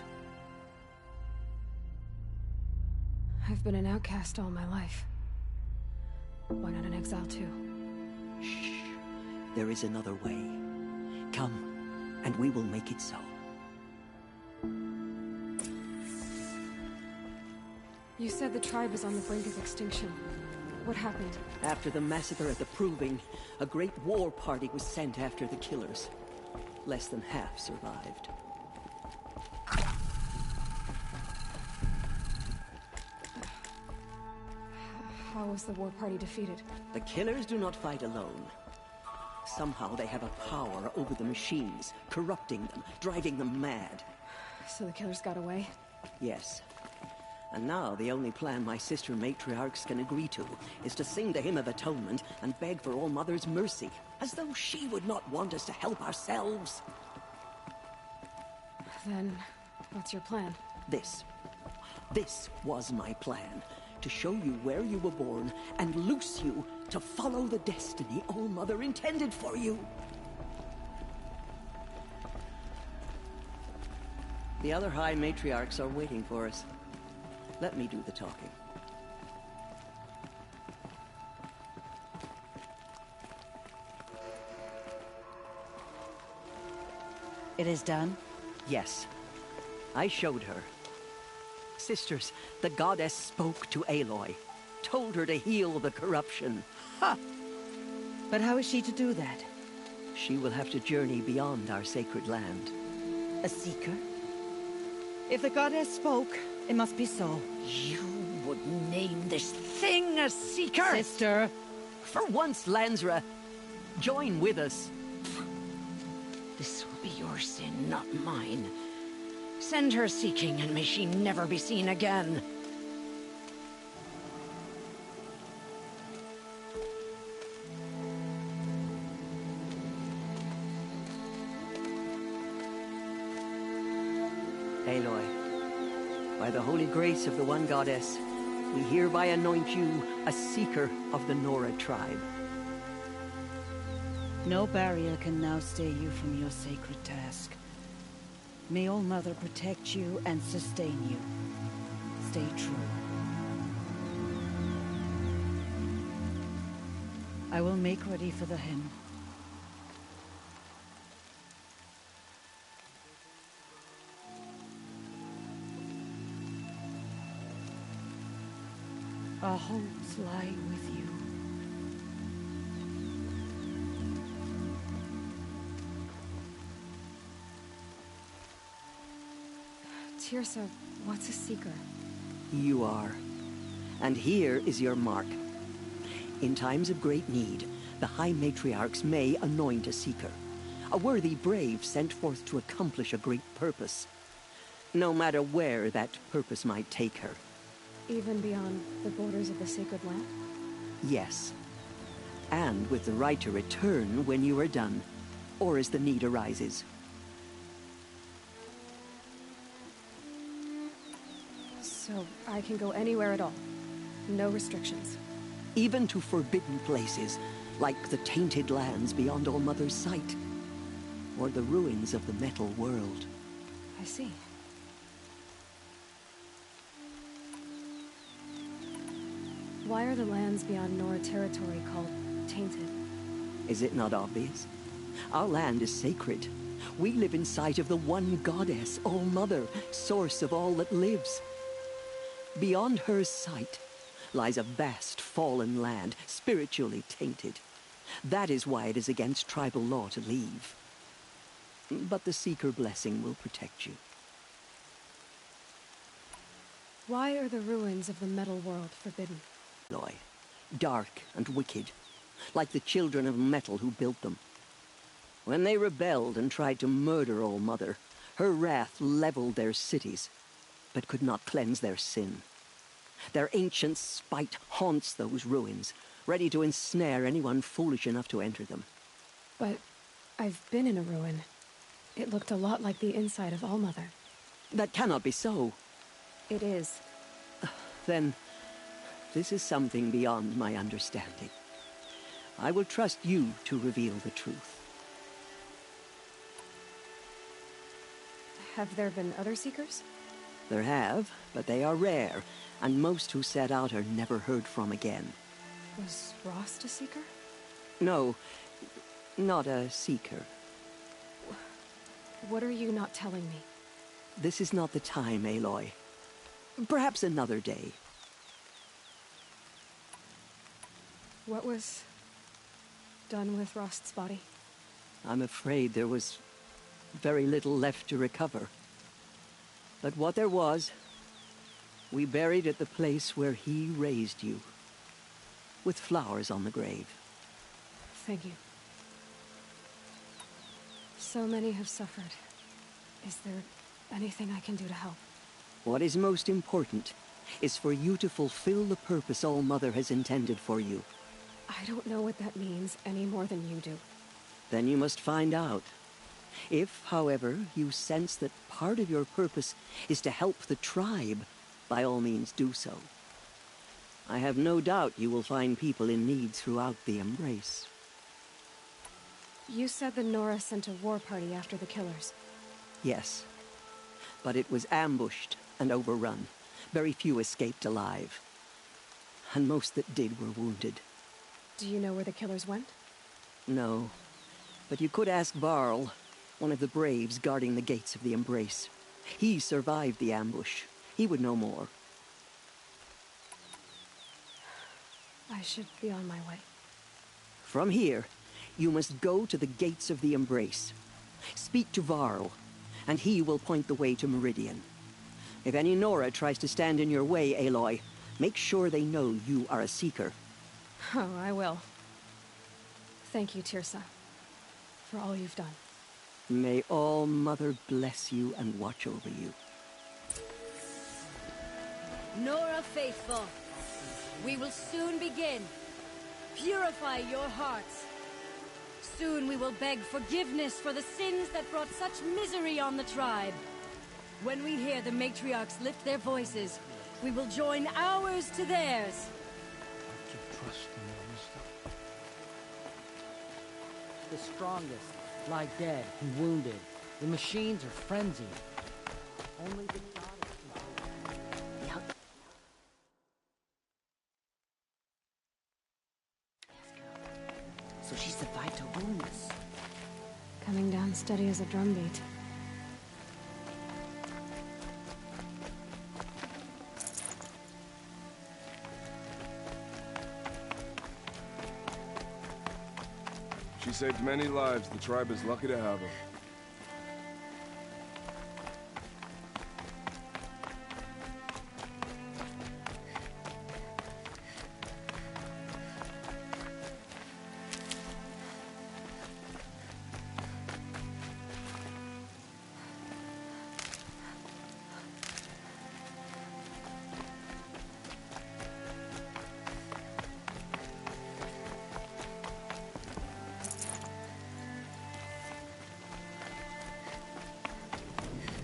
I've been an outcast all my life. Why not an exile too? Shh. There is another way. Come, and we will make it so. You said the tribe is on the brink of extinction. What happened? After the massacre at the Proving, a great war party was sent after the killers. Less than half survived. How was the war party defeated? The killers do not fight alone. Somehow they have a power over the machines, corrupting them, driving them mad. So the killers got away? Yes. And now the only plan my sister matriarchs can agree to is to sing the Hymn of Atonement and beg for All-Mother's mercy, as though she would not want us to help ourselves. Then, what's your plan? This was my plan. To show you where you were born and loose you to follow the destiny All-Mother intended for you. The other High Matriarchs are waiting for us. Let me do the talking. It is done? Yes. I showed her. Sisters, the goddess spoke to Aloy. Told her to heal the corruption. Ha! But how is she to do that? She will have to journey beyond our sacred land. A seeker? If the goddess spoke, it must be so. You would name this thing a seeker? Sister! For once, Lansra, join with us. This will be your sin, not mine. Send her seeking, and may she never be seen again. Aloy, by the holy grace of the One Goddess, we hereby anoint you a seeker of the Nora tribe. No barrier can now stay you from your sacred task. May All Mother protect you and sustain you. Stay true. I will make ready for the hymn. Our hopes lie with you. Teersa, what's a Seeker? You are. And here is your mark. In times of great need, the High Matriarchs may anoint a Seeker. A worthy brave sent forth to accomplish a great purpose. No matter where that purpose might take her. Even beyond the borders of the Sacred Land? Yes. And with the right to return when you are done, or as the need arises. So I can go anywhere at all? No restrictions? Even to forbidden places, like the tainted lands beyond All Mother's sight. Or the ruins of the Metal World. I see. Why are the lands beyond Nora territory called tainted? Is it not obvious? Our land is sacred. We live in sight of the one goddess, All Mother, source of all that lives. Beyond her sight lies a vast fallen land, spiritually tainted. That is why it is against tribal law to leave. But the Seeker blessing will protect you. Why are the ruins of the Metal World forbidden? Dark and wicked, like the children of metal who built them. When they rebelled and tried to murder All Mother, her wrath leveled their cities, but could not cleanse their sin. Their ancient spite haunts those ruins, ready to ensnare anyone foolish enough to enter them. But I've been in a ruin. It looked a lot like the inside of All Mother. That cannot be so. It is. Then, this is something beyond my understanding. I will trust you to reveal the truth. Have there been other Seekers? There have, but they are rare, and most who set out are never heard from again. Was Rost a Seeker? No, not a Seeker. What are you not telling me? This is not the time, Aloy. Perhaps another day. What was done with Rost's body? I'm afraid there was very little left to recover. But what there was, we buried at the place where he raised you, with flowers on the grave. Thank you. So many have suffered. Is there anything I can do to help? What is most important is for you to fulfill the purpose All Mother has intended for you. I don't know what that means any more than you do. Then you must find out. If, however, you sense that part of your purpose is to help the tribe, by all means do so. I have no doubt you will find people in need throughout the Embrace. You said the Nora sent a war party after the killers. Yes. But it was ambushed and overrun. Very few escaped alive. And most that did were wounded. Do you know where the killers went? No. But you could ask Varl, one of the braves guarding the gates of the Embrace. He survived the ambush. He would know more. I should be on my way. From here, you must go to the gates of the Embrace. Speak to Varl, and he will point the way to Meridian. If any Nora tries to stand in your way, Aloy, make sure they know you are a Seeker. Oh, I will. Thank you, Teersa, for all you've done. May All Mother bless you and watch over you. Nora faithful, we will soon begin. Purify your hearts. Soon we will beg forgiveness for the sins that brought such misery on the tribe. When we hear the matriarchs lift their voices, we will join ours to theirs. the strongest lie dead and wounded. The machines are frenzied. Only the goddess can So she survived her wounds. Coming down steady as a drumbeat. She saved many lives. The tribe is lucky to have her.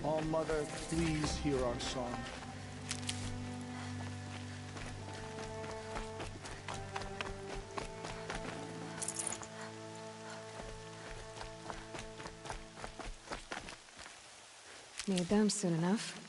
All-Mother, please hear our song. Need them soon enough.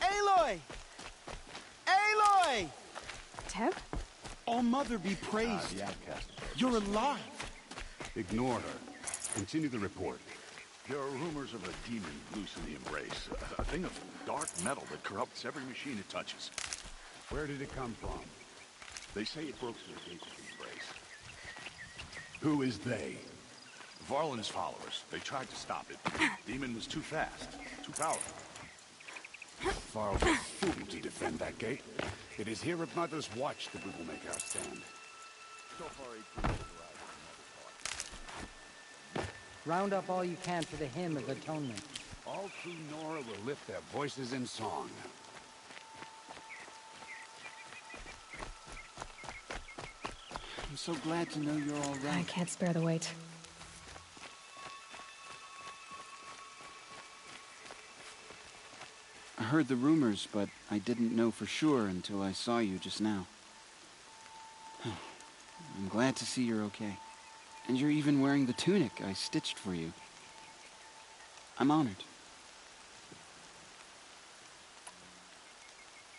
Aloy! Aloy! Teb? All-Mother be praised. The outcast. You're alive. Ignore her. Continue the report. There are rumors of a demon loose in the Embrace. A thing of dark metal that corrupts every machine it touches. Where did it come from? They say it broke through the gates of the Embrace. Who is they? Varlin's followers. They tried to stop it. The demon was too fast. Too powerful. Varl's a fool to defend that gate. It is here at Mother's Watch that we will make our stand. So far, round up all you can for the Hymn of Atonement. All true Nora will lift their voices in song. I'm so glad to know you're all right. I can't spare the weight. I heard the rumors, but I didn't know for sure until I saw you just now. I'm glad to see you're okay. And you're even wearing the tunic I stitched for you. I'm honored.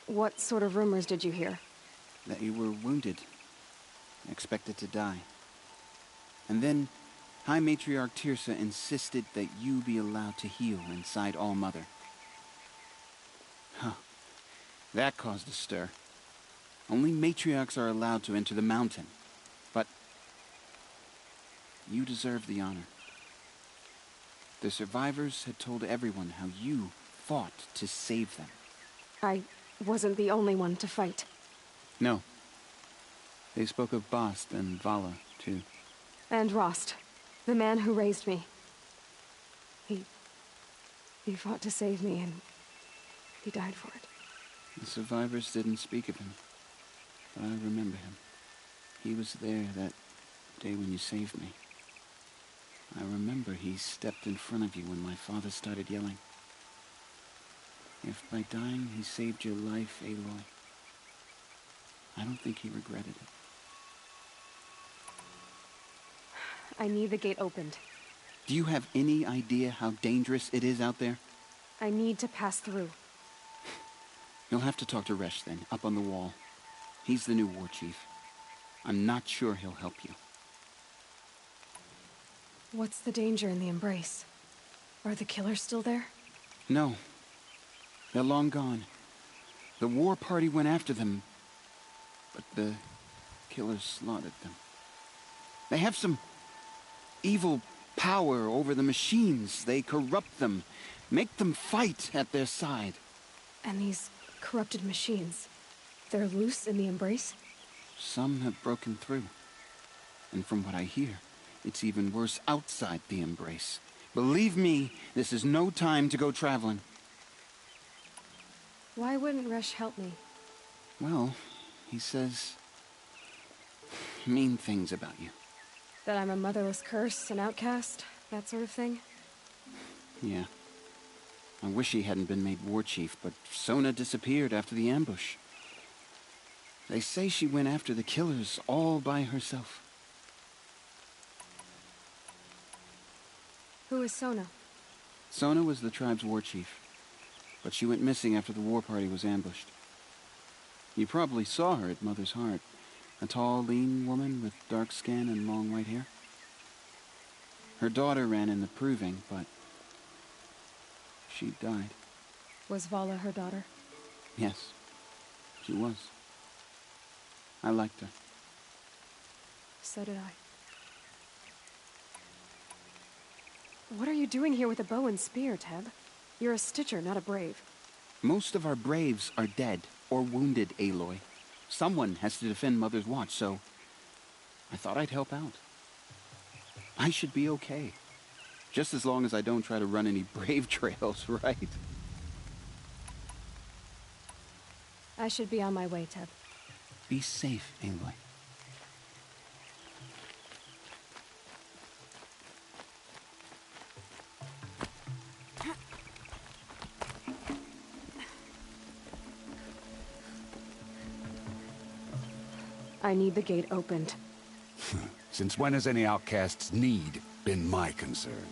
What sort of rumors did you hear? That you were wounded. Expected to die. And then, High Matriarch Teersa insisted that you be allowed to heal inside All-Mother. Huh. That caused a stir. Only matriarchs are allowed to enter the mountain. But you deserve the honor. The survivors had told everyone how you fought to save them. I wasn't the only one to fight. No. They spoke of Bast and Vala, too. And Rost, the man who raised me. He fought to save me, and he died for it. The survivors didn't speak of him, but I remember him. He was there that day when you saved me. I remember he stepped in front of you when my father started yelling. If by dying he saved your life, Aloy, I don't think he regretted it. I need the gate opened. Do you have any idea how dangerous it is out there? I need to pass through. You'll have to talk to Resh then, up on the wall. He's the new war chief. I'm not sure he'll help you. What's the danger in the Embrace? Are the killers still there? No. They're long gone. The war party went after them, but the killers slaughtered them. They have some evil power over the machines. They corrupt them, make them fight at their side. And these corrupted machines, they're loose in the Embrace? Some have broken through. And from what I hear, it's even worse outside the Embrace. Believe me, this is no time to go traveling. Why wouldn't Resh help me? Well, he says mean things about you. That I'm a motherless curse, an outcast, that sort of thing? Yeah. I wish he hadn't been made war chief, but Sona disappeared after the ambush. They say she went after the killers all by herself. Who is Sona? Sona was the tribe's war chief, but she went missing after the war party was ambushed. You probably saw her at Mother's Heart. A tall, lean woman with dark skin and long white hair. Her daughter ran in the proving, but she died. Was Vala her daughter? Yes, she was. I liked her. So did I. What are you doing here with a bow and spear, Teb? You're a Stitcher, not a Brave. Most of our Braves are dead or wounded, Aloy. Someone has to defend Mother's Watch, so I thought I'd help out. I should be okay. Just as long as I don't try to run any Brave trails, right? I should be on my way, Teb. Be safe, Aloy. I need the gate opened. Since when has any outcast's need been my concern?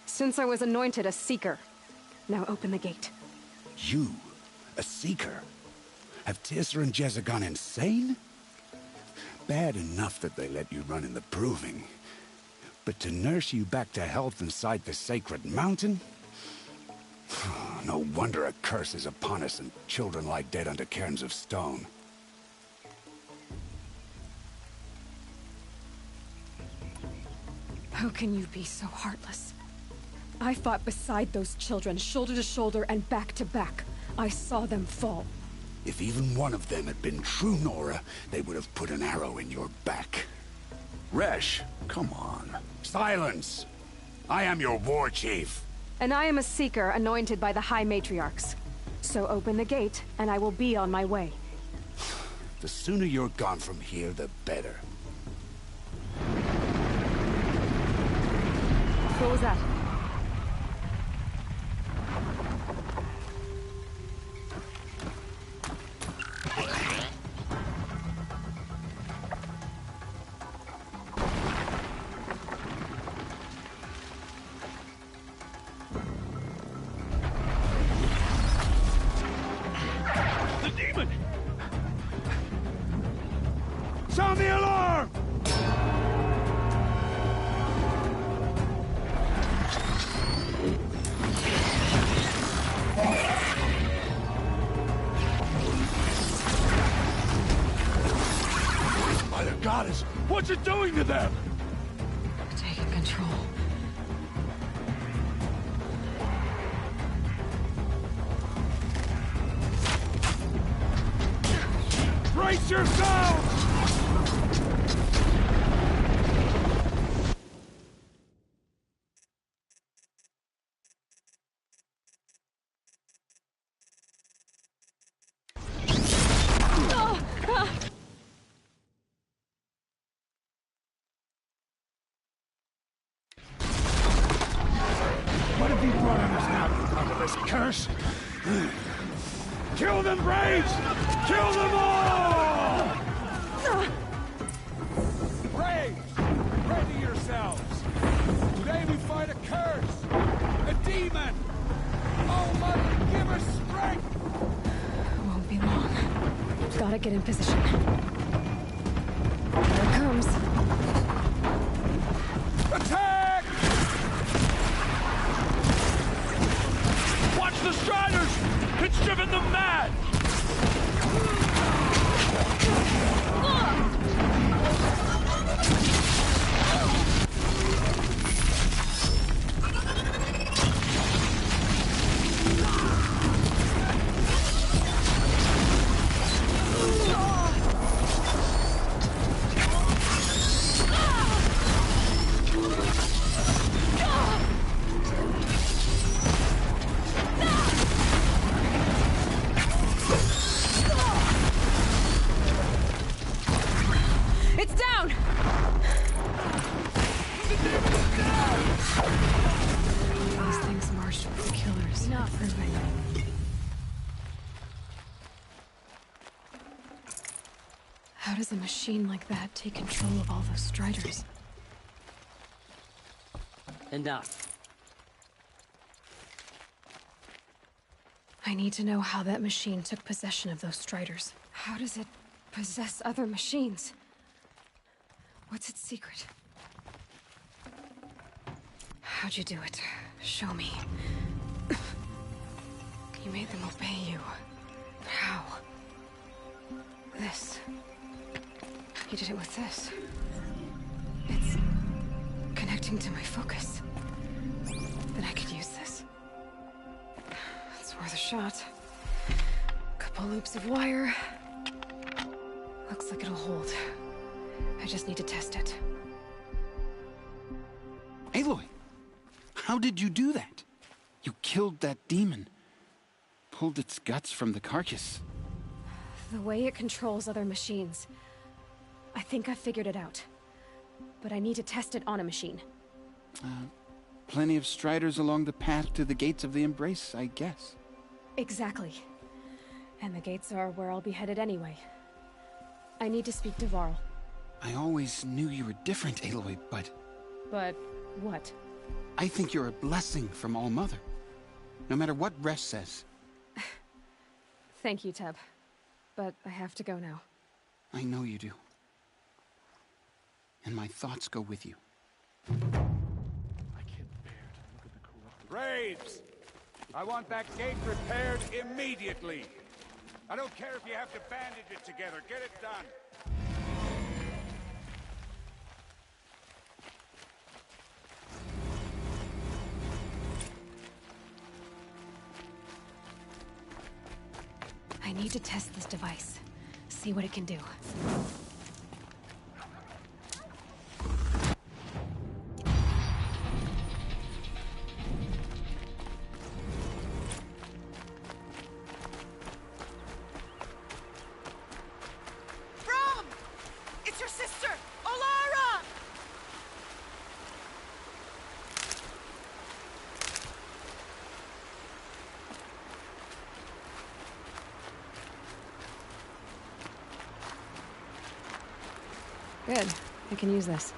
Since I was anointed a Seeker. Now open the gate. You? A Seeker? Have Teersa and Jezza gone insane? Bad enough that they let you run in the proving. But to nurse you back to health inside the sacred mountain? No wonder a curse is upon us and children lie dead under cairns of stone. How can you be so heartless? I fought beside those children, shoulder to shoulder and back to back. I saw them fall. If even one of them had been true Nora, they would have put an arrow in your back. Resh, come on. Silence! I am your war chief. And I am a Seeker anointed by the High Matriarchs. So open the gate, and I will be on my way. The sooner you're gone from here, the better. What was that? Sound the alarm! By the goddess, what's it doing to them? Taking control. Brace yourselves! What have you brought on us now, you motherless curse? Kill them, Braves! Kill them all! Braves, ready yourselves! Today we fight a curse! A demon! Oh, Mother, give us strength! Won't be long. Gotta get in position. Here it comes. Attack! Watch the Striders! It's driven them mad! improving. How does a machine like that take control of all those Striders? Enough. I need to know how that machine took possession of those Striders. How does it possess other machines? What's its secret? How'd you do it? Show me. You made them obey you. How? This. You did it with this. It's connecting to my focus. Then I could use this. It's worth a shot. Couple loops of wire. Looks like it'll hold. I just need to test it. Aloy! How did you do that? You killed that demon. Pulled its guts from the carcass. The way it controls other machines. I think I figured it out. But I need to test it on a machine. Plenty of Striders along the path to the gates of the Embrace, I guess. Exactly. And the gates are where I'll be headed anyway. I need to speak to Varl. I always knew you were different, Aloy, but... But what? I think you're a blessing from All-Mother. No matter what Resh says. Thank you, Teb. But I have to go now. I know you do. And my thoughts go with you. Braves! I want that gate repaired immediately. I don't care if you have to bandage it together. Get it done. I need to test this device. See what it can do. Brom! It's your sister, Olara! Good. I can use this.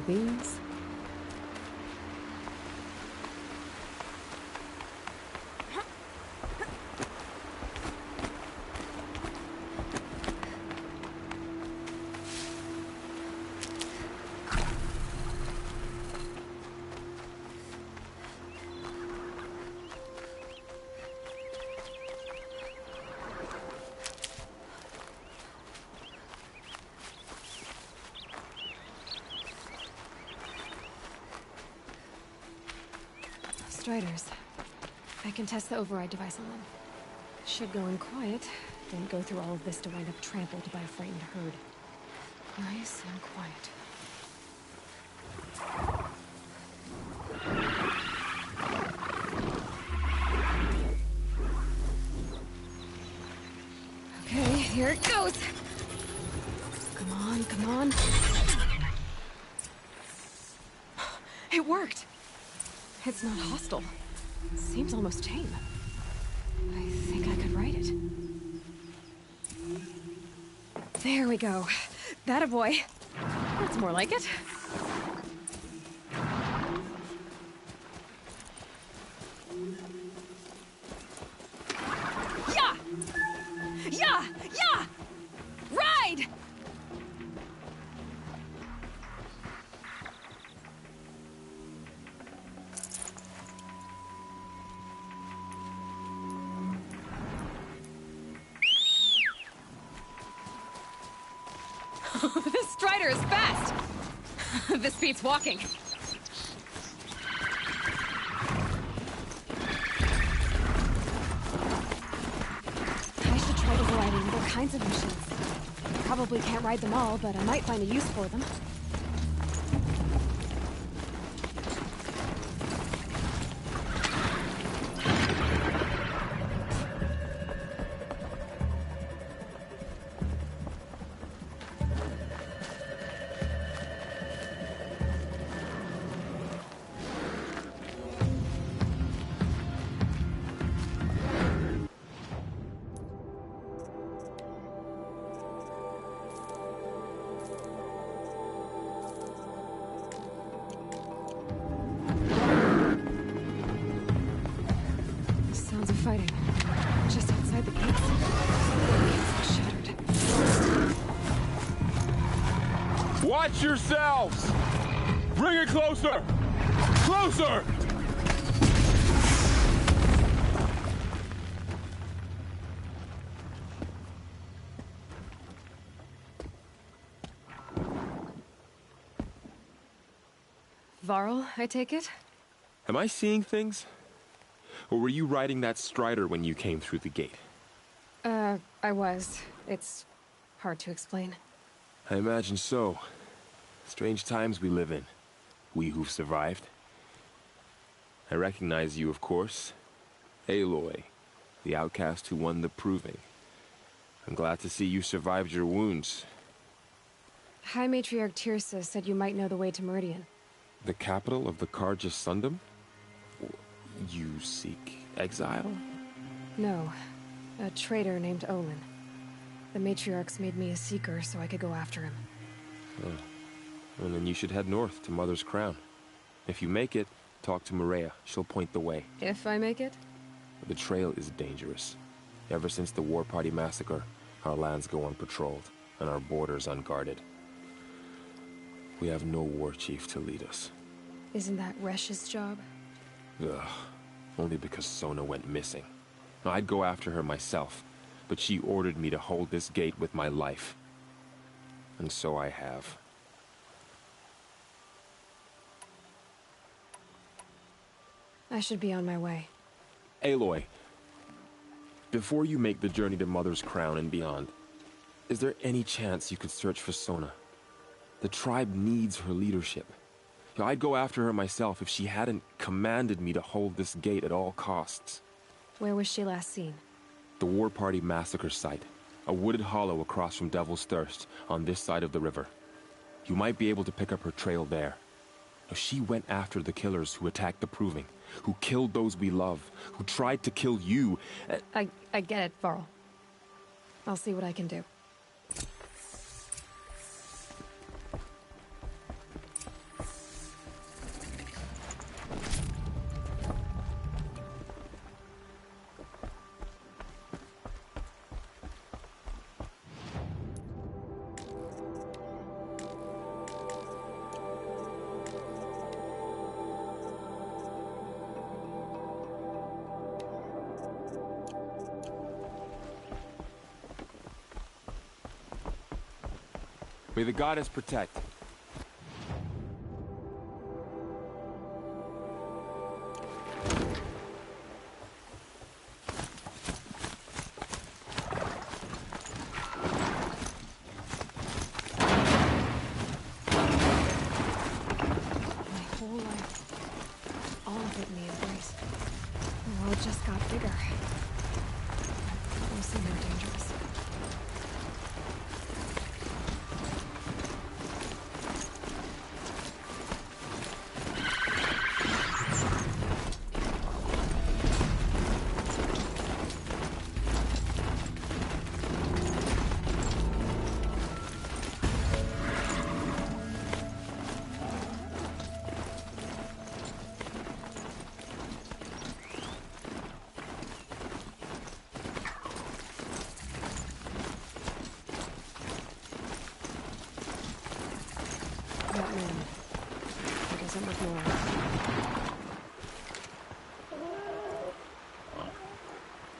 these. Striders. I can test the override device on them. Should go in quiet, then go through all of this to wind up trampled by a frightened herd. Nice and quiet. Okay, here it goes! Come on, come on. It worked! It's not hostile. Seems almost tame. I think I could write it. There we go. That a boy. That's more like it. Yeah! Yeah! Yeah! Ride! This Strider is fast! This beats walking. I should try overriding other kinds of machines. Probably can't ride them all, but I might find a use for them. Sounds of fighting. Just outside the gates. The gates are shuttered. Watch yourselves! Bring it closer! Closer! Varl, I take it? Am I seeing things? Or were you riding that Strider when you came through the gate? I was. It's hard to explain. I imagine so. Strange times we live in. We who've survived. I recognize you, of course. Aloy, the outcast who won the Proving. I'm glad to see you survived your wounds. High Matriarch Tirsa said you might know the way to Meridian. The capital of the Carja Sundom? You seek exile? No. A traitor named Olin. The Matriarchs made me a seeker so I could go after him. Well, then you should head north to Mother's Crown. If you make it, talk to Maria. She'll point the way. If I make it? The trail is dangerous. Ever since the War Party massacre, our lands go unpatrolled, and our borders unguarded. We have no war chief to lead us. Isn't that Resh's job? Ugh. Only because Sona went missing. I'd go after her myself, but she ordered me to hold this gate with my life. And so I have. I should be on my way. Aloy, before you make the journey to Mother's Crown and beyond, is there any chance you could search for Sona? The tribe needs her leadership. I'd go after her myself if she hadn't commanded me to hold this gate at all costs. Where was she last seen? The War Party massacre site. A wooded hollow across from Devil's Thirst, on this side of the river. You might be able to pick up her trail there. She went after the killers who attacked the Proving, who killed those we love, who tried to kill you. I get it, Varl. I'll see what I can do. May the goddess protect.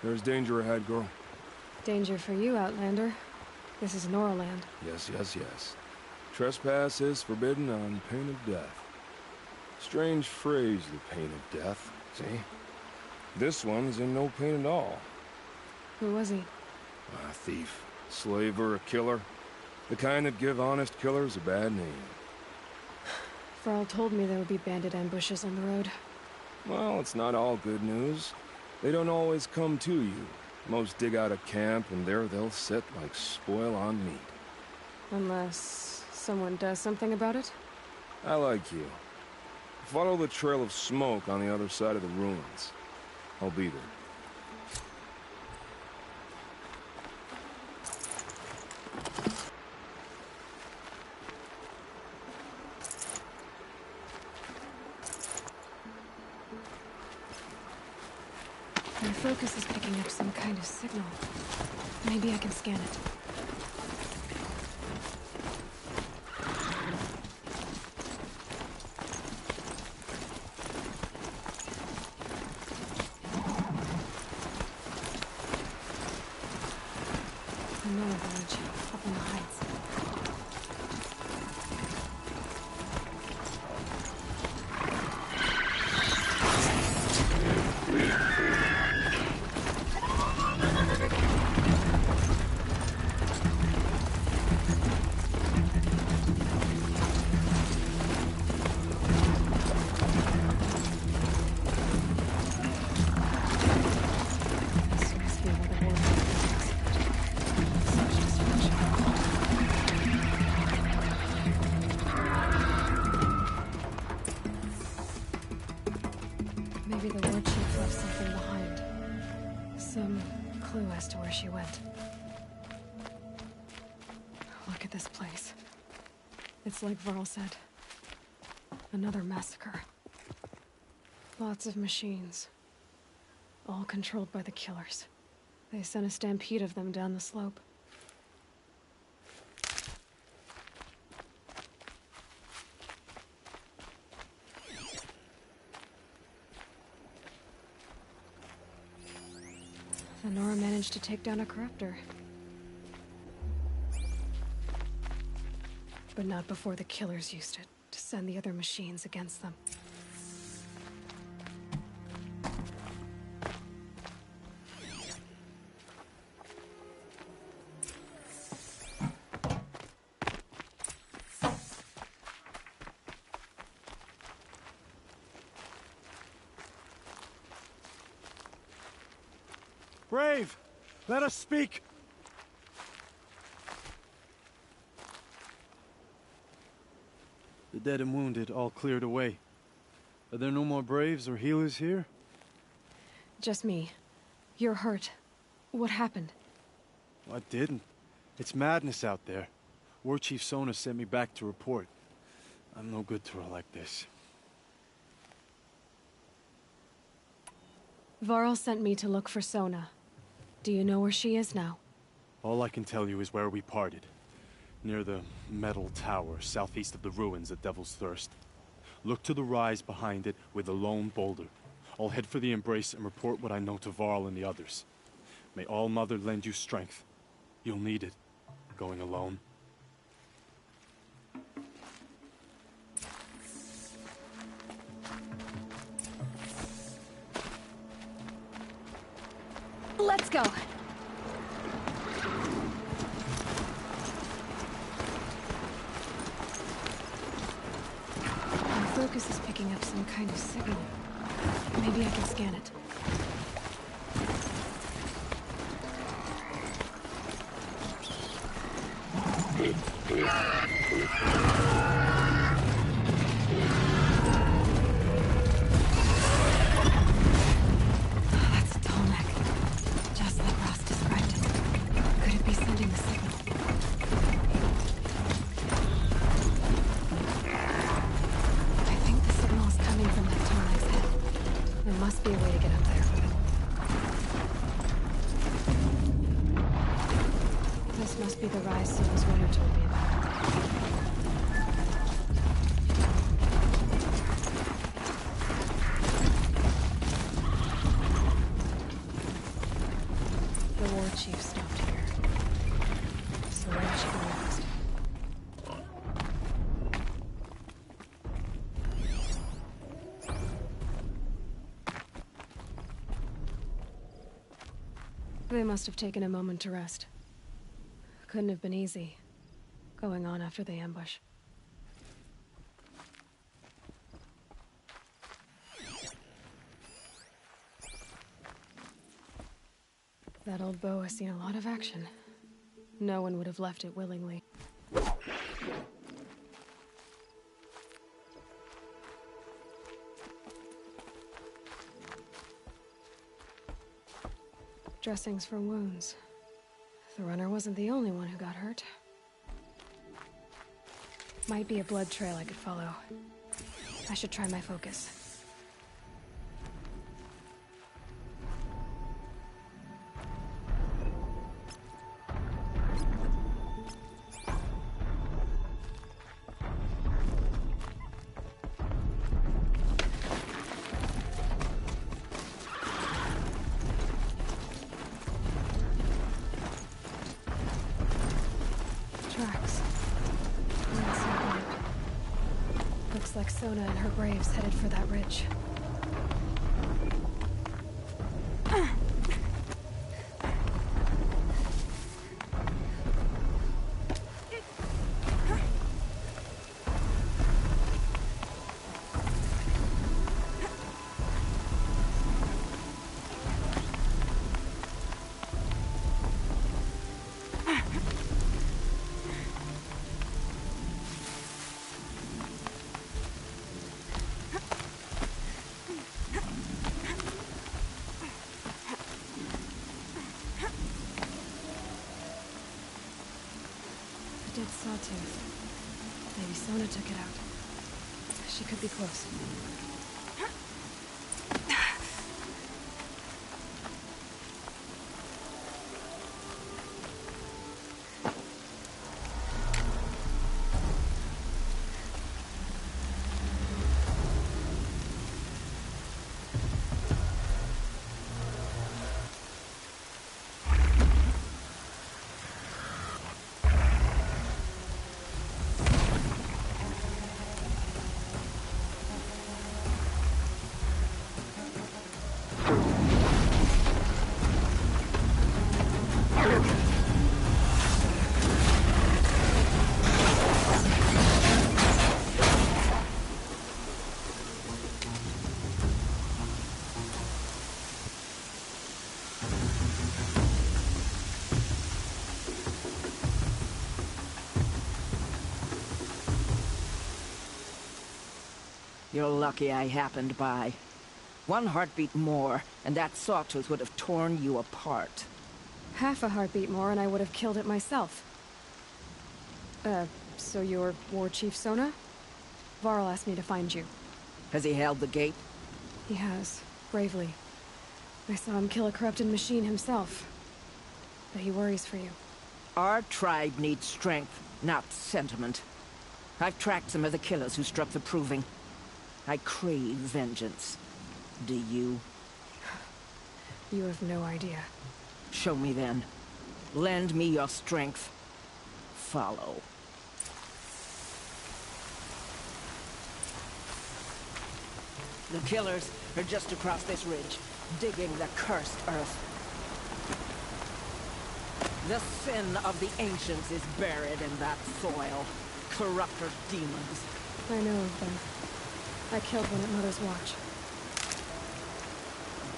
There's danger ahead, girl. Danger for you, Outlander. This is Noraland. Yes, yes, yes. Trespass is forbidden on pain of death. Strange phrase, the pain of death, see? This one's in no pain at all. Who was he? A thief, slaver, a killer. The kind that give honest killers a bad name. Varl told me there would be bandit ambushes on the road. Well, it's not all good news. They don't always come to you. Most dig out a camp, and there they'll sit like spoil on meat. Unless someone does something about it? I like you. Follow the trail of smoke on the other side of the ruins. I'll be there. My focus is picking up some kind of signal. Maybe I can scan it. Another village, up in the heights. Maybe the war chief left something behind. Some clue as to where she went. Look at this place. It's like Varl said. Another massacre. Lots of machines. All controlled by the killers. They sent a stampede of them down the slope. Nora managed to take down a corruptor. But not before the killers used it to send the other machines against them. Brave! Let us speak! The dead and wounded all cleared away. Are there no more Braves or healers here? Just me. You're hurt. What happened? I didn't. It's madness out there. War Chief Sona sent me back to report. I'm no good to her like this. Varl sent me to look for Sona. Do you know where she is now? All I can tell you is where we parted. Near the metal tower, southeast of the ruins at Devil's Thirst. Look to the rise behind it with a lone boulder. I'll head for the Embrace and report what I know to Varl and the others. May All Mother lend you strength. You'll need it, going alone. Let's go. My focus is picking up some kind of signal. Maybe I can scan it. That's a Tallneck. Just like Ross described it. Could it be sending the signal? I think the signal is coming from that Tallneck's head. There must be a way to get up there. This must be the rise Sona's warrior told me about. The war chief stopped here. So where did she go next? They must have taken a moment to rest. Couldn't have been easy, going on after the ambush. That old bow has seen a lot of action. No one would have left it willingly. Dressings for wounds. The runner wasn't the only one who got hurt. Might be a blood trail I could follow. I should try my focus. Tracks. Looks like Sona and her braves headed for that ridge. Dead sawtooth. Maybe Sona took it out. She could be close. You're lucky I happened by. One heartbeat more, and that sawtooth would have torn you apart. Half a heartbeat more and I would have killed it myself. So you're War Chief Sona? Varl asked me to find you. Has he held the gate? He has, bravely. I saw him kill a corrupted machine himself. But he worries for you. Our tribe needs strength, not sentiment. I've tracked some of the killers who struck the Proving. I crave vengeance. Do you? You have no idea. Show me then. Lend me your strength. Follow. The killers are just across this ridge, digging the cursed earth. The sin of the ancients is buried in that soil. Corrupter demons. I know of them. I killed one at Mother's Watch.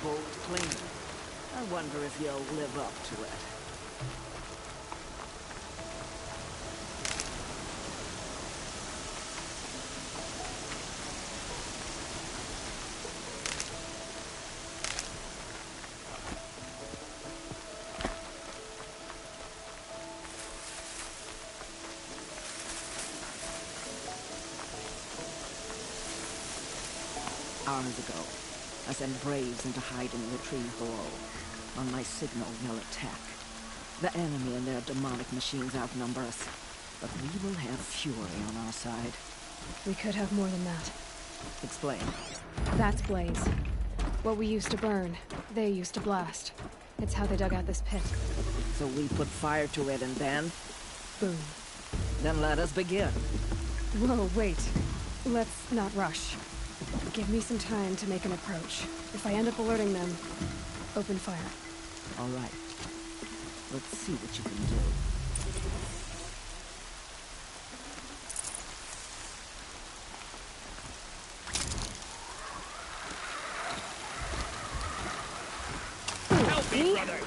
Bold claim. I wonder if you'll live up to it. Hours ago, I sent Braves into hiding in the trees below. On my signal, they'll attack. The enemy and their demonic machines outnumber us, but we will have fury on our side. We could have more than that. Explain. That's Blaze. What we used to burn, they used to blast. It's how they dug out this pit. So we put fire to it and then? Boom. Then let us begin. Whoa, wait. Let's not rush. Give me some time to make an approach. If I end up alerting them, open fire. All right. Let's see what you can do. Help me, brother!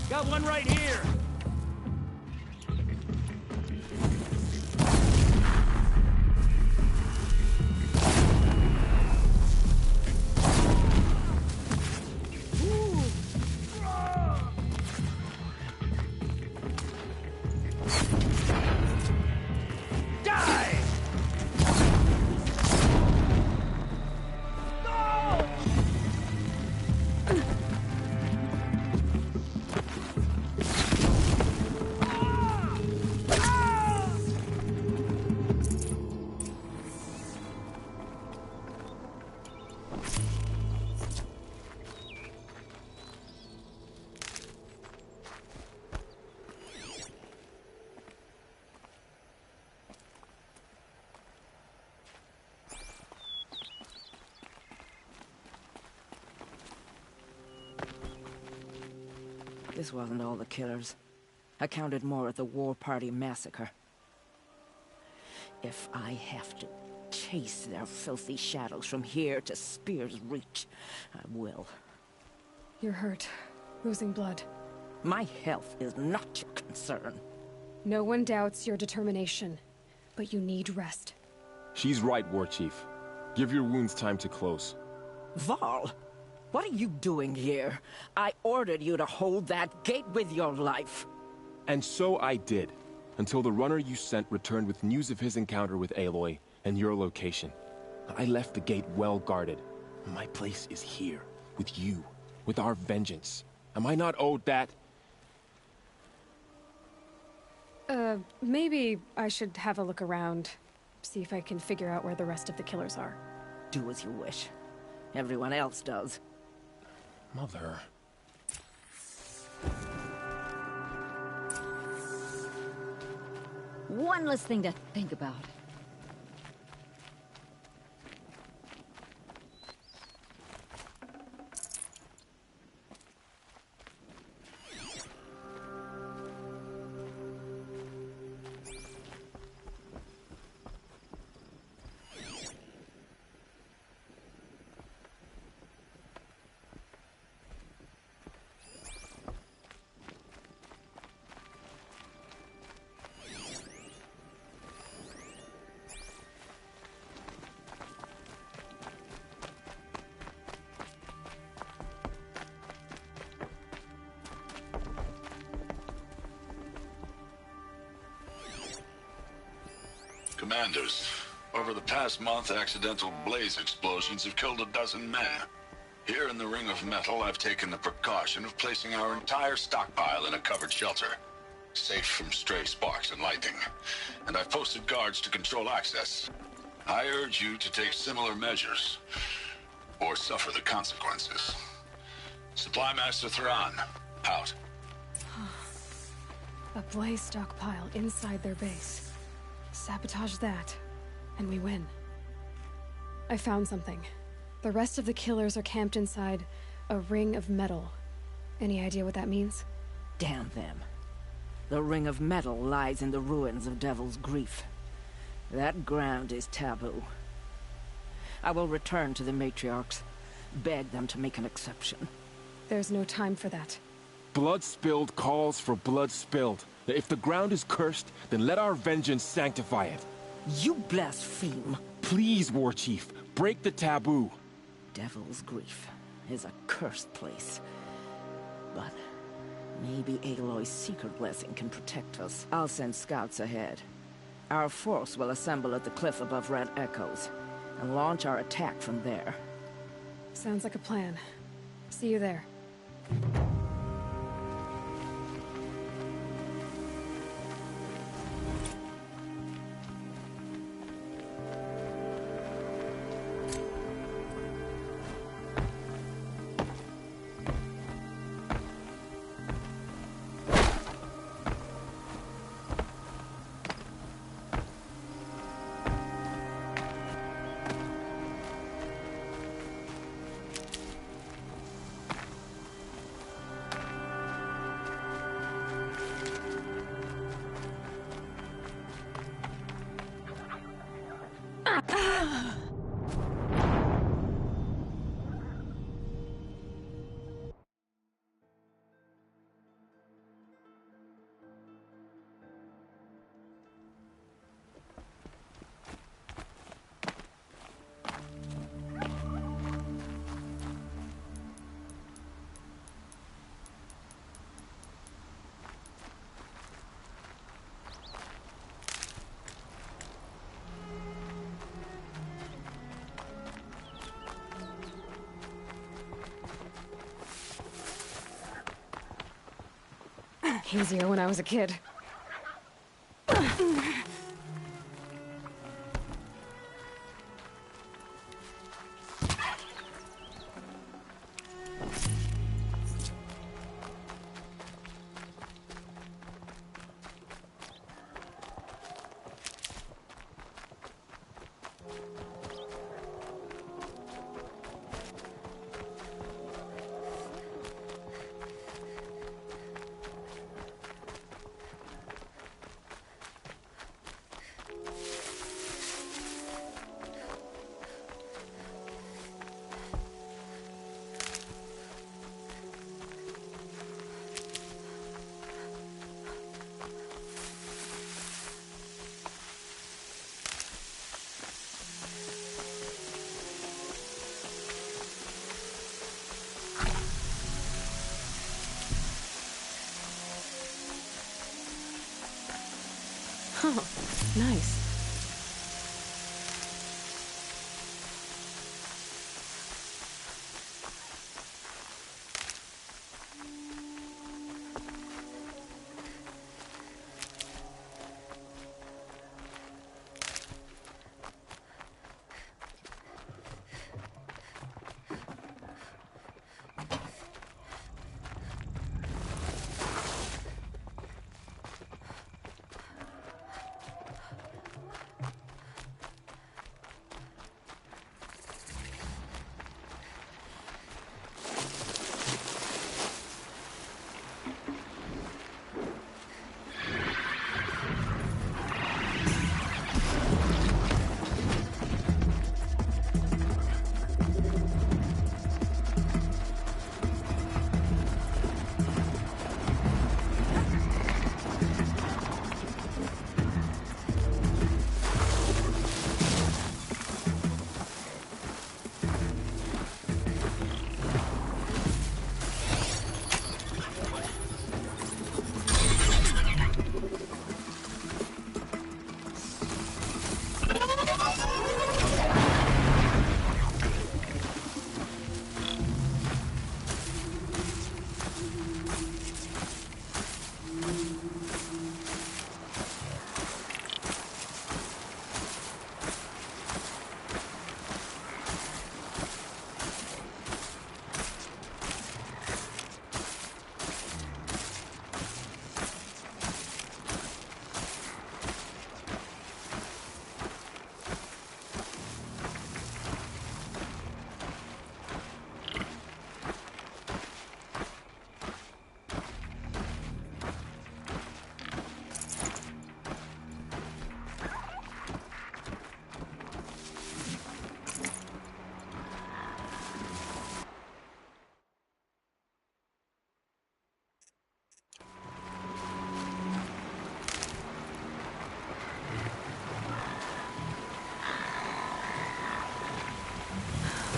Got one right here! This wasn't all the killers. I counted more at the War Party massacre. If I have to chase their filthy shadows from here to Spear's Reach, I will. You're hurt. Losing blood. My health is not your concern. No one doubts your determination, but you need rest. She's right, War Chief. Give your wounds time to close. Varl! What are you doing here? I ordered you to hold that gate with your life. And so I did, until the runner you sent returned with news of his encounter with Aloy and your location. I left the gate well guarded. My place is here, with you, with our vengeance. Am I not owed that? Maybe I should have a look around. See if I can figure out where the rest of the killers are. Do as you wish. Everyone else does. Mother... One less thing to think about. Commanders, over the past month, accidental blaze explosions have killed 12 men. Here in the Ring of Metal, I've taken the precaution of placing our entire stockpile in a covered shelter, safe from stray sparks and lightning. And I've posted guards to control access. I urge you to take similar measures, or suffer the consequences. Supply Master Thrawn, out. A blaze stockpile inside their base. Sabotage that, and we win. I found something. The rest of the killers are camped inside a ring of metal. Any idea what that means? Damn them. The Ring of Metal lies in the ruins of Devil's Grief. That ground is taboo. I will return to the Matriarchs, beg them to make an exception. There's no time for that. Blood spilled calls for blood spilled. If the ground is cursed, then let our vengeance sanctify it. You blaspheme. Please, War Chief, break the taboo. Devil's Grief is a cursed place. But maybe Aloy's secret blessing can protect us. I'll send scouts ahead. Our force will assemble at the cliff above Red Echoes, and launch our attack from there. Sounds like a plan. See you there. Easier when I was a kid. Oh, nice.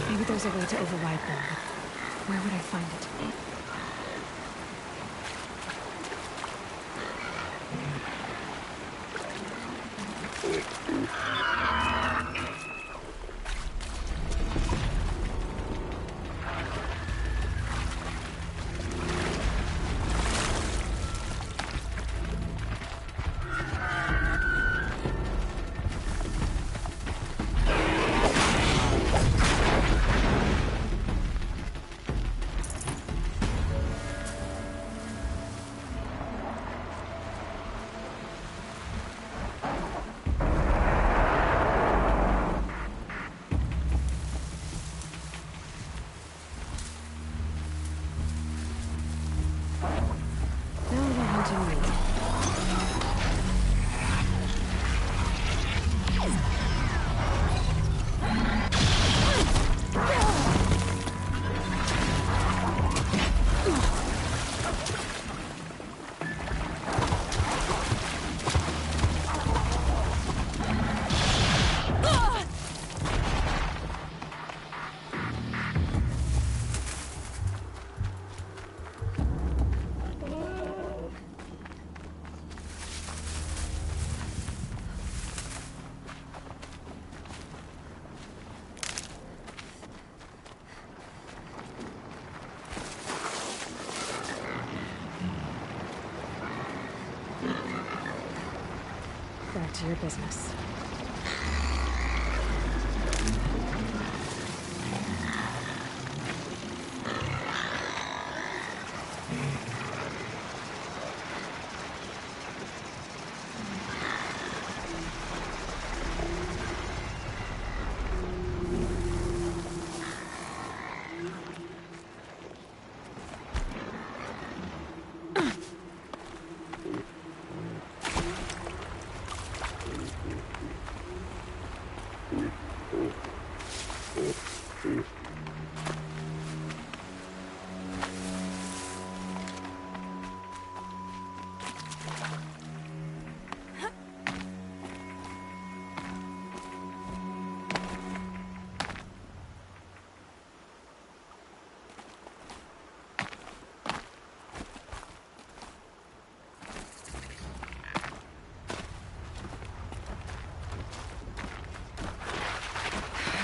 Maybe there's a way to override them, but where would I find it? Back to your business.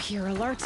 here, alert.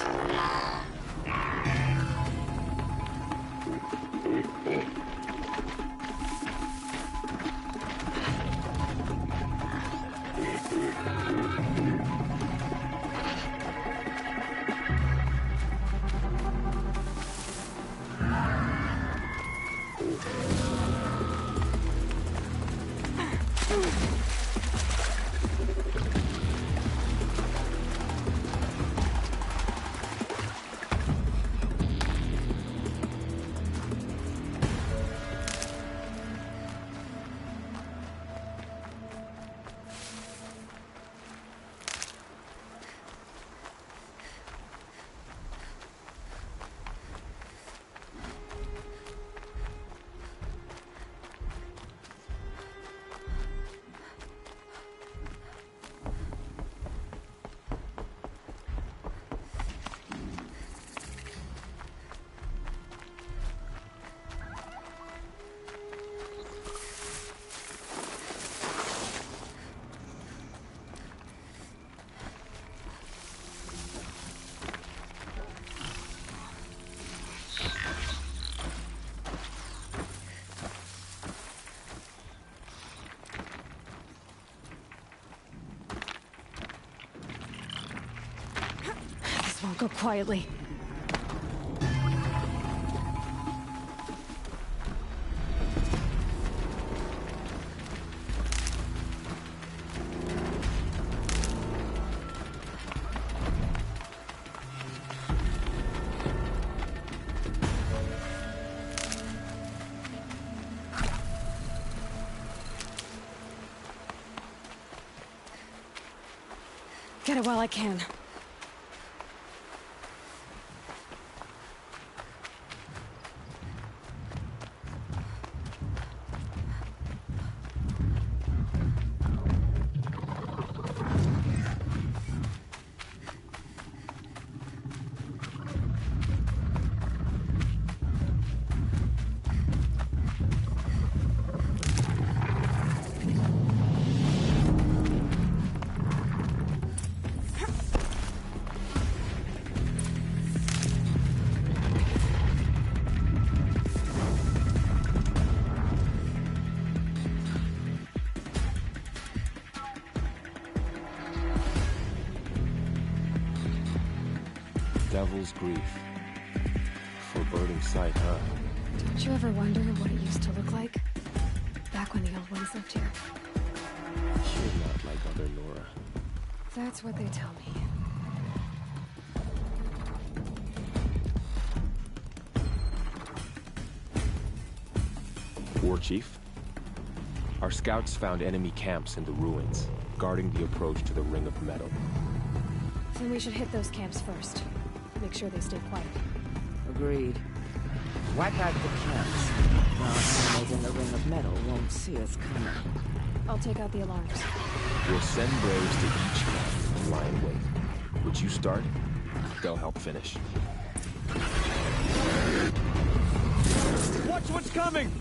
Won't go quietly. Get it while I can. Devil's Grief. Foreboding sight, huh? Don't you ever wonder what it used to look like? Back when the old ones lived here. You're not like other Nora. That's what they tell me. War Chief? Our scouts found enemy camps in the ruins, guarding the approach to the Ring of Metal. Then we should hit those camps first. Make sure they stay quiet. Agreed. Wipe out the camps. Now enemies in the Ring of Metal won't see us coming. I'll take out the alarms. We'll send Braves to each camp and lie in wait. Would you start? They'll help finish. Watch what's coming!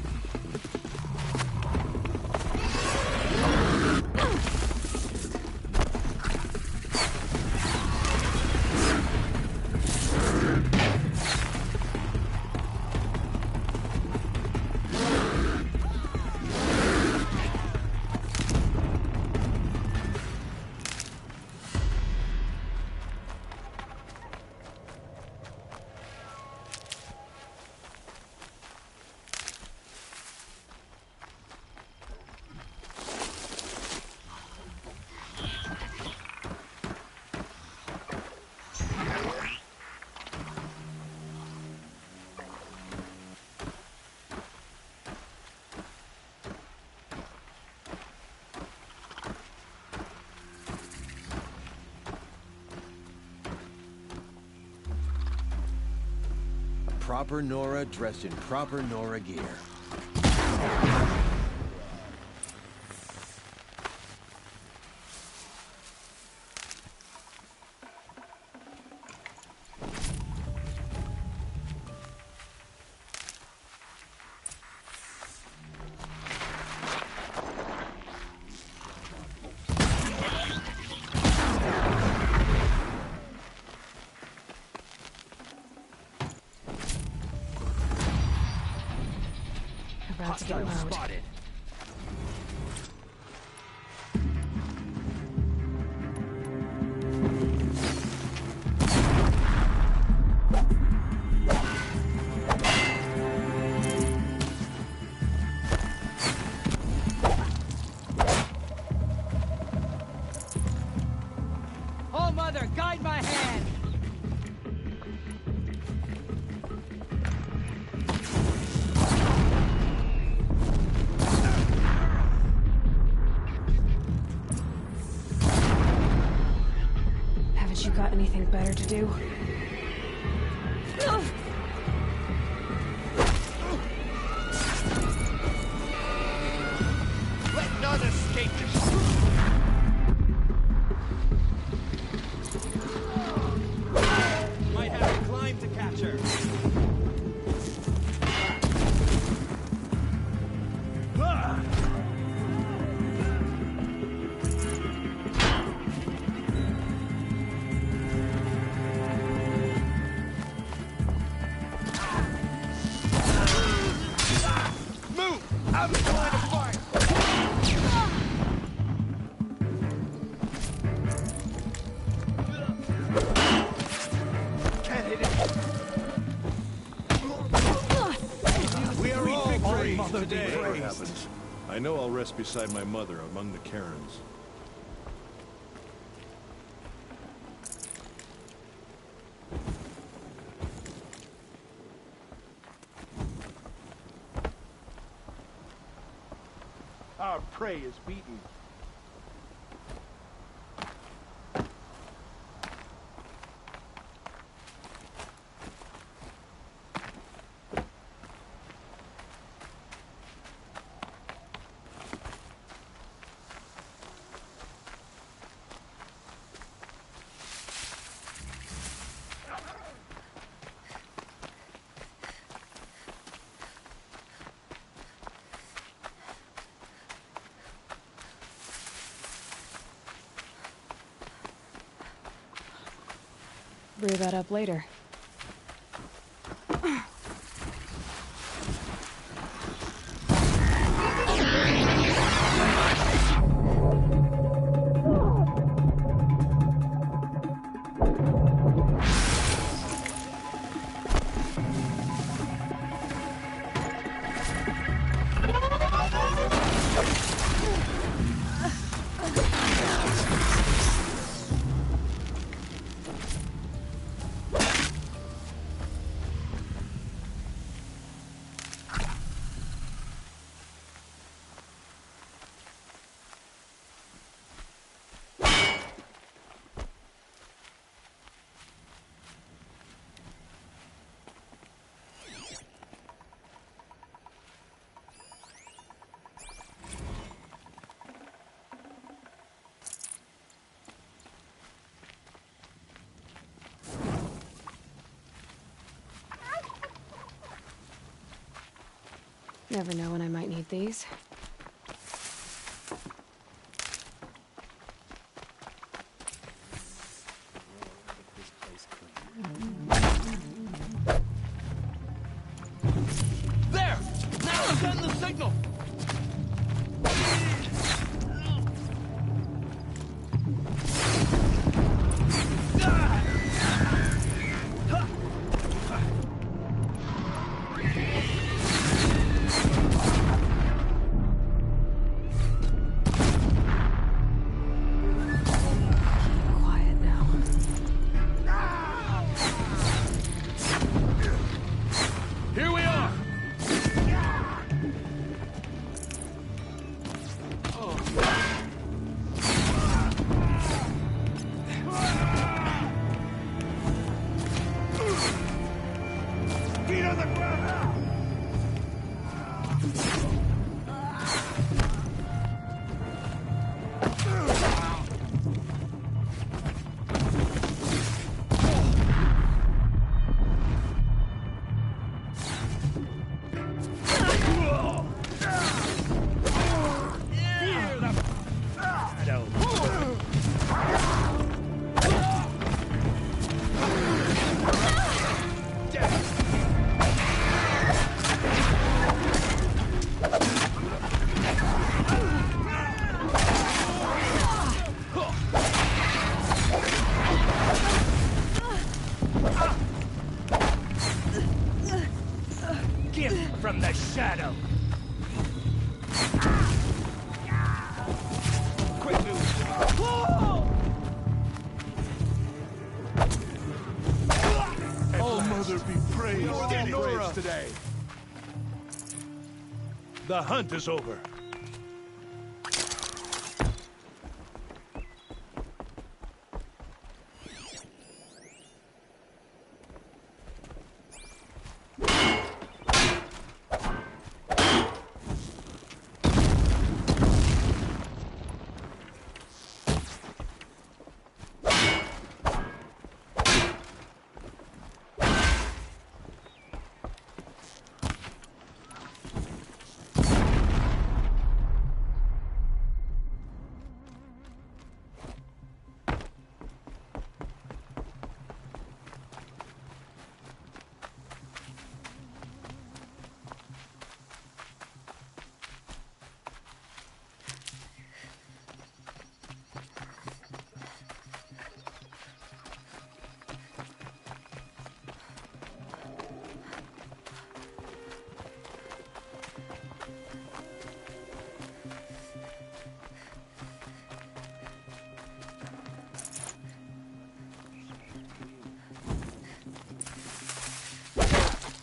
Proper Nora dressed in proper Nora gear. Hostile spotted. Oh, Mother, guide my hand! Haven't you got anything better to do? Let none escape this. Might have to climb to catch her. Move! Out of the line of fire! Can't hit it. We are all victory Mother today. Whatever happens, I know I'll rest beside my mother among the cairns. Our prey is beaten. Brew that up later. Never know when I might need these. There! Now send the signal! The hunt is over.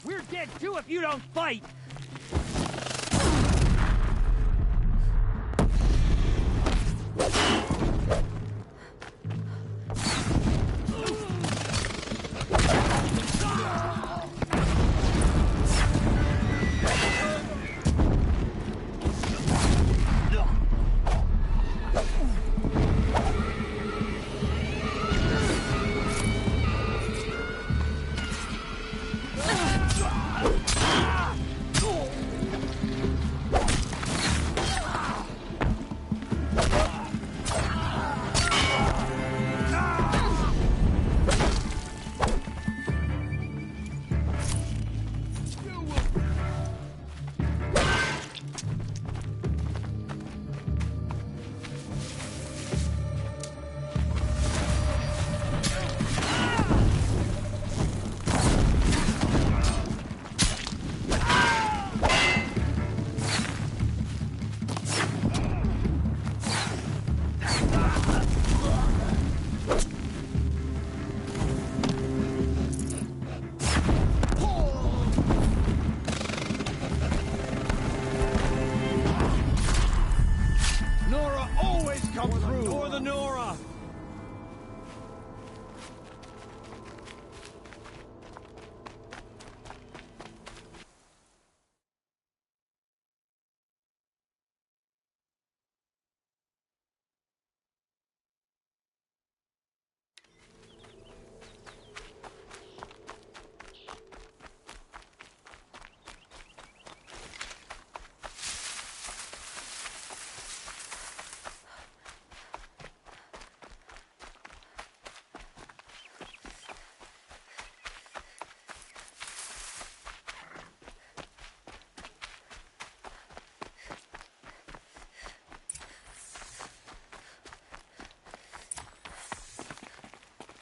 We're dead too if you don't fight!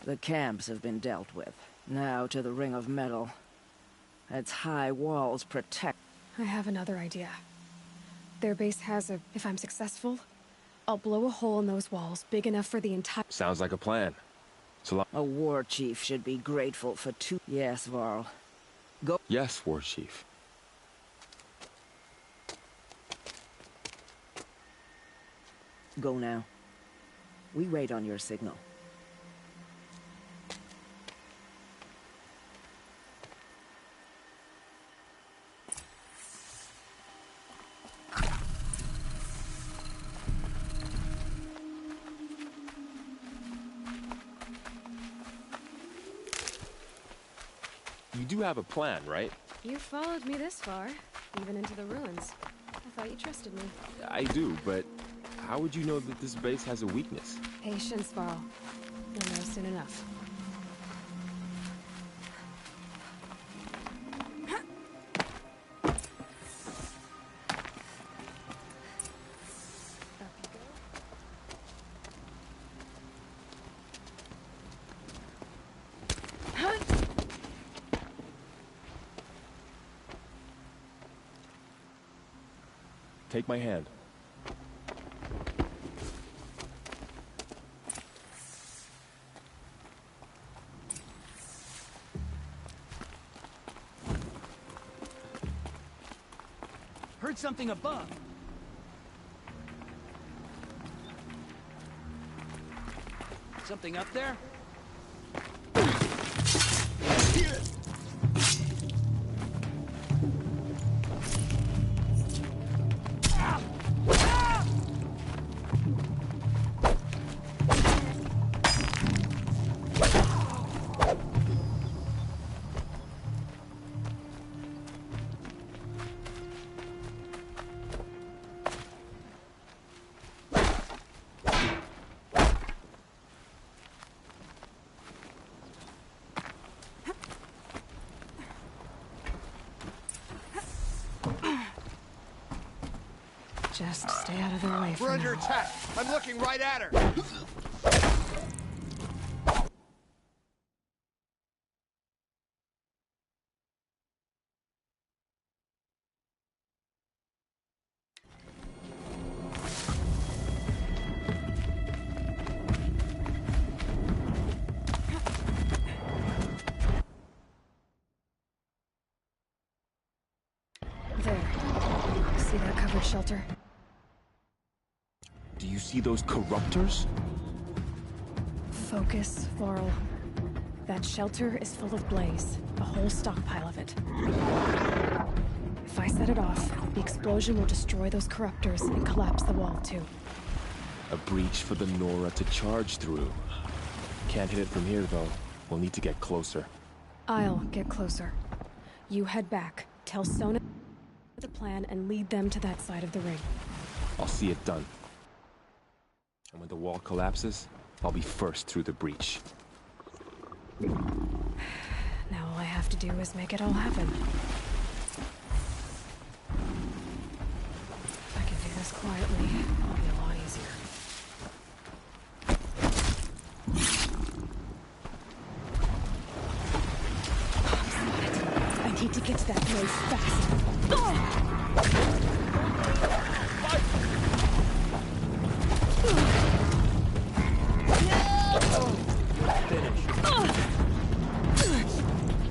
The camps have been dealt with. Now to the Ring of Metal. Its high walls protect... I have another idea. Their base has a... If I'm successful, I'll blow a hole in those walls big enough for the entire... Sounds like a plan. A war chief should be grateful for two... Yes, Varl. Go... Yes, War Chief. Go now. We wait on your signal. You do have a plan, right? You followed me this far, even into the ruins. I thought you trusted me. I do, but how would you know that this base has a weakness? Patience, Varl. You'll know soon enough. Take my hand. Heard heard something above. Something up there? Just stay out of their way for We're under now. attack. I'm looking right at her. There. See that covered shelter? Do you see those corruptors? Focus, Varl. That shelter is full of blaze. A whole stockpile of it. If I set it off, the explosion will destroy those corruptors and collapse the wall, too. A breach for the Nora to charge through. Can't hit it from here, though. We'll need to get closer. I'll get closer. You head back. Tell Sona the plan and lead them to that side of the ring. I'll see it done. And when the wall collapses, I'll be first through the breach. Now all I have to do is make it all happen. If I can do this quietly, it'll be a lot easier. I need to get to that place fast.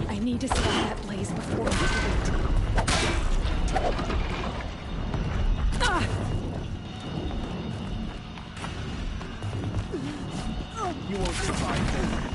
I need to stop that blaze before it's too late. You won't survive this.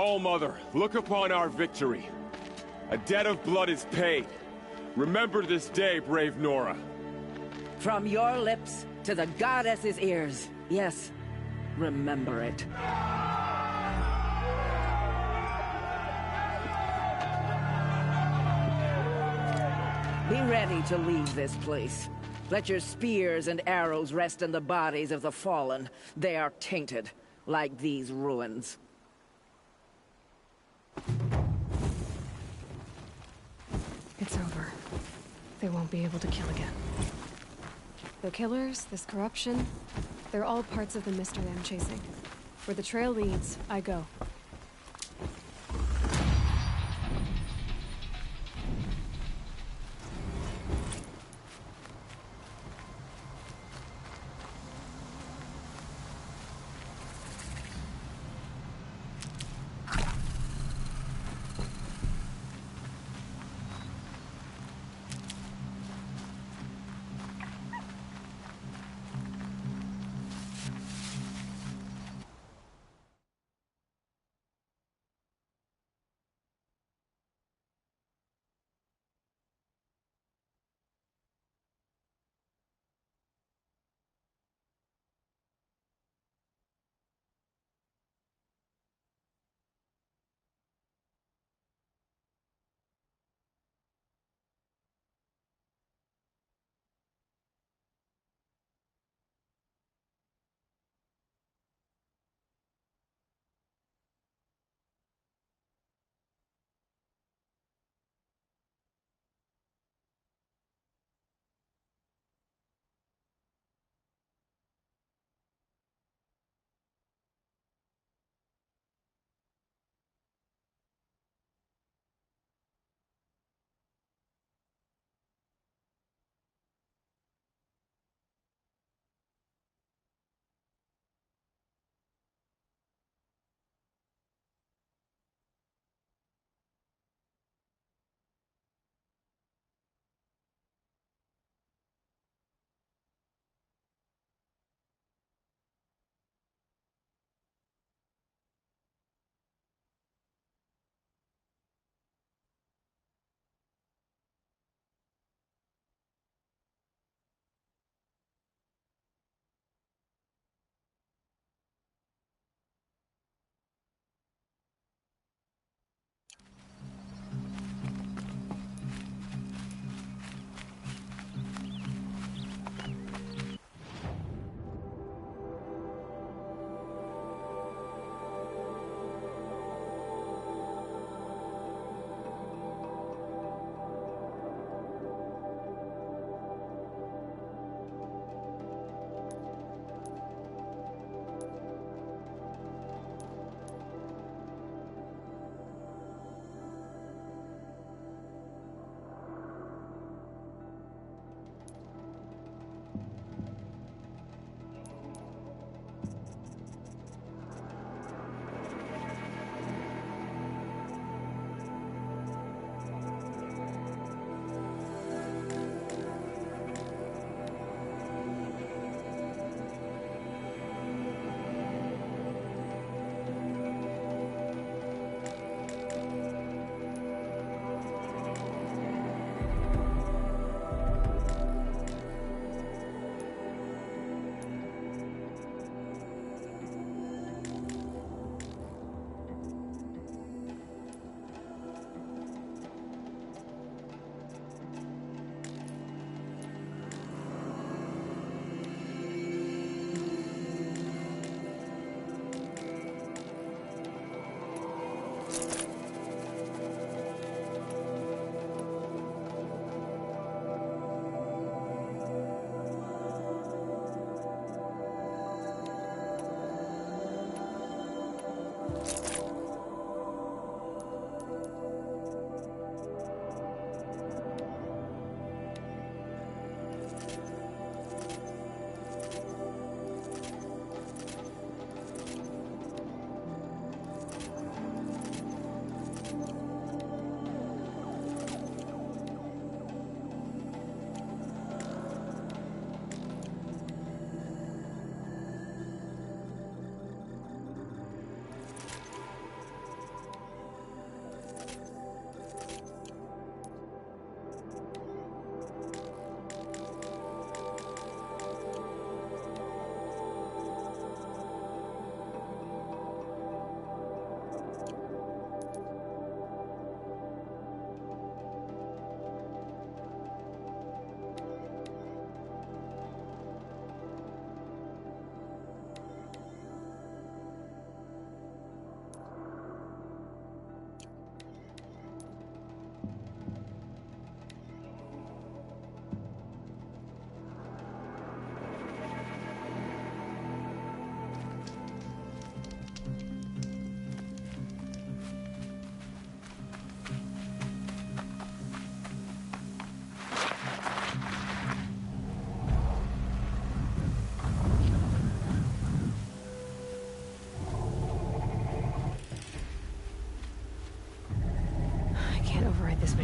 All-Mother, look upon our victory. A debt of blood is paid. Remember this day, brave Nora. From your lips to the goddess's ears. Yes, remember it. Be ready to leave this place. Let your spears and arrows rest in the bodies of the fallen. They are tainted, like these ruins. It's over. They won't be able to kill again. The killers, this corruption, they're all parts of the mystery I'm chasing. Where the trail leads, I go.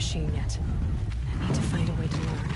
machine yet. I need to find a way to learn.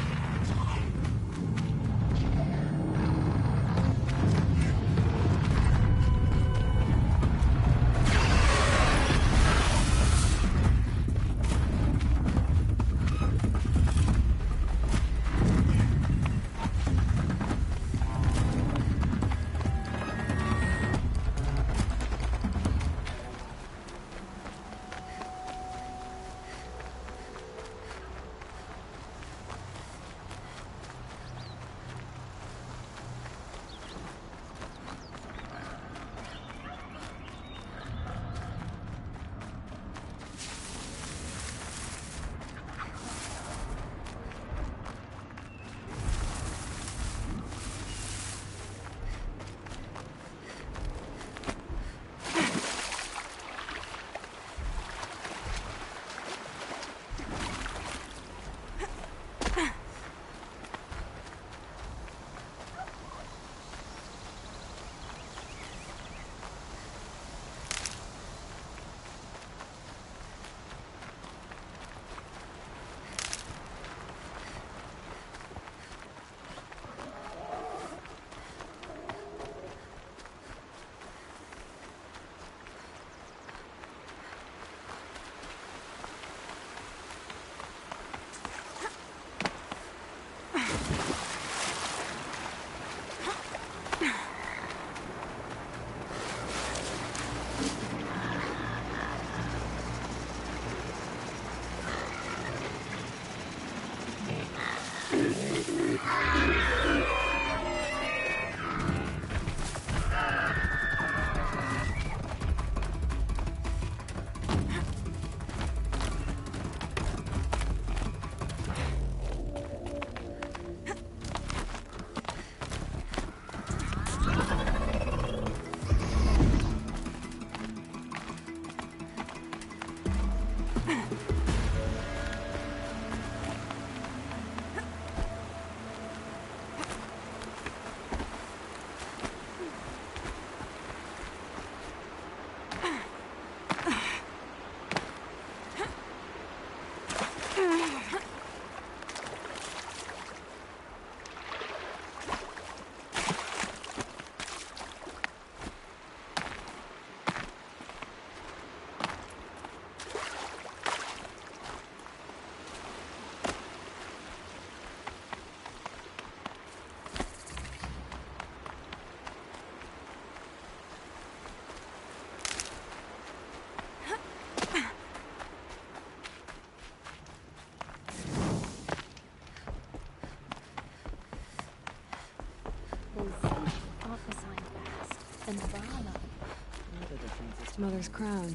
Mother's Crown.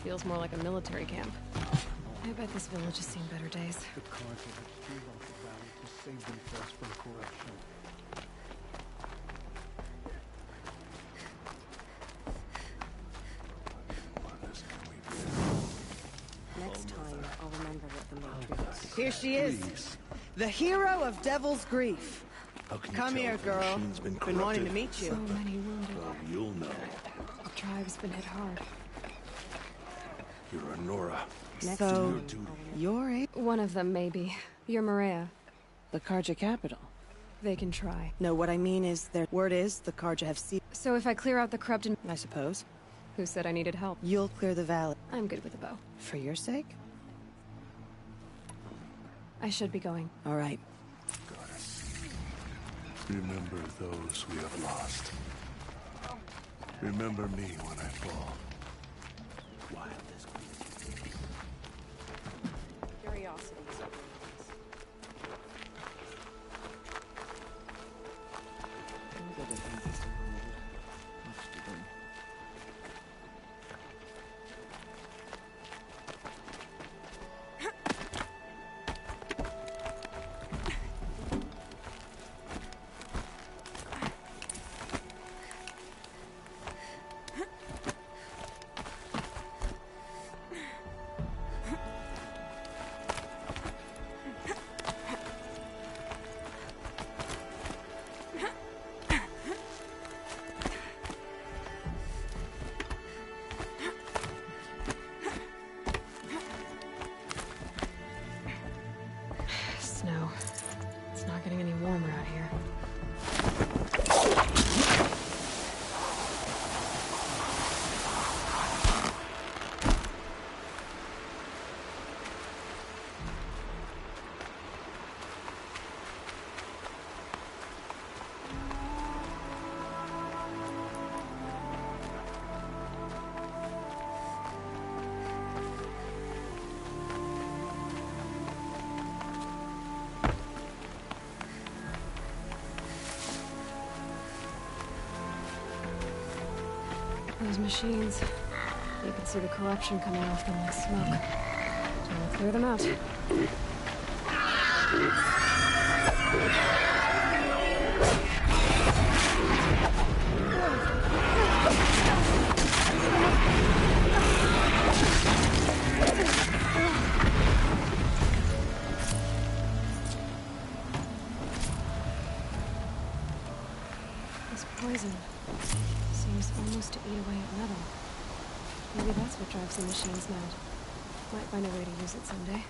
Feels more like a military camp. I bet this village has seen better days. The cards will have too long to battle to save them first from corruption. Next time, I'll remember what the military was. Here she is. The hero of Devil's Grief. Come here, girl. Been wanting to meet you. So many wounded. You'll know. The tribe's been hit hard. You're a Nora. So, you're a... One of them, maybe. You're Maria. The Carja capital. They can try. No, what I mean is, their word is the Carja have seized... So if I clear out the corrupted... I suppose. Who said I needed help? You'll clear the valley. I'm good with a bow. For your sake? I should be going. All right. Remember those we have lost. Remember me when I fall. Curiosity is any warmer out here. Those machines. You can see the corruption coming off them like smoke. Time to clear them out. This poison seems almost to eat away at metal. Maybe that's what drives the machines mad. Might find a way to use it someday.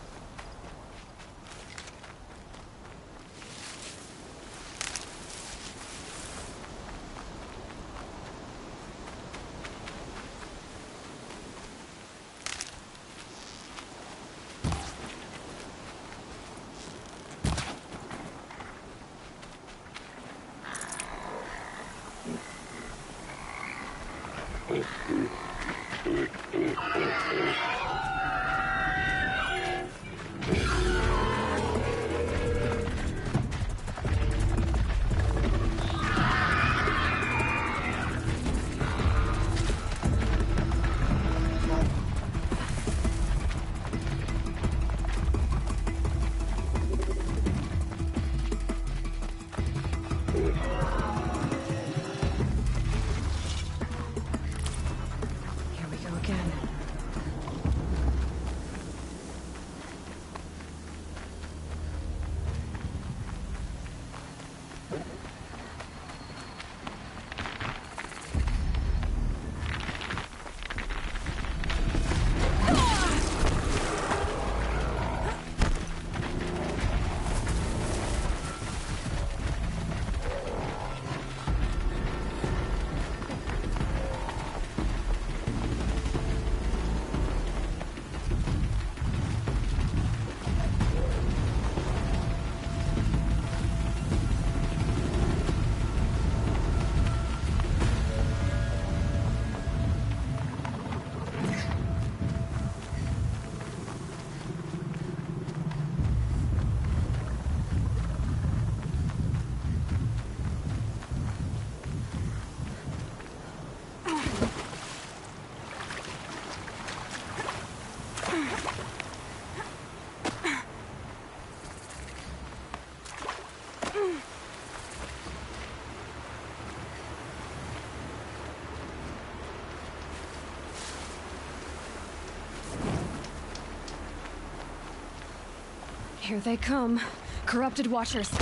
Here they come. Corrupted Watchers. I've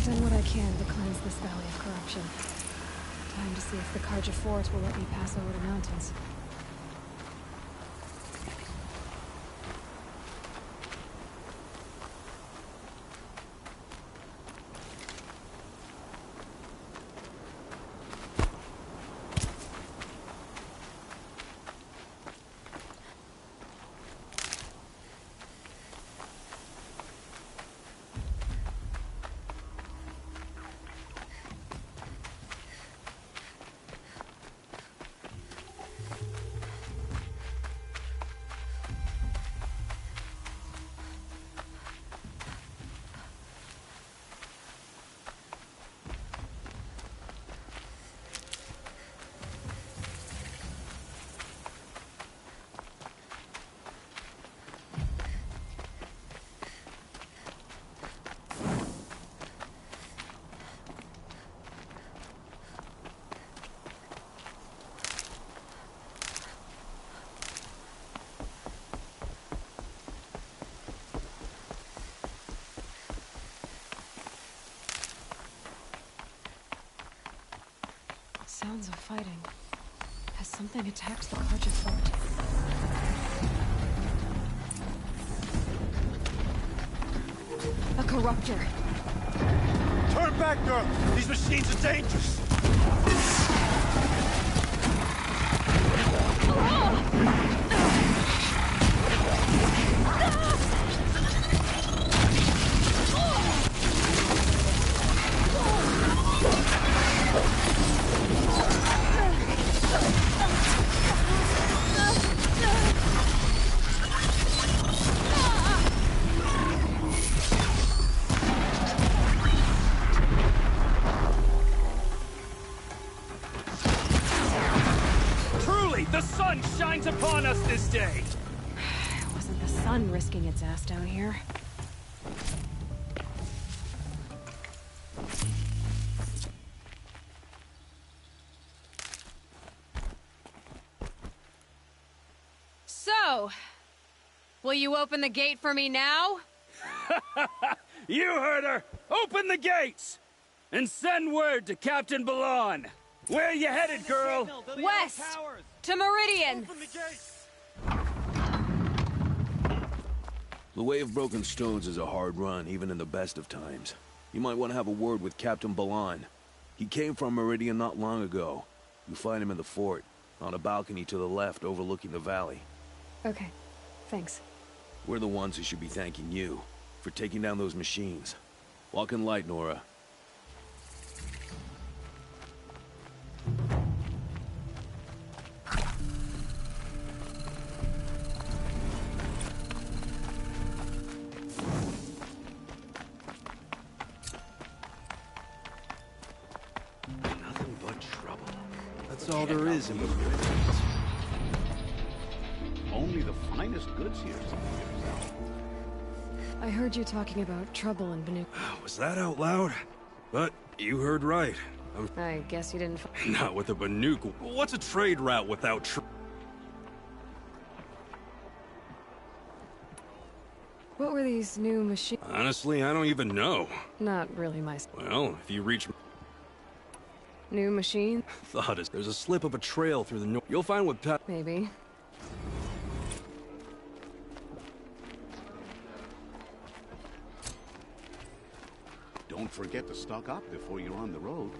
done what I can to cleanse this valley of corruption. Time to see if the Carja Fort will let me pass over the mountains. Something attacked the Carja fort. A corruptor. Turn back, girl! These machines are dangerous! The sun shines upon us this day! It wasn't the sun risking its ass down here. So, will you open the gate for me now? You heard her! Open the gates! And send word to Captain Balan! Where you headed, girl? West! To Meridian! The Way of Broken Stones is a hard run, even in the best of times. You might want to have a word with Captain Balan. He came from Meridian not long ago. You find him in the fort, on a balcony to the left overlooking the valley. Okay, thanks. We're the ones who should be thanking you for taking down those machines. Walk in light, Nora. Nothing but trouble. That's all there is in the business. Only the finest goods here. I heard you talking about trouble in Banuk. Was that out loud? But you heard right. I guess you didn't. Not with a Banuk. What's a trade route without What were these new machines? Honestly, I don't even know. Not really my. Well, if you reach... New machine? Thought is, there's a slip of a trail through the north. You'll find what Pat... Maybe. Don't forget to stock up before you're on the road.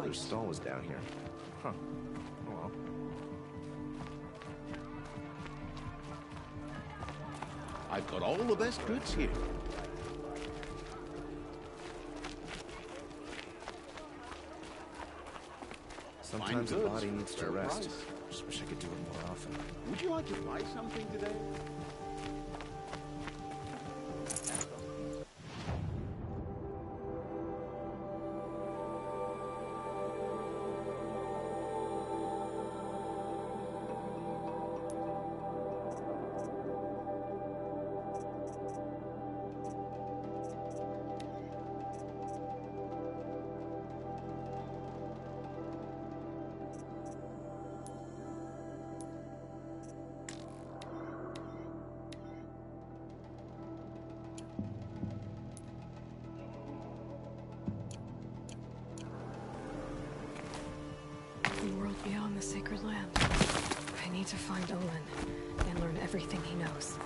mother's stall was down here. Huh. Oh well. I've got all the best goods here. Sometimes a goods, body needs to fair rest. price. Just wish I could do it more often. Would you like to buy something today? The world beyond the sacred land. I need to find Olin and learn everything he knows.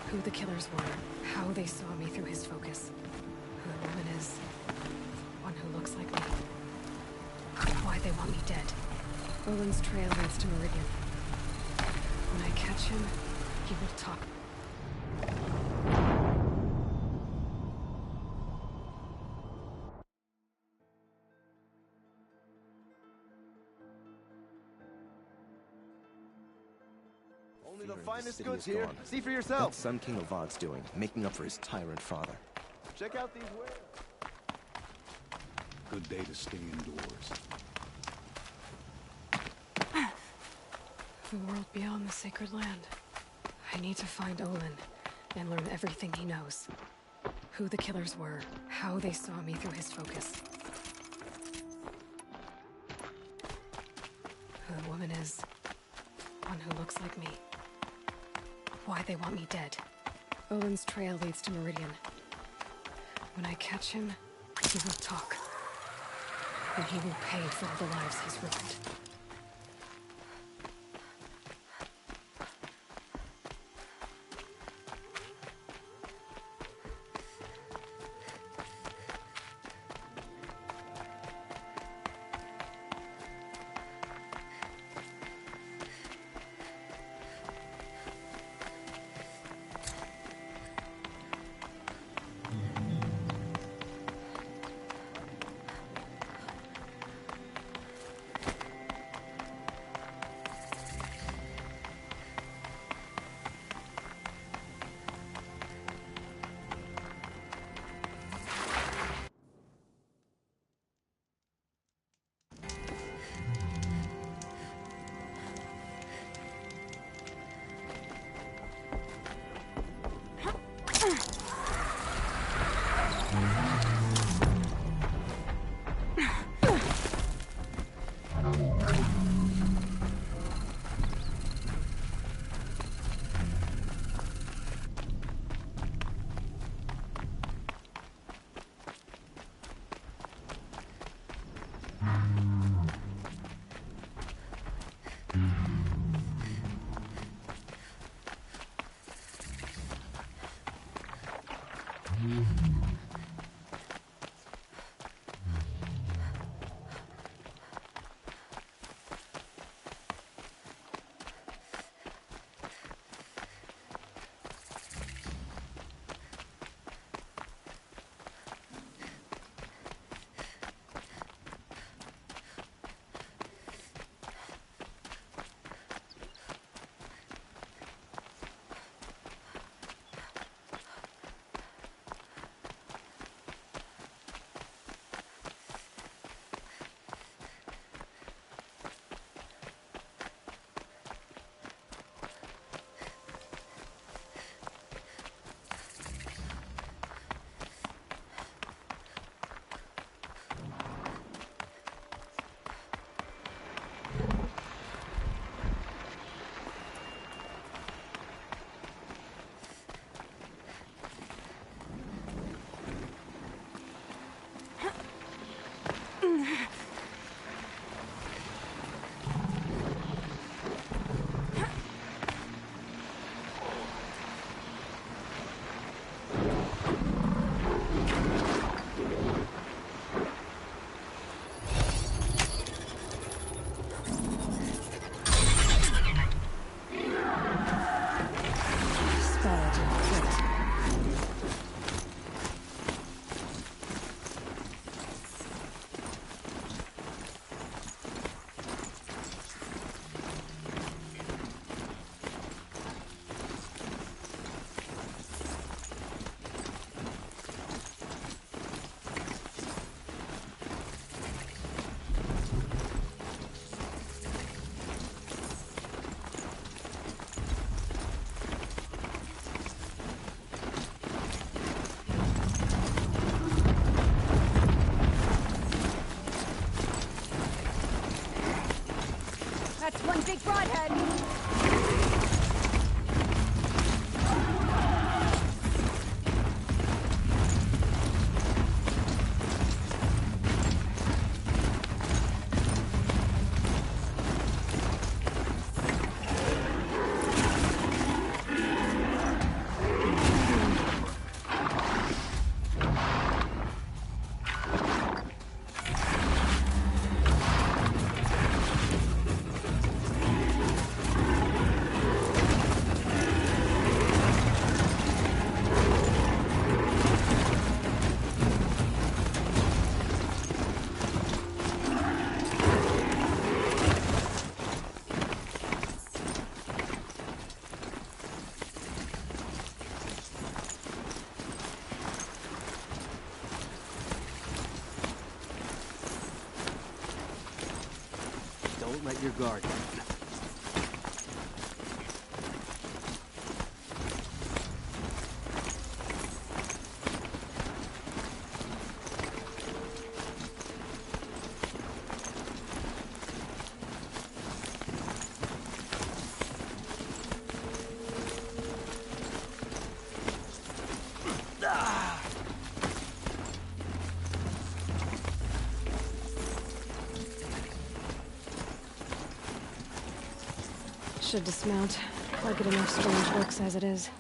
Who the killers were, how they saw me through his focus. Who the woman is, one who looks like me. Why they want me dead. Olin's trail leads to Meridian. When I catch him, he will talk. Only the Fear of finest city goods is here. gone. See for yourself. That's Sun King Avad's doing, making up for his tyrant father. Check out these wares. Good day to stay indoors. The world beyond the sacred land. I need to find Olin and learn everything he knows. Who the killers were, how they saw me through his focus. Who the woman is, one who looks like me. Why they want me dead. Olin's trail leads to Meridian. When I catch him, he will talk. And he will pay for all the lives he's ruined. quiet and quit. That's one big broadhead. Don't let your guard down. Should dismount. I'll get enough strange looks as it is.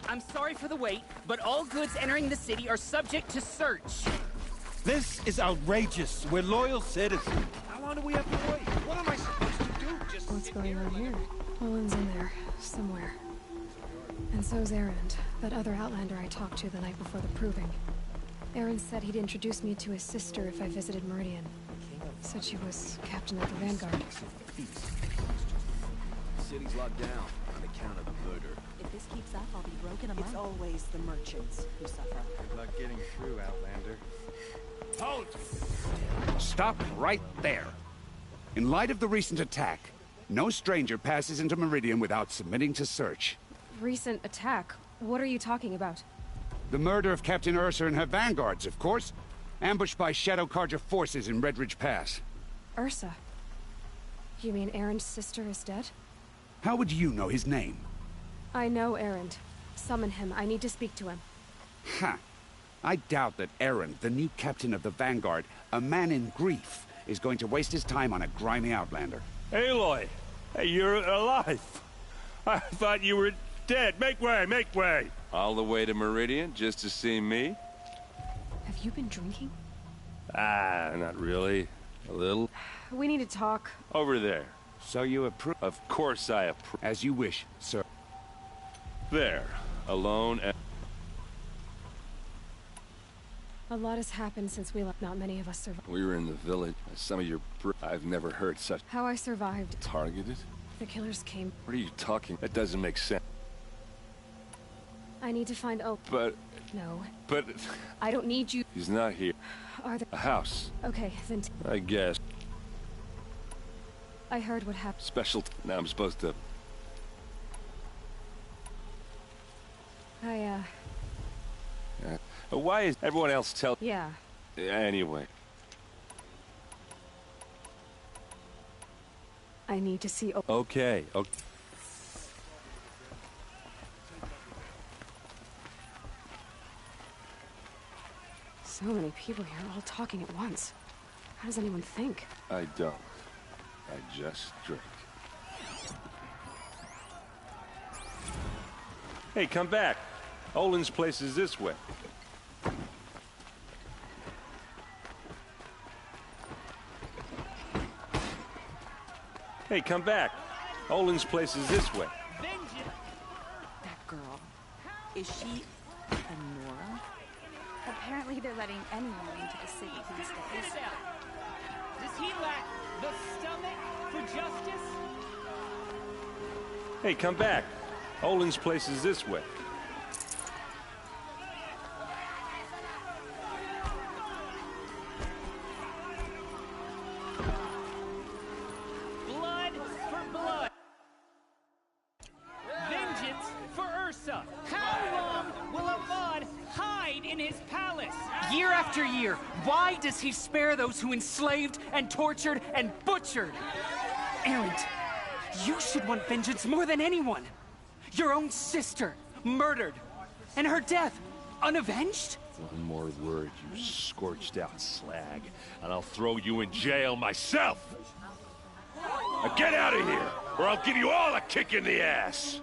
I'm sorry for the wait, but all goods entering the city are subject to search. This is outrageous. We're loyal citizens. How long do we have to wait? What am I supposed to do? Just What's going on here? Owen's in there, somewhere. And so's Erend, that other Outlander I talked to the night before the proving. Erend said he'd introduce me to his sister if I visited Meridian. Said she was captain of the Vanguard. The city's locked down on account of the murder. If this keeps up, I'll be broken among. It's always the merchants who suffer. Good luck getting through, Outlander. Halt! Stop right there. In light of the recent attack, no stranger passes into Meridian without submitting to search. Recent attack? What are you talking about? The murder of Captain Ursa and her vanguards, of course. Ambushed by Shadow Carja forces in Redridge Pass. Ursa? You mean Erend's sister is dead? How would you know his name? I know Erend. Summon him. I need to speak to him. Ha! I doubt that Erend, the new captain of the Vanguard, a man in grief, is going to waste his time on a grimy Outlander. Aloy! Hey, you're alive! I thought you were dead. Make way, make way! All the way to Meridian just to see me? Have you been drinking? Ah, not really. A little. We need to talk. Over there. So you approve? Of course I approve. As you wish, sir. There. Alone and... A lot has happened since we left. Not many of us survived. We were in the village. Some of your... I've never heard such... How I survived. Targeted? The killers came. What are you talking? That doesn't make sense. I need to find Oak. But... No. But... I don't need you. He's not here. Are there... A house. Okay, then... I guess. I heard what happened. Special... Now I'm supposed to... Why is everyone else tell... Yeah. Anyway. I need to see Oak. Okay. So many people here, all talking at once. How does anyone think? I don't. I just drink. Hey, come back. Olin's place is this way. Hey, come back. Olin's place is this way. That girl. Is she a Nora? Apparently they're letting anyone into the city these days. Does he lack the stomach for justice? Hey, come back. Olin's place is this way. Blood for blood. Vengeance for Ursa. How long will Avad hide in his palace? Year after year, why does he spare those who enslaved and tortured and butchered? Erend, you should want vengeance more than anyone. Your own sister, murdered, and her death, unavenged? One more word, you scorched out slag, and I'll throw you in jail myself! Now get out of here, or I'll give you all a kick in the ass!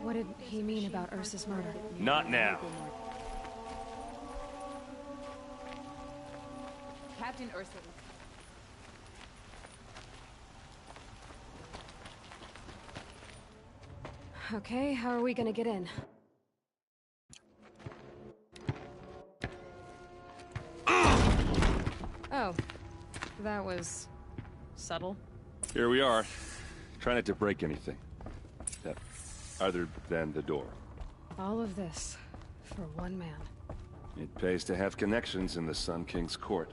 What did he mean about Ursa's murder? Not now. Captain Ursa. Okay, how are we gonna get in? Oh, that was subtle. Here we are. Try not to break anything. Other than the door. All of this for one man. It pays to have connections in the Sun King's court.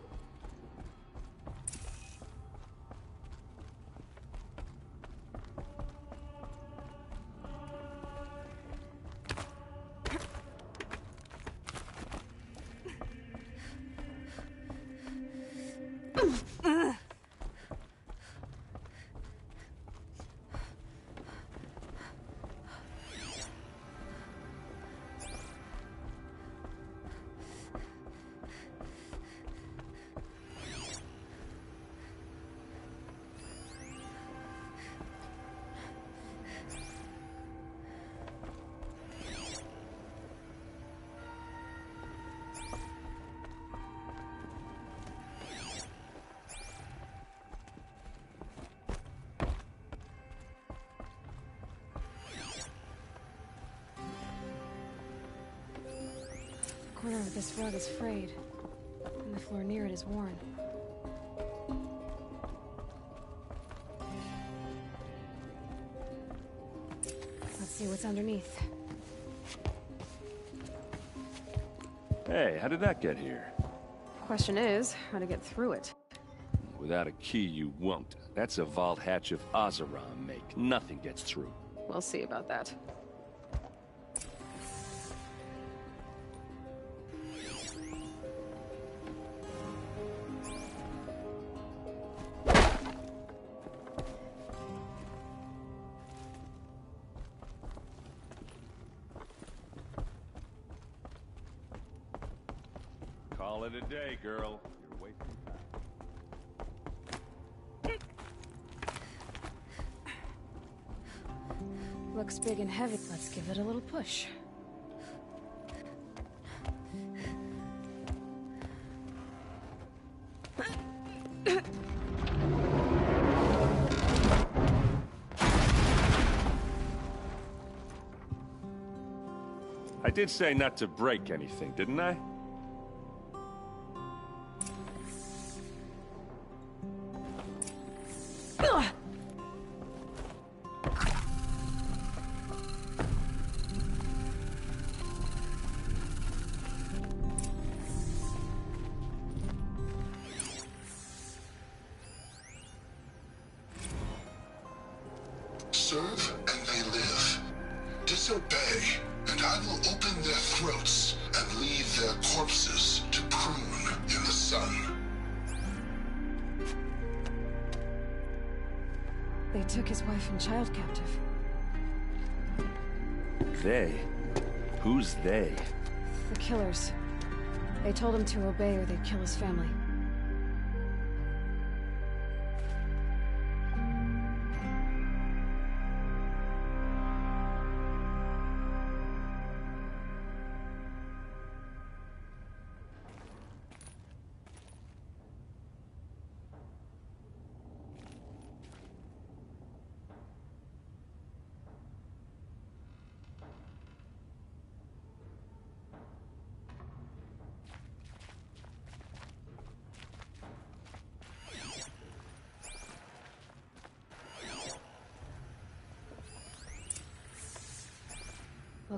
The corner of this rug is frayed, and the floor near it is worn. Let's see what's underneath. Hey, how did that get here? Question is, how to get through it. Without a key, you won't. That's a vault hatch of Oseram make. Nothing gets through. We'll see about that. Call it a day, girl. You're wasting time. Looks big and heavy. Let's give it a little push. I did say not to break anything, didn't I? Serve and they live. Disobey, and I will open their throats and leave their corpses to prune in the sun. They took his wife and child captive. They? Who's they? The killers. They told him to obey or they'd kill his family.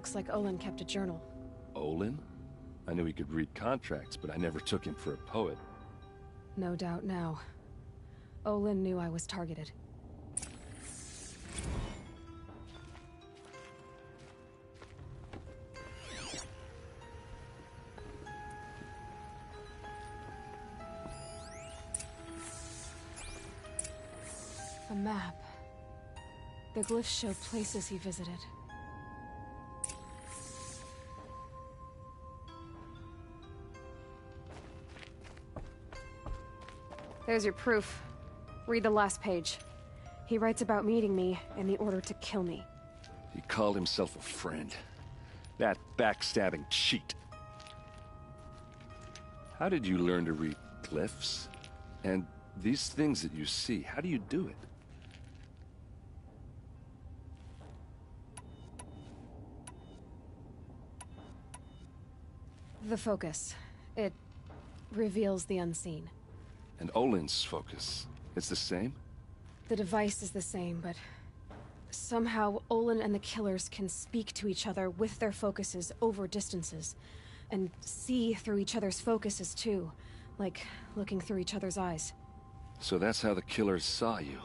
Looks like Olin kept a journal. Olin? I knew he could read contracts, but I never took him for a poet. No doubt now. Olin knew I was targeted. A map. The glyphs show places he visited. There's your proof. Read the last page. He writes about meeting me and the order to kill me. He called himself a friend. That backstabbing cheat. How did you learn to read glyphs? And these things that you see, how do you do it? The focus. It reveals the unseen. And Olin's focus, it's the same? The device is the same, but somehow Olin and the killers can speak to each other with their focuses over distances, and see through each other's focuses too, like looking through each other's eyes. So that's how the killers saw you?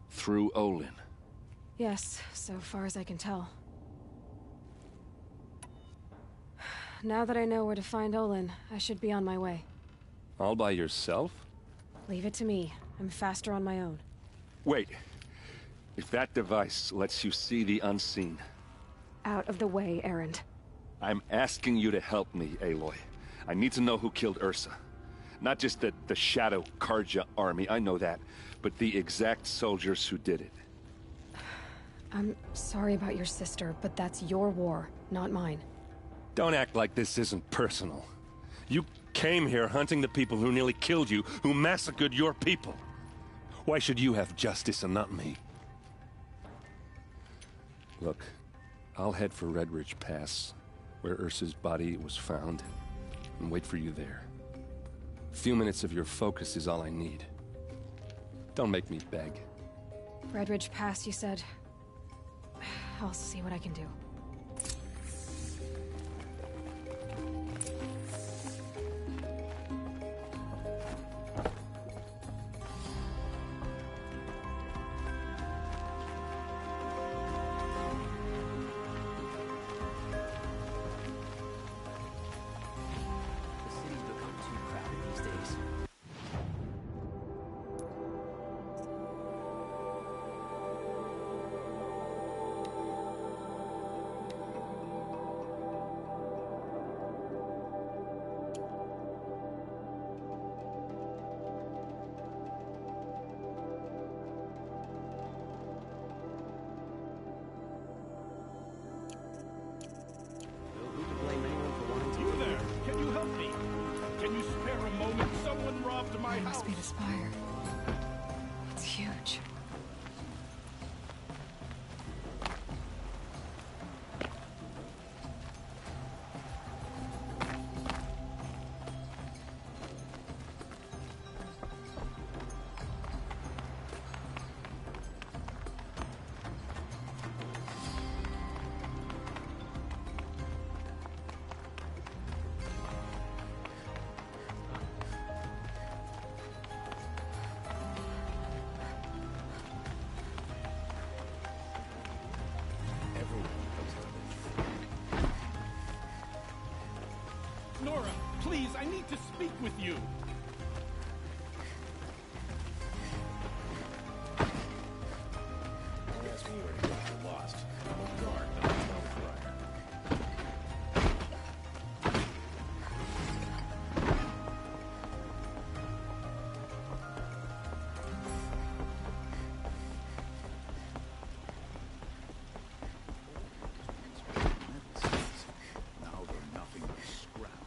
Through Olin? Yes, so far as I can tell. Now that I know where to find Olin, I should be on my way. All by yourself? Leave it to me. I'm faster on my own. Wait. If that device lets you see the unseen... Out of the way, Erend. I'm asking you to help me, Aloy. I need to know who killed Ursa. Not just the Shadow Karja army, I know that, but the exact soldiers who did it. I'm sorry about your sister, but that's your war, not mine. Don't act like this isn't personal. You came here hunting the people who nearly killed you, who massacred your people. Why should you have justice and not me? Look, I'll head for Redridge Pass, where Ursa's body was found, and wait for you there. A few minutes of your focus is all I need. Don't make me beg. Redridge Pass, you said? I'll see what I can do. Must be the spire. It's huge. Nora, please, I need to speak with you. Don't ask me where to go if you're lost. I'm a guard, not a town crier. Now they're nothing but scrap.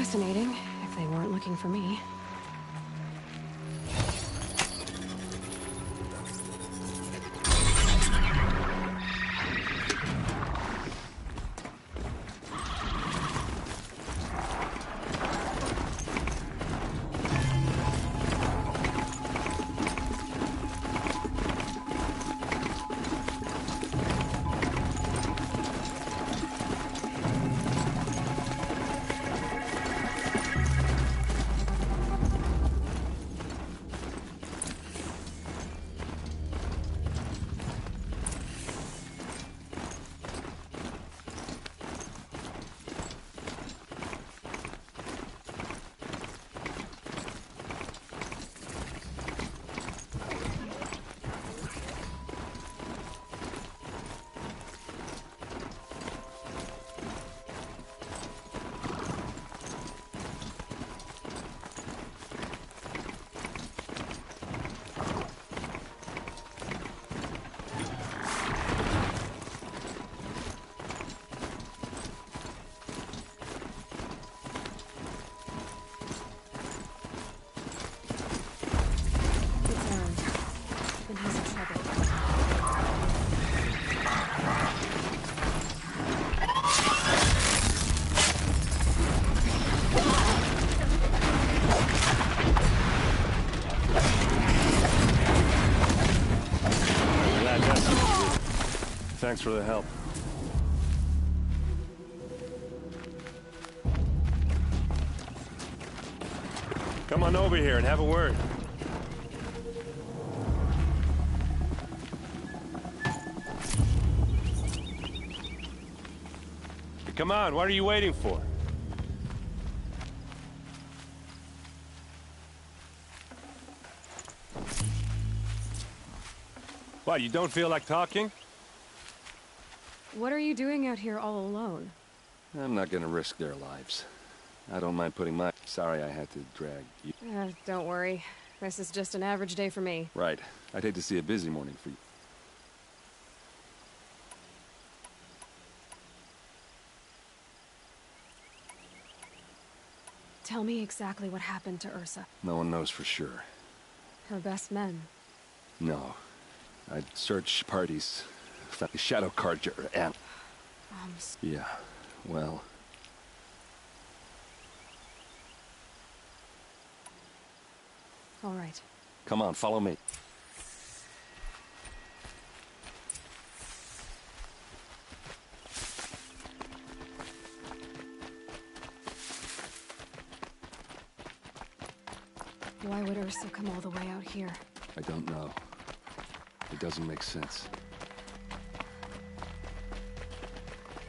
fascinating, if they weren't looking for me. Thanks for the help. Come on over here and have a word. Come on, what are you waiting for? What, you don't feel like talking? What are you doing out here all alone? I'm not gonna risk their lives. I don't mind putting my... Sorry I had to drag you. Don't worry. This is just an average day for me. Right. I'd hate to see a busy morning for you. Tell me exactly what happened to Ursa. No one knows for sure. Her best men. No. I'd searched parties. Found the Shadow Carja and... Yeah, well... All right. Come on, follow me. Why would Ursa come all the way out here? I don't know. It doesn't make sense.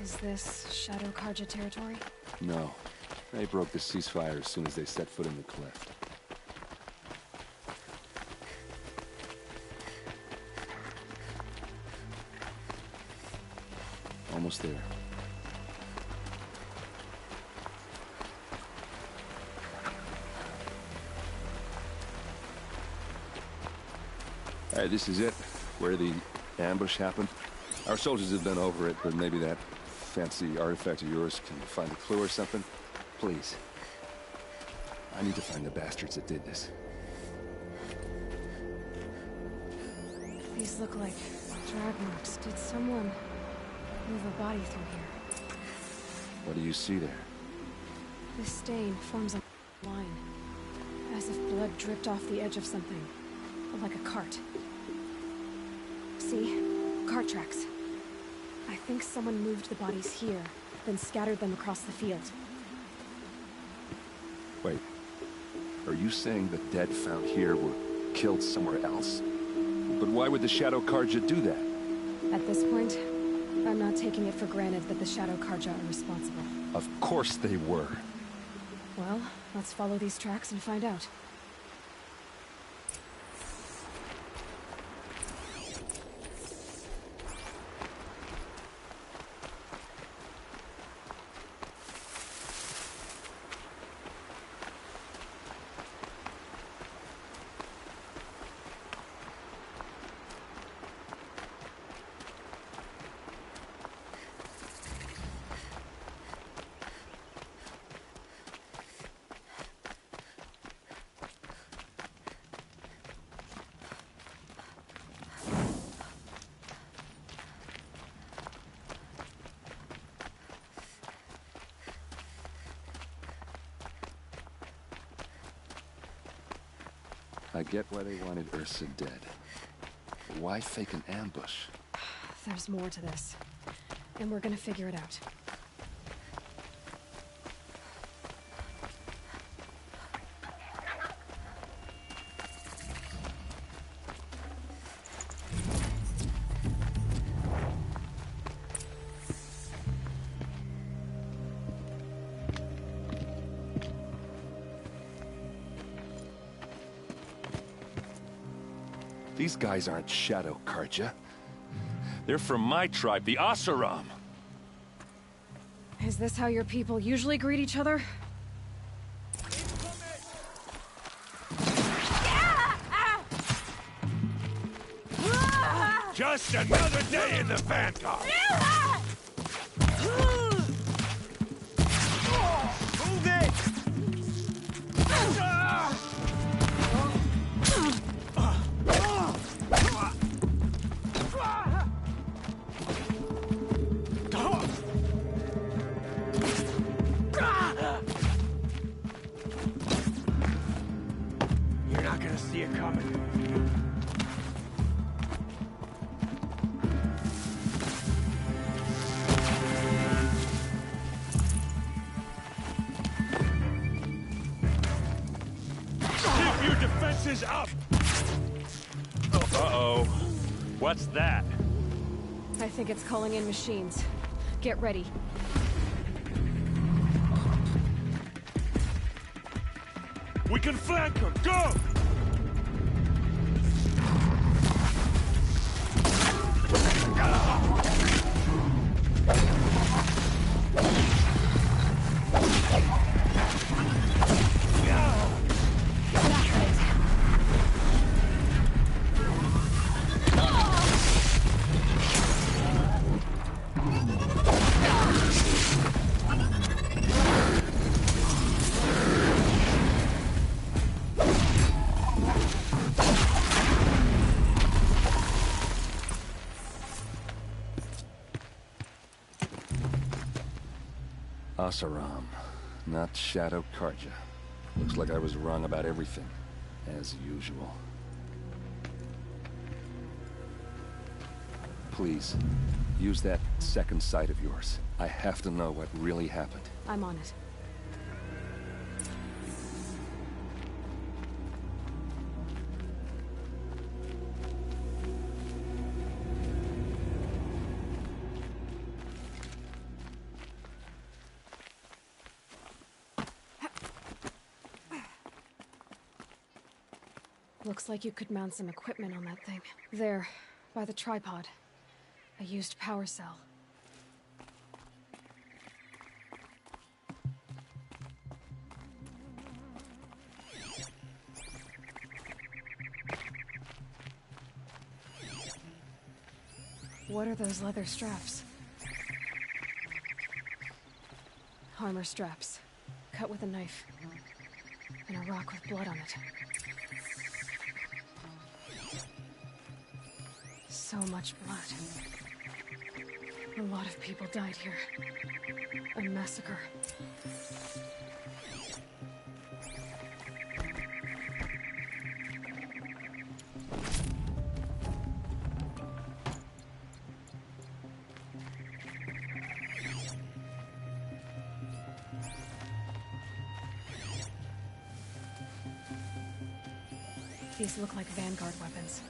Is this Shadow Carja territory? No. They broke the ceasefire as soon as they set foot in the cleft. Almost there. Alright, this is it. Where the ambush happened. Our soldiers have been over it, but maybe that fancy artifact of yours can find a clue or something. Please. I need to find the bastards that did this. These look like drag marks. Did someone move a body through here? What do you see there? This stain forms a line, as if blood dripped off the edge of something, like a cart. See? Cart tracks. I think someone moved the bodies here, then scattered them across the field. Wait. Are you saying the dead found here were killed somewhere else? But why would the Shadow Carja do that? At this point, I'm not taking it for granted that the Shadow Carja are responsible. Of course they were. Well, let's follow these tracks and find out. I get why they wanted Ursa dead. But why fake an ambush? There's more to this. And we're gonna figure it out. These guys aren't Shadow Karja. They're from my tribe, the Oseram. Is this how your people usually greet each other? Just another day in the Vanguard! Move it! You're not gonna see it coming. Keep your defenses up! Uh-oh. What's that? I think it's calling in machines. Get ready. We can flank them! Go! Oseram, not Shadow Karja. Looks like I was wrong about everything, as usual. Please, use that second sight of yours. I have to know what really happened. I'm on it. Looks like you could mount some equipment on that thing. There, by the tripod. A used power cell. What are those leather straps? Armor straps. Cut with a knife. And a rock with blood on it. So much blood. A lot of people died here. A massacre. These look like Vanguard weapons.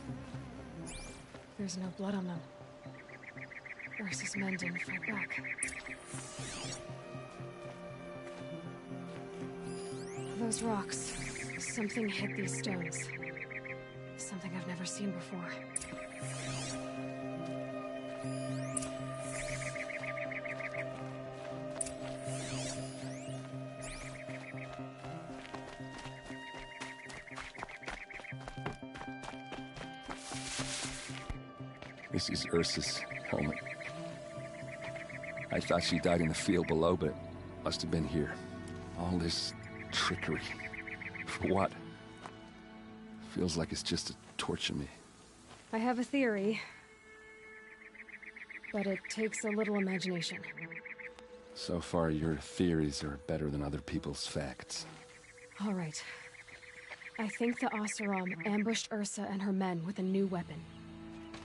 There's no blood on them. Ursa's men didn't fight back. Those rocks. Something hit these stones. Something I've never seen before. This is Ursa's helmet. I thought she died in the field below, but it must have been here. All this trickery. For what? Feels like it's just to torture me. I have a theory. But it takes a little imagination. So far, your theories are better than other people's facts. All right. I think the Oseram ambushed Ursa and her men with a new weapon.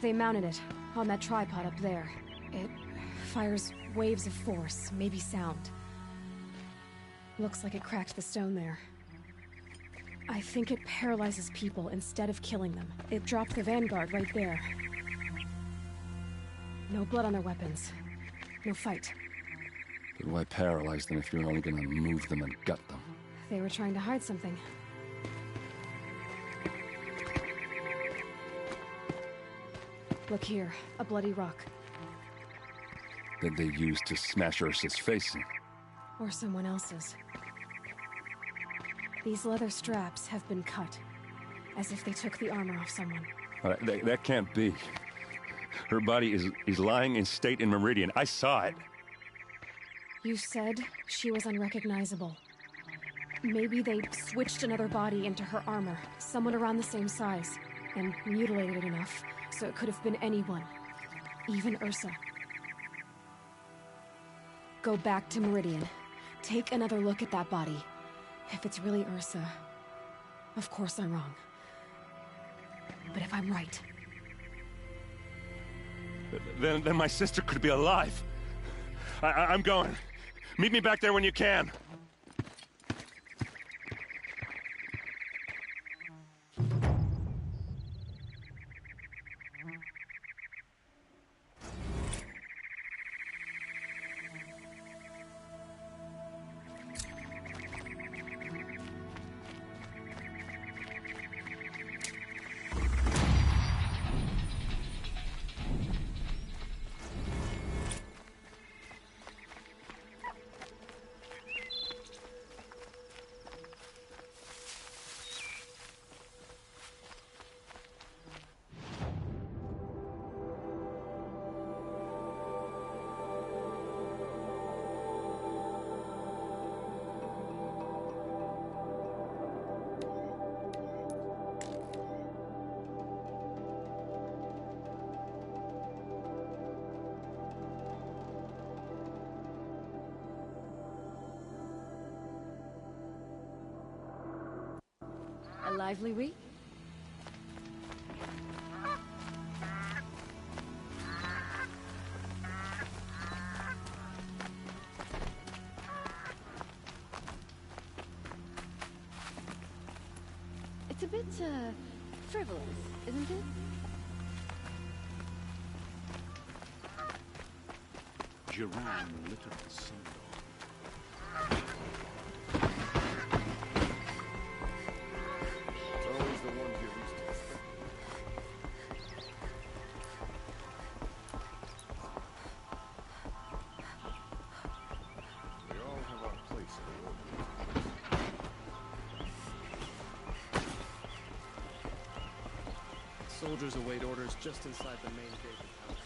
They mounted it on that tripod up there. It fires waves of force, maybe sound. Looks like it cracked the stone there. I think it paralyzes people instead of killing them. It dropped the vanguard right there. No blood on their weapons. No fight. But why paralyze them if you're only gonna move them and gut them? They were trying to hide something. Look here, a bloody rock. That they used to smash Ursa's face in. Or someone else's. These leather straps have been cut, as if they took the armor off someone. That can't be. Her body is lying in state in Meridian. I saw it. You said she was unrecognizable. Maybe they switched another body into her armor, someone around the same size, and mutilated it enough so it could have been anyone, even Ursa. Go back to Meridian. Take another look at that body. If it's really Ursa, of course I'm wrong. But if I'm right... Then my sister could be alive. I'm going. Meet me back there when you can. A lively week? It's a bit, frivolous, isn't it? Jerome, the literal son. Soldiers await orders just inside the main gate of the house.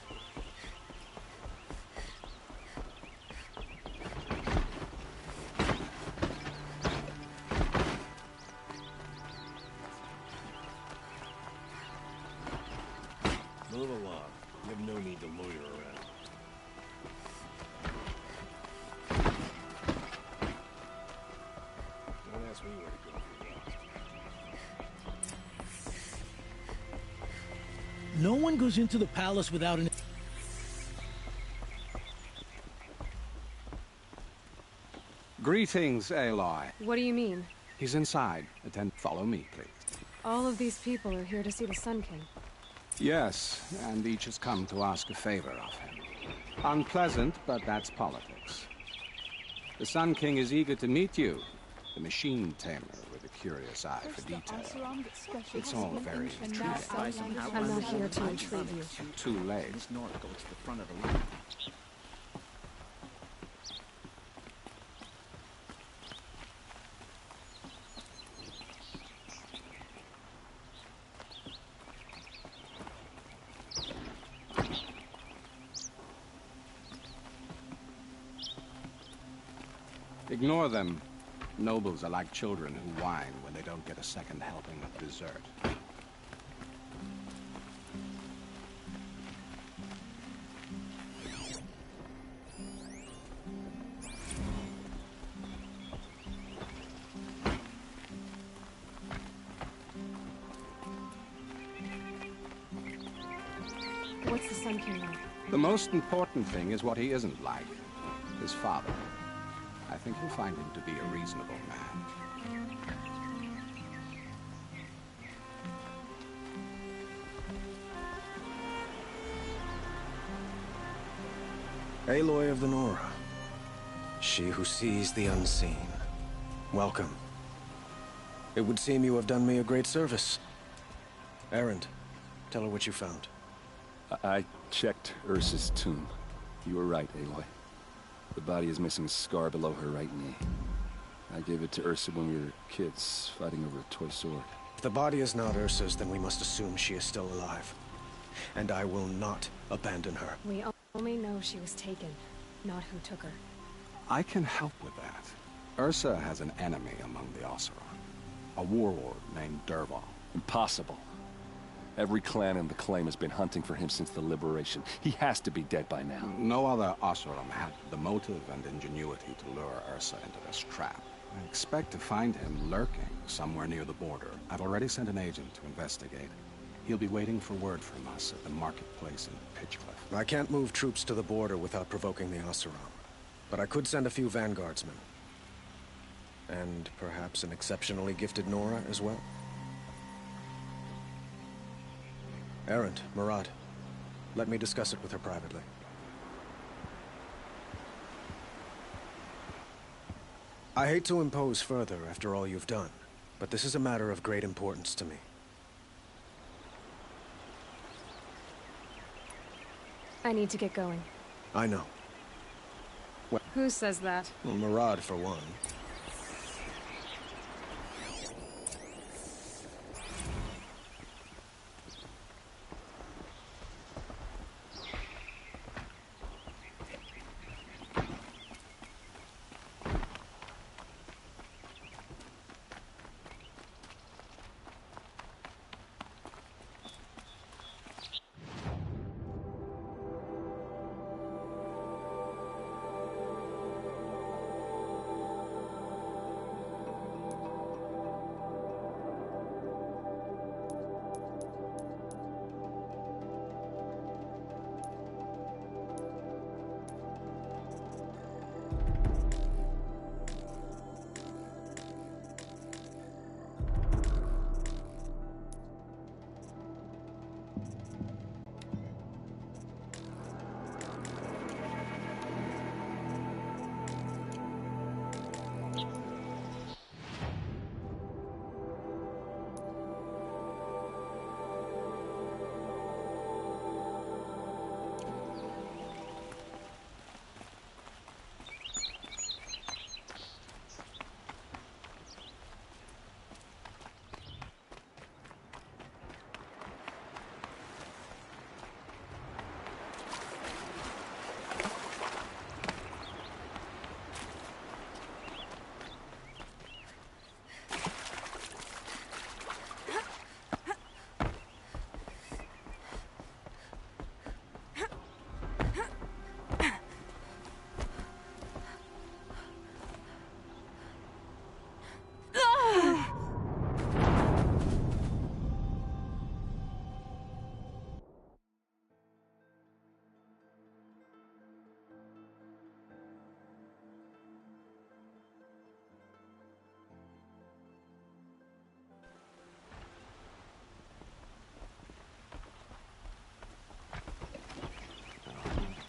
Move along. You have no need to loiter around. Don't ask me where to go if you're lost. No one goes into the palace without an... Greetings, Aloy. What do you mean? He's inside. Follow me, please. All of these people are here to see the Sun King. Yes, and each has come to ask a favor of him. Unpleasant, but that's politics. The Sun King is eager to meet you, the machine tamer with a curious eye for detail. It's all very intriguing. I'm not here to intrigue you. Too late. North goes to the front of the line. Ignore them. Nobles are like children who whine when they don't get a second helping of dessert. What's the Sun King like? The most important thing is what he isn't like. His father. I think you'll find him to be a reasonable man. Aloy of the Nora. She who sees the unseen. Welcome. It would seem you have done me a great service. Erend, tell her what you found. I checked Ursa's tomb. You were right, Aloy. The body is missing a scar below her right knee. I gave it to Ursa when we were kids, fighting over a toy sword. If the body is not Ursa's, then we must assume she is still alive. And I will not abandon her. We only know she was taken, not who took her. I can help with that. Ursa has an enemy among the Oseram. A warlord named Dervahl. Impossible. Every clan in the Claim has been hunting for him since the Liberation. He has to be dead by now. No other Oseram had the motive and ingenuity to lure Ursa into this trap. I expect to find him lurking somewhere near the border. I've already sent an agent to investigate. He'll be waiting for word from us at the marketplace in Pitchcliff. I can't move troops to the border without provoking the Oseram. But I could send a few vanguardsmen. And perhaps an exceptionally gifted Nora as well. Erend, Murad, let me discuss it with her privately. I hate to impose further after all you've done, but this is a matter of great importance to me. I need to get going. I know. Who says that? Well, Murad, for one.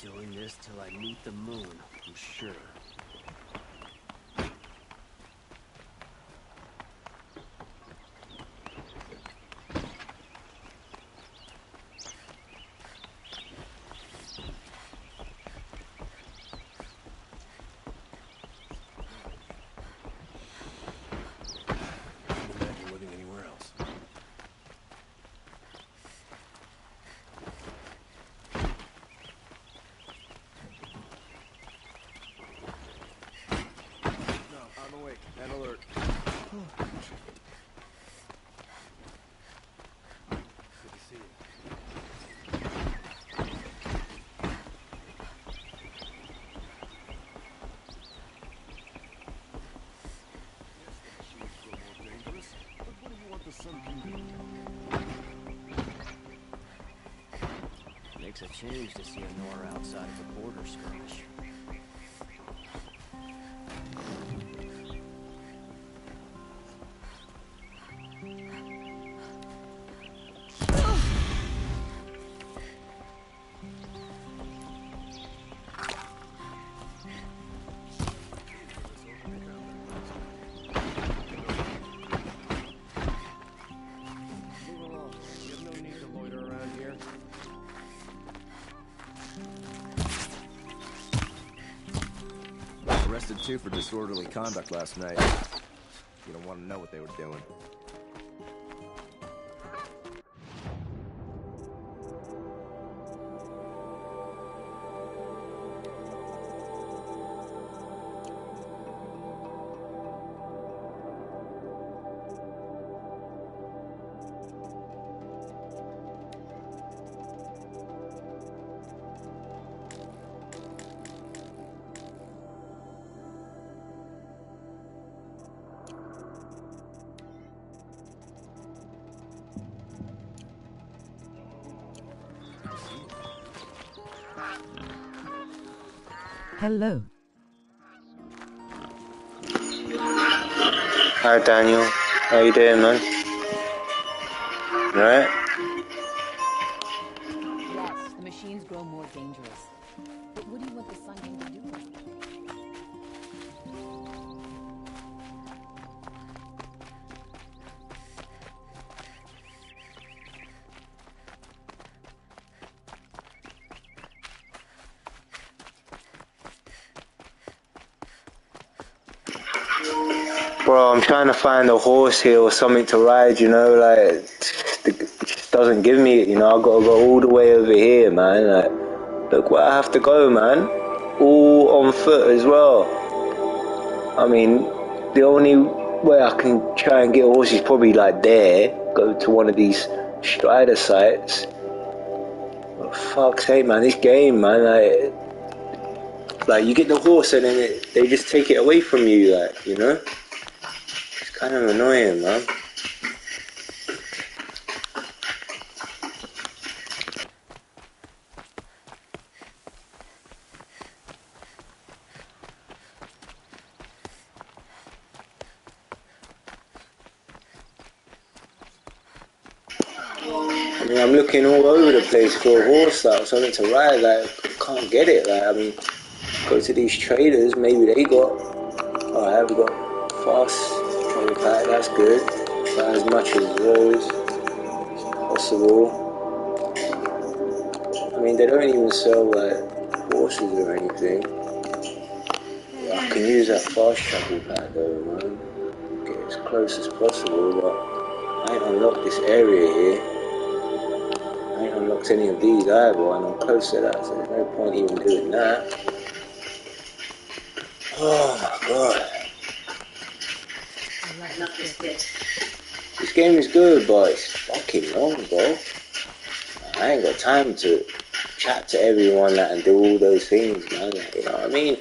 Doing this till I meet the moon, I'm sure. Can't imagine living anywhere else. Takes a change to see a Nora outside of a border skirmish. Arrested 2 for disorderly conduct last night. You don't want to know what they were doing. Hello. Hi Daniel, how you doing, man? Right? Yes, the machines grow more dangerous. But what do you want the Sun King to do about it? Bro, I'm trying to find a horse here or something to ride, you know, like, it just doesn't give me it, you know, I've got to go all the way over here, man, like, look where I have to go, man, all on foot as well. I mean, the only way I can try and get a horse is probably, like, there, go to one of these strider sites. But fuck's sake, man, this game, man, like, you get the horse and then they just take it away from you, like, you know? Kind of annoying, man. I mean, I'm looking all over the place for a horse, like, something to ride, like, I can't get it, like, I mean, go to these traders, maybe they got, alright, we got fast travel pack, that's good, not as much as those, possible. I mean, they don't even sell, like, horses or anything. Yeah, I can use that fast travel pack though, man, get as close as possible, but I ain't unlocked this area here. I ain't unlocked any of these either, and I'm close to that, so there's no point even doing that. Oh my god. I love this bit. This game is good, but it's fucking long, bro. I ain't got time to chat to everyone and do all those things, man. Like, you know what I mean?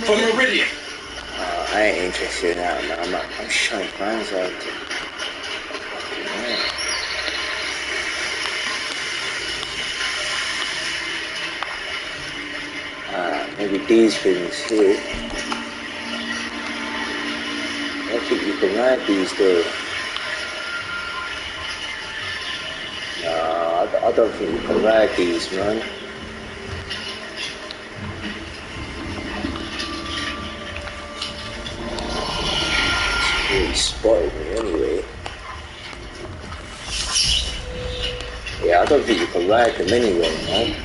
For Meridian. I ain't interested in that, man. I'm showing plans out. Maybe these things here. I don't think you can ride these though. No, I don't think you can ride these, man. He spotted me anyway. Yeah, I don't think you can ride them anyway, man.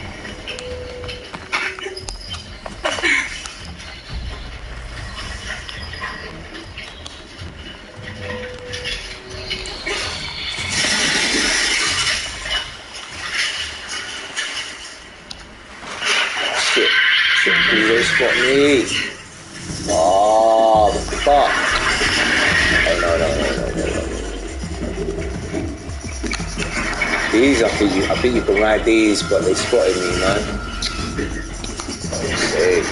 Shit, they spot me. Oh, what the fuck? Oh, no. These, I think you can ride these, but they spotted me, man. Okay.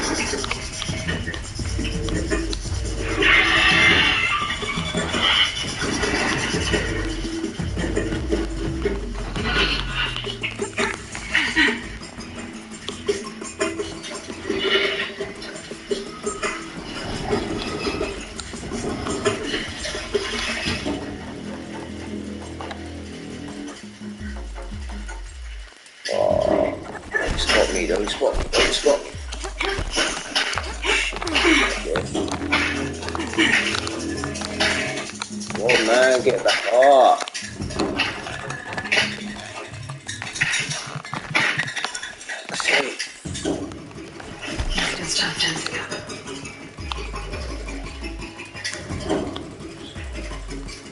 Don't spot me. Come on, man, get back up.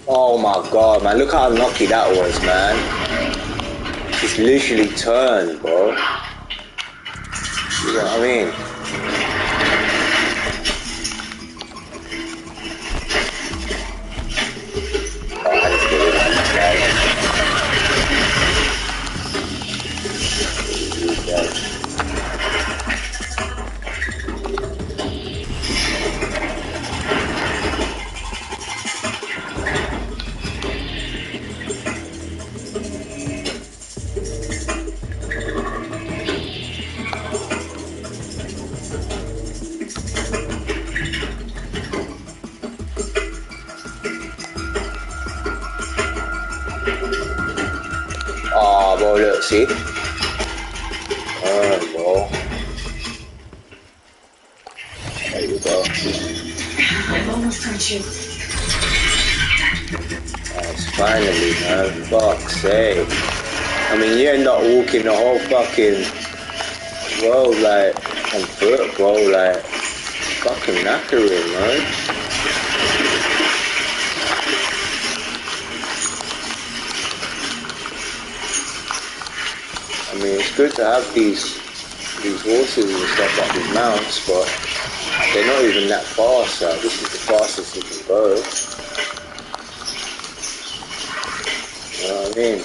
Oh my god, man, look how unlucky that was, man. Just literally turned, bro. You know what I mean? Oh, bro, look, see? Oh, bro. There you go. I've almost got you. Nice, finally, man. Fuck's sake. I mean, you end up walking the whole fucking world, like, on foot, bro, like, fucking knackering, man. I mean, it's good to have these horses and stuff, like these mounts, but they're not even that fast. So this is the fastest you can go. You know what I mean?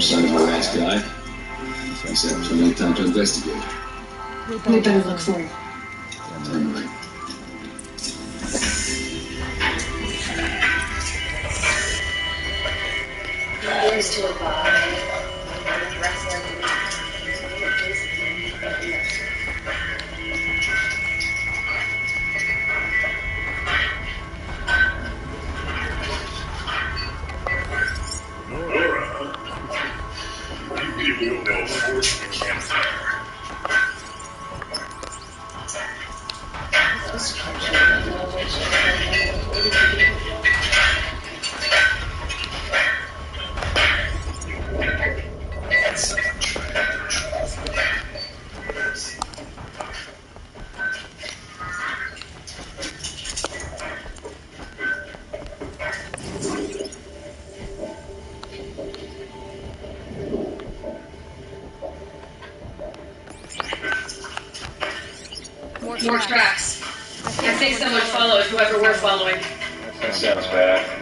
sign of my last guy. He said it was no time to investigate. We better look for him. Damn right. News to a bar. People know fortune campfire. More tracks. I think someone followed whoever we're following. That sounds bad.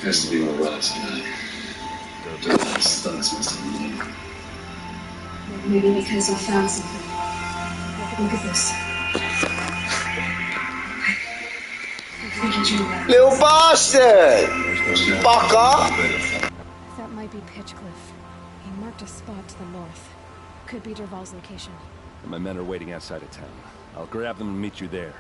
Has to be my last night. The last thoughts must have been made. Maybe because we found something. Look at this. Little bastard! Fucker! That might be Pitchcliff. He marked a spot to the north. Could be Dervahl's location. My men are waiting outside of town. I'll grab them and meet you there.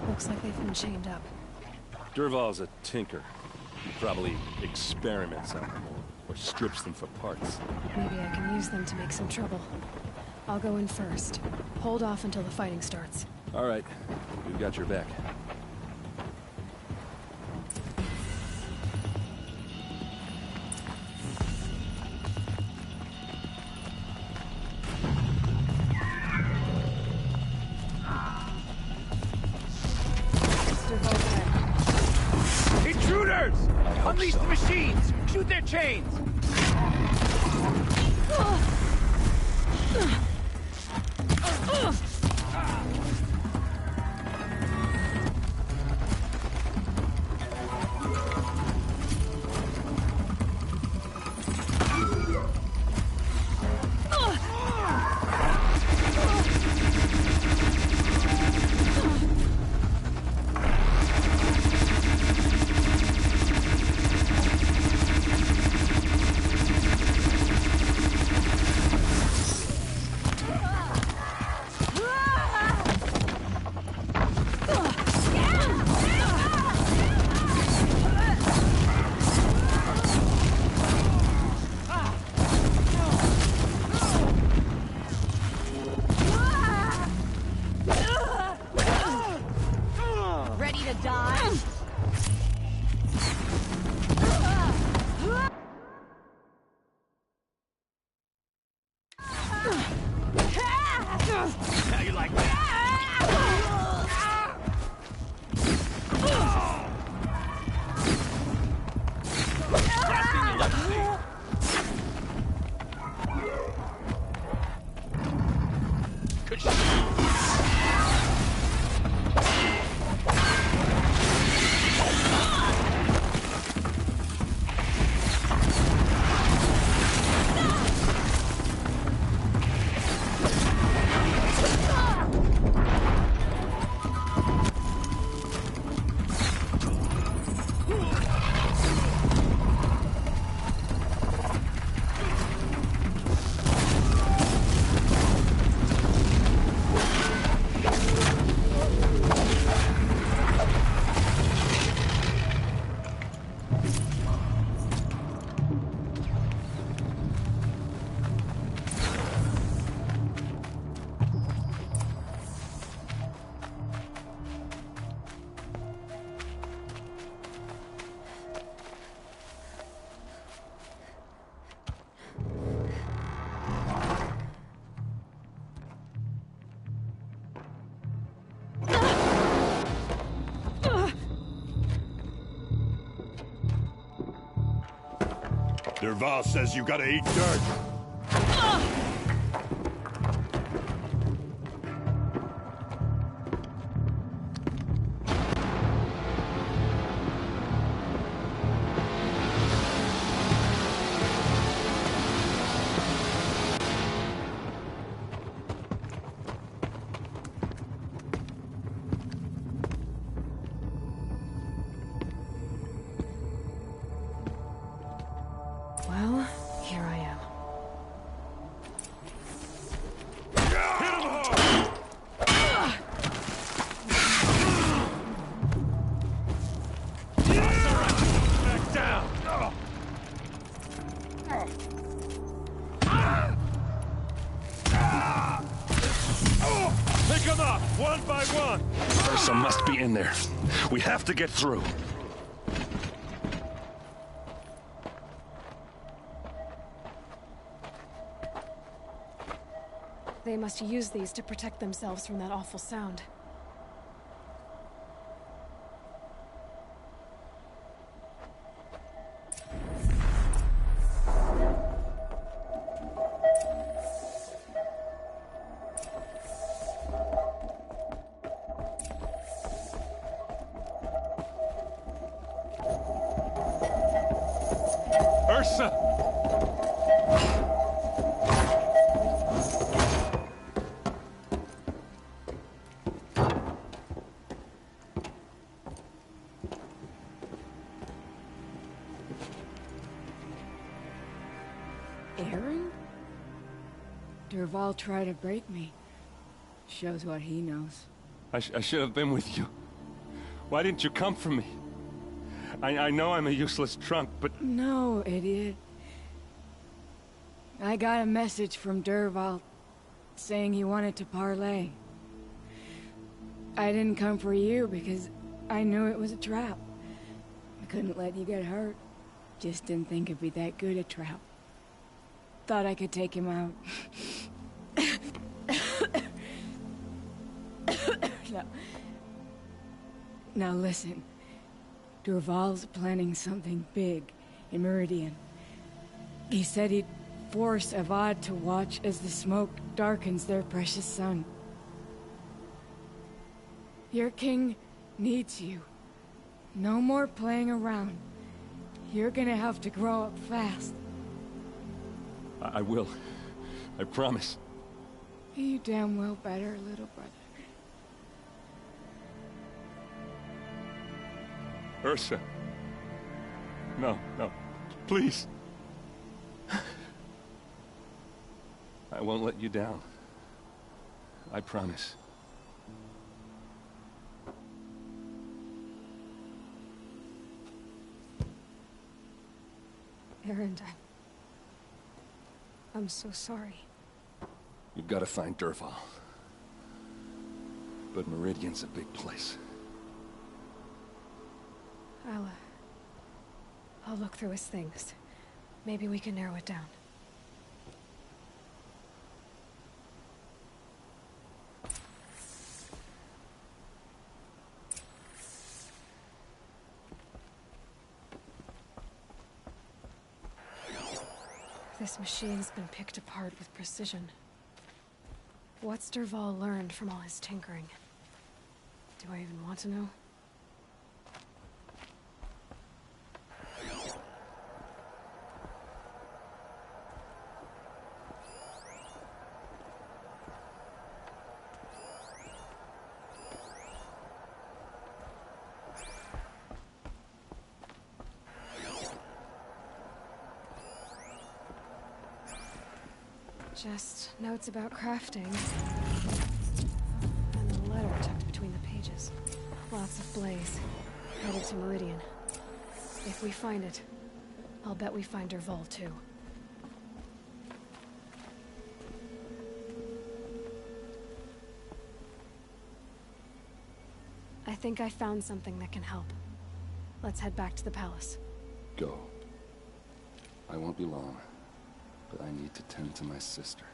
Looks like they've been chained up. Dervahl's a tinker. He probably experiments on them or strips them for parts. Maybe I can use them to make some trouble. I'll go in first. Hold off until the fighting starts. All right. We've got your back. Intruders! Unleash the machines! Shoot their chains! Dervahl says you gotta eat dirt. Well, here I am. Back down! Pick them up, one by one! Ursa must be in there. We have to get through. They must use these to protect themselves from that awful sound. Ursa! Aaron? Dervahl tried to break me. Shows what he knows. I should have been with you. Why didn't you come for me? I know I'm a useless drunk, but... No, idiot. I got a message from Dervahl saying he wanted to parlay. I didn't come for you because I knew it was a trap. I couldn't let you get hurt. Just didn't think it'd be that good a trap. Thought I could take him out. No. Now listen. Dervahl's planning something big in Meridian. He said he'd force Avad to watch as the smoke darkens their precious sun. Your king needs you. No more playing around. You're gonna have to grow up fast. I will. I promise. You damn well better, little brother. Ursa. No, no. Please. I won't let you down. I promise. Erend, I'm so sorry. You've got to find Dervahl. But Meridian's a big place. I'll look through his things. Maybe we can narrow it down. This machine's been picked apart with precision. What's Dervahl learned from all his tinkering? Do I even want to know? Just notes about crafting. And a letter tucked between the pages. Lots of blaze. Headed to Meridian. If we find it, I'll bet we find Dervahl too. I think I found something that can help. Let's head back to the palace. Go. I won't be long. But I need to tend to my sister.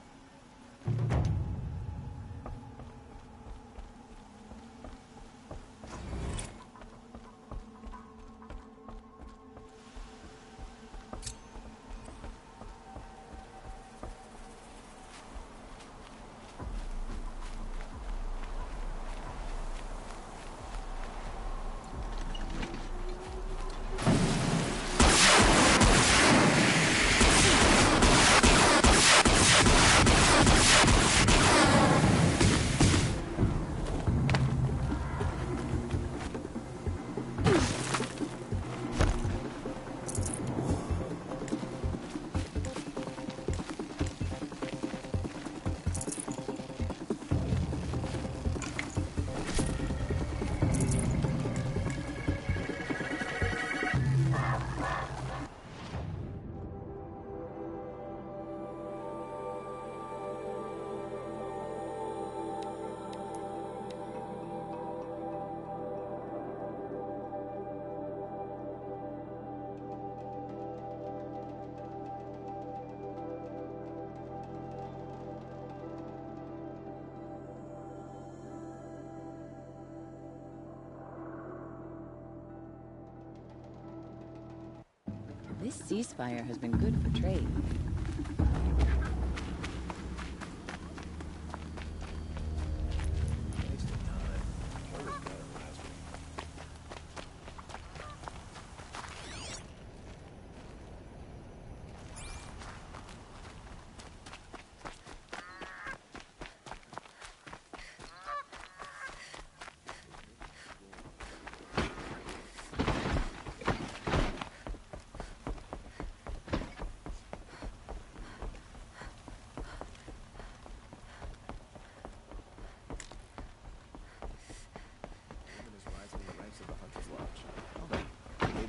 This ceasefire has been good for trade.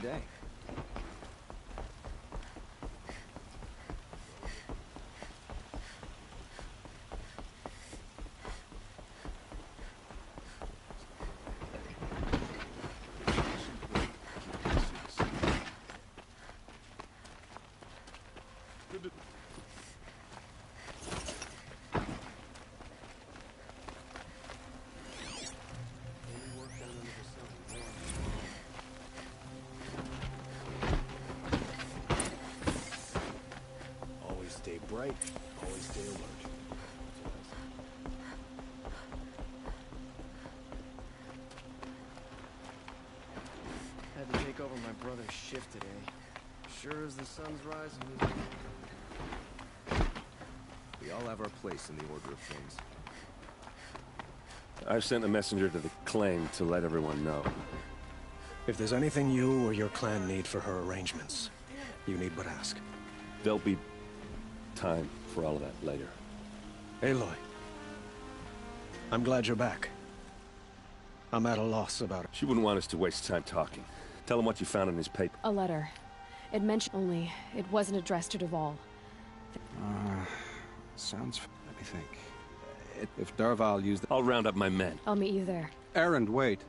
Day. Stay bright, always stay alert. Had to take over my brother's shift today. Sure as the sun's rising. We all have our place in the order of things. I've sent a messenger to the claim to let everyone know. If there's anything you or your clan need for her arrangements, you need but ask. There'll be time for all of that later. Aloy, I'm glad you're back. I'm at a loss about it. She wouldn't want us to waste time talking. Tell him what you found in his paper. A letter. It mentioned only it wasn't addressed to Dervahl. Sounds... Let me think. If Dervahl used... I'll round up my men. I'll meet you there. Erend, wait.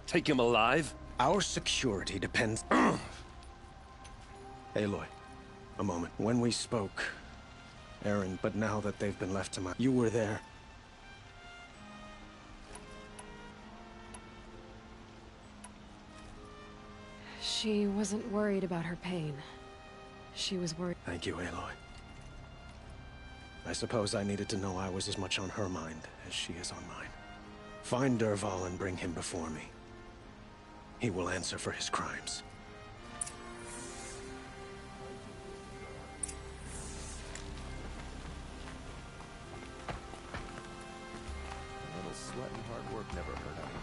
Take him alive? Our security depends... Aloy, a moment. When we spoke, Erend, but now that they've been left to my... You were there. She wasn't worried about her pain. She was worried... Thank you, Aloy. I suppose I needed to know I was as much on her mind as she is on mine. Find Dervahl and bring him before me. He will answer for his crimes. A little sweat and hard work never hurt anyone.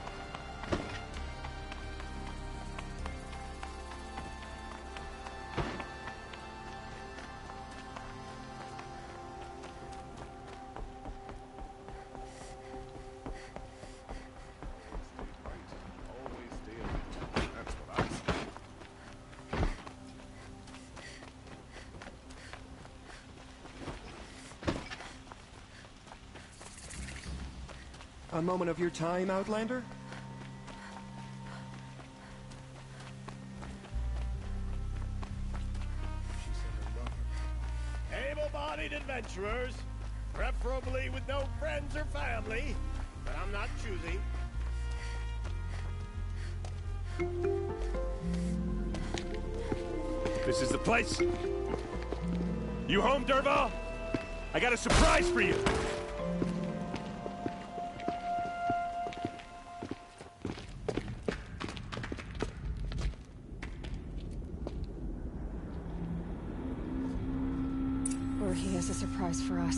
A moment of your time, Outlander? Able-bodied adventurers, preferably with no friends or family, but I'm not choosy. This is the place. You home, Dervahl? I got a surprise for you. Or he has a surprise for us.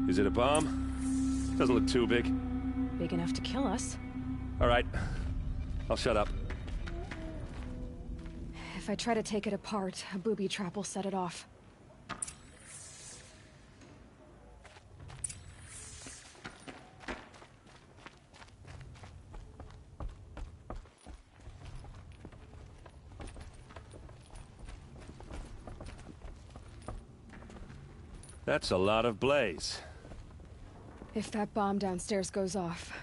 Is it a bomb? Doesn't look too big. Big enough to kill us. All right. I'll shut up. If I try to take it apart, a booby trap will set it off. That's a lot of blaze. If that bomb downstairs goes off,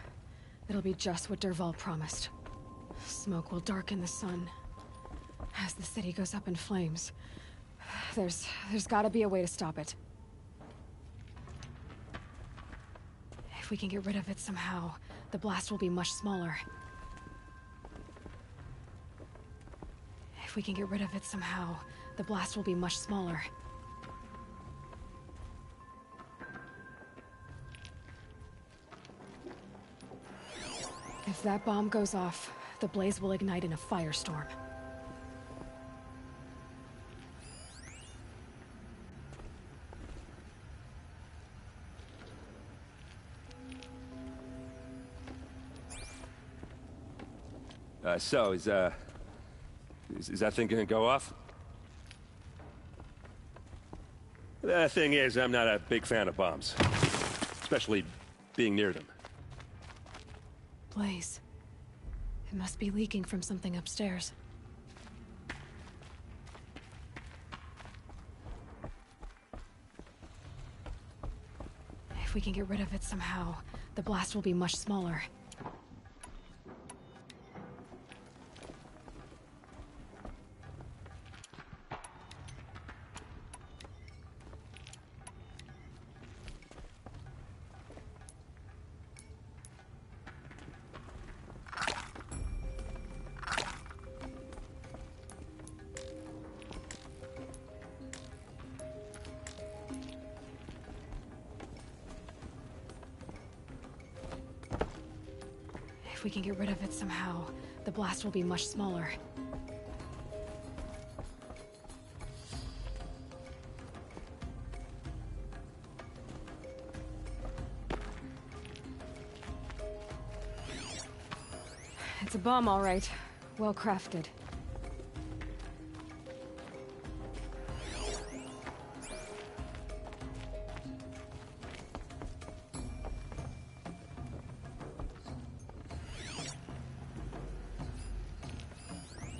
it'll be just what Dervahl promised. Smoke will darken the sun. As the city goes up in flames, there's gotta be a way to stop it. If we can get rid of it somehow, the blast will be much smaller. If we can get rid of it somehow, the blast will be much smaller. If that bomb goes off, the blaze will ignite in a firestorm. So, is that thing gonna go off? The thing is, I'm not a big fan of bombs. Especially being near them. Blaze. It must be leaking from something upstairs. If we can get rid of it somehow, the blast will be much smaller. If we can get rid of it somehow, the blast will be much smaller. It's a bomb, all right. Well crafted.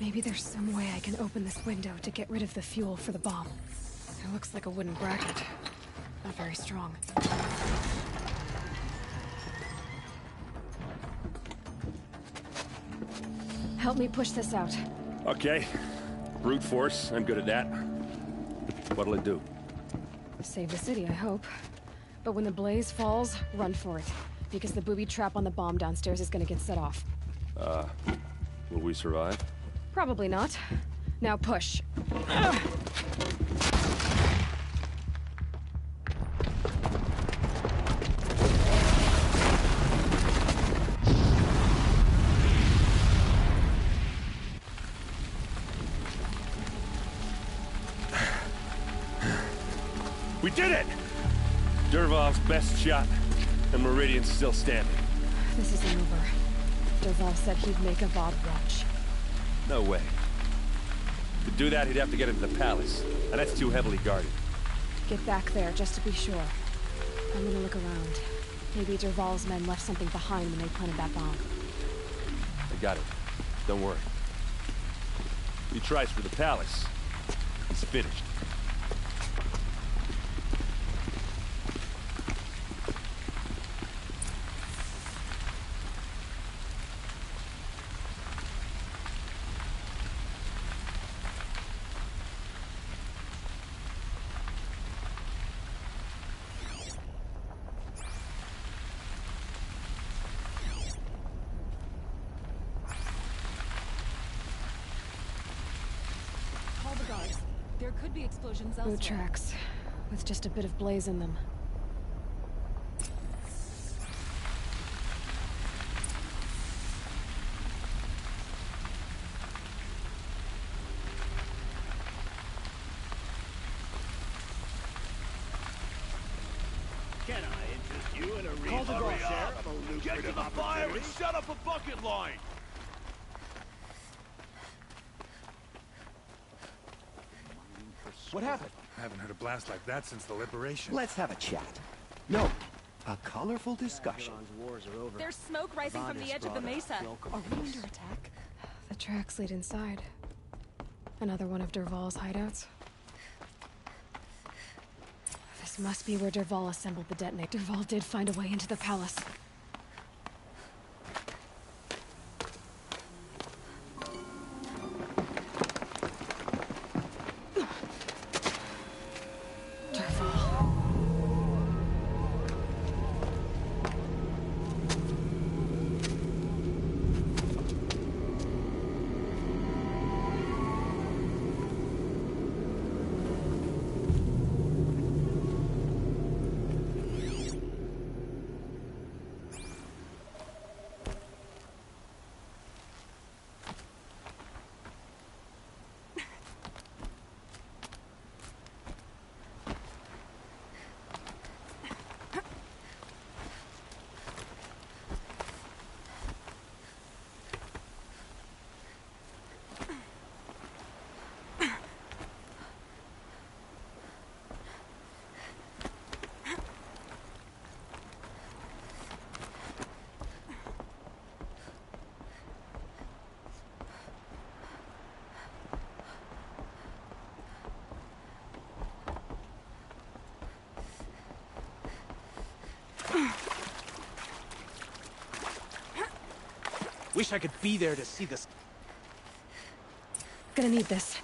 Maybe there's some way I can open this window to get rid of the fuel for the bomb. It looks like a wooden bracket. Not very strong. Help me push this out. Okay. Brute force, I'm good at that. What'll it do? Save the city, I hope. But when the blaze falls, run for it. Because the booby trap on the bomb downstairs is gonna get set off. Will we survive? Probably not. Now push. We did it! Dervahl's best shot, and Meridian's still standing. This isn't over. Dervahl said he'd make Avad watch. No way. To do that, he'd have to get into the palace, and that's too heavily guarded. Get back there, just to be sure. I'm gonna look around. Maybe Dervahl's men left something behind when they planted that bomb. I got it. Don't worry. He tries for the palace. He's finished. There could be explosions Boat tracks, with just a bit of blaze in them. Can I interest you in a real Call the guard, share Sheriff. of a Get to lucrative the fire and opportunity? set up a bucket line! What happened? I haven't heard a blast like that since the liberation. Let's have a chat. No, a colorful discussion. There's smoke rising from the edge of the mesa. Are we under attack? The tracks lead inside. Another one of Dervahl's hideouts. This must be where Dervahl assembled the detonator. Dervahl did find a way into the palace. Wish I could be there to see this. Gonna need this.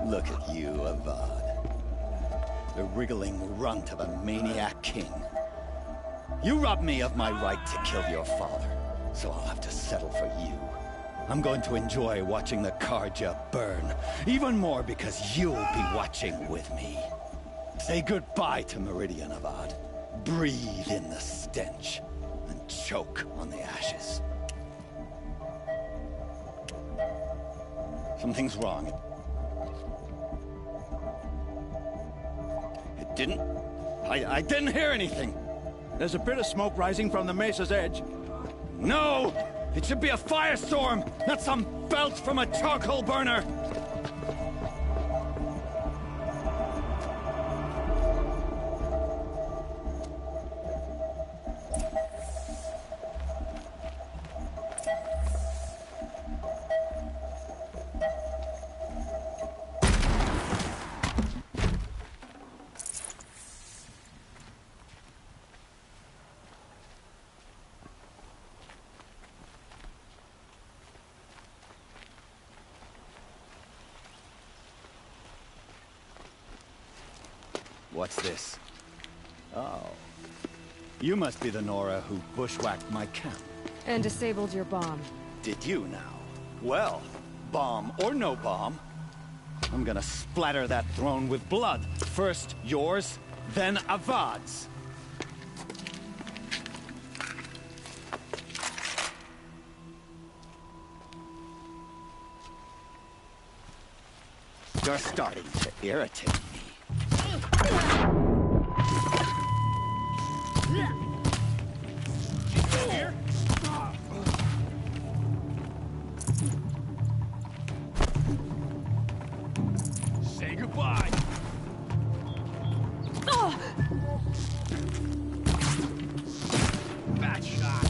Look at you, Avad. The wriggling runt of a maniac king. You robbed me of my right to kill your father, so I'll have to settle for you. I'm going to enjoy watching the Carja burn, even more because you'll be watching with me. Say goodbye to Meridian, Avad. Breathe in the stench, and choke on the ashes. Something's wrong. I didn't hear anything. There's a bit of smoke rising from the mesa's edge. No! It should be a firestorm, not some belch from a charcoal burner! What's this? Oh. You must be the Nora who bushwhacked my camp. And disabled your bomb. Did you now? Well, bomb or no bomb, I'm gonna splatter that throne with blood. First yours, then Avad's. You're starting to irritate me. Say goodbye. Bad shot.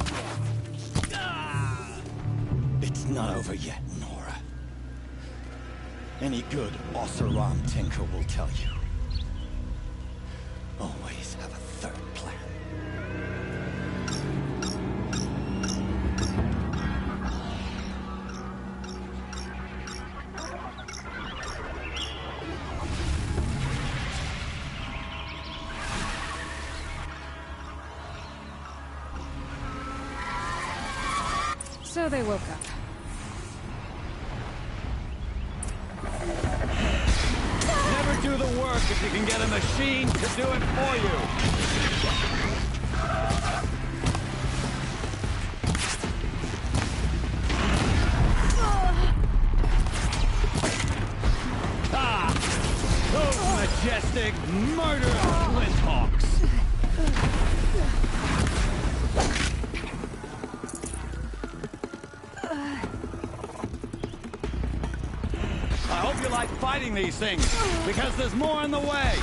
It's not over yet, Nora. Any good Oseram tinker will tell you. Always have a third plan. So they woke up. Never do the work if you can get a machine to do it for you. Ah! Those majestic, murderous flinthawks! I hope you like fighting these things, because there's more in the way.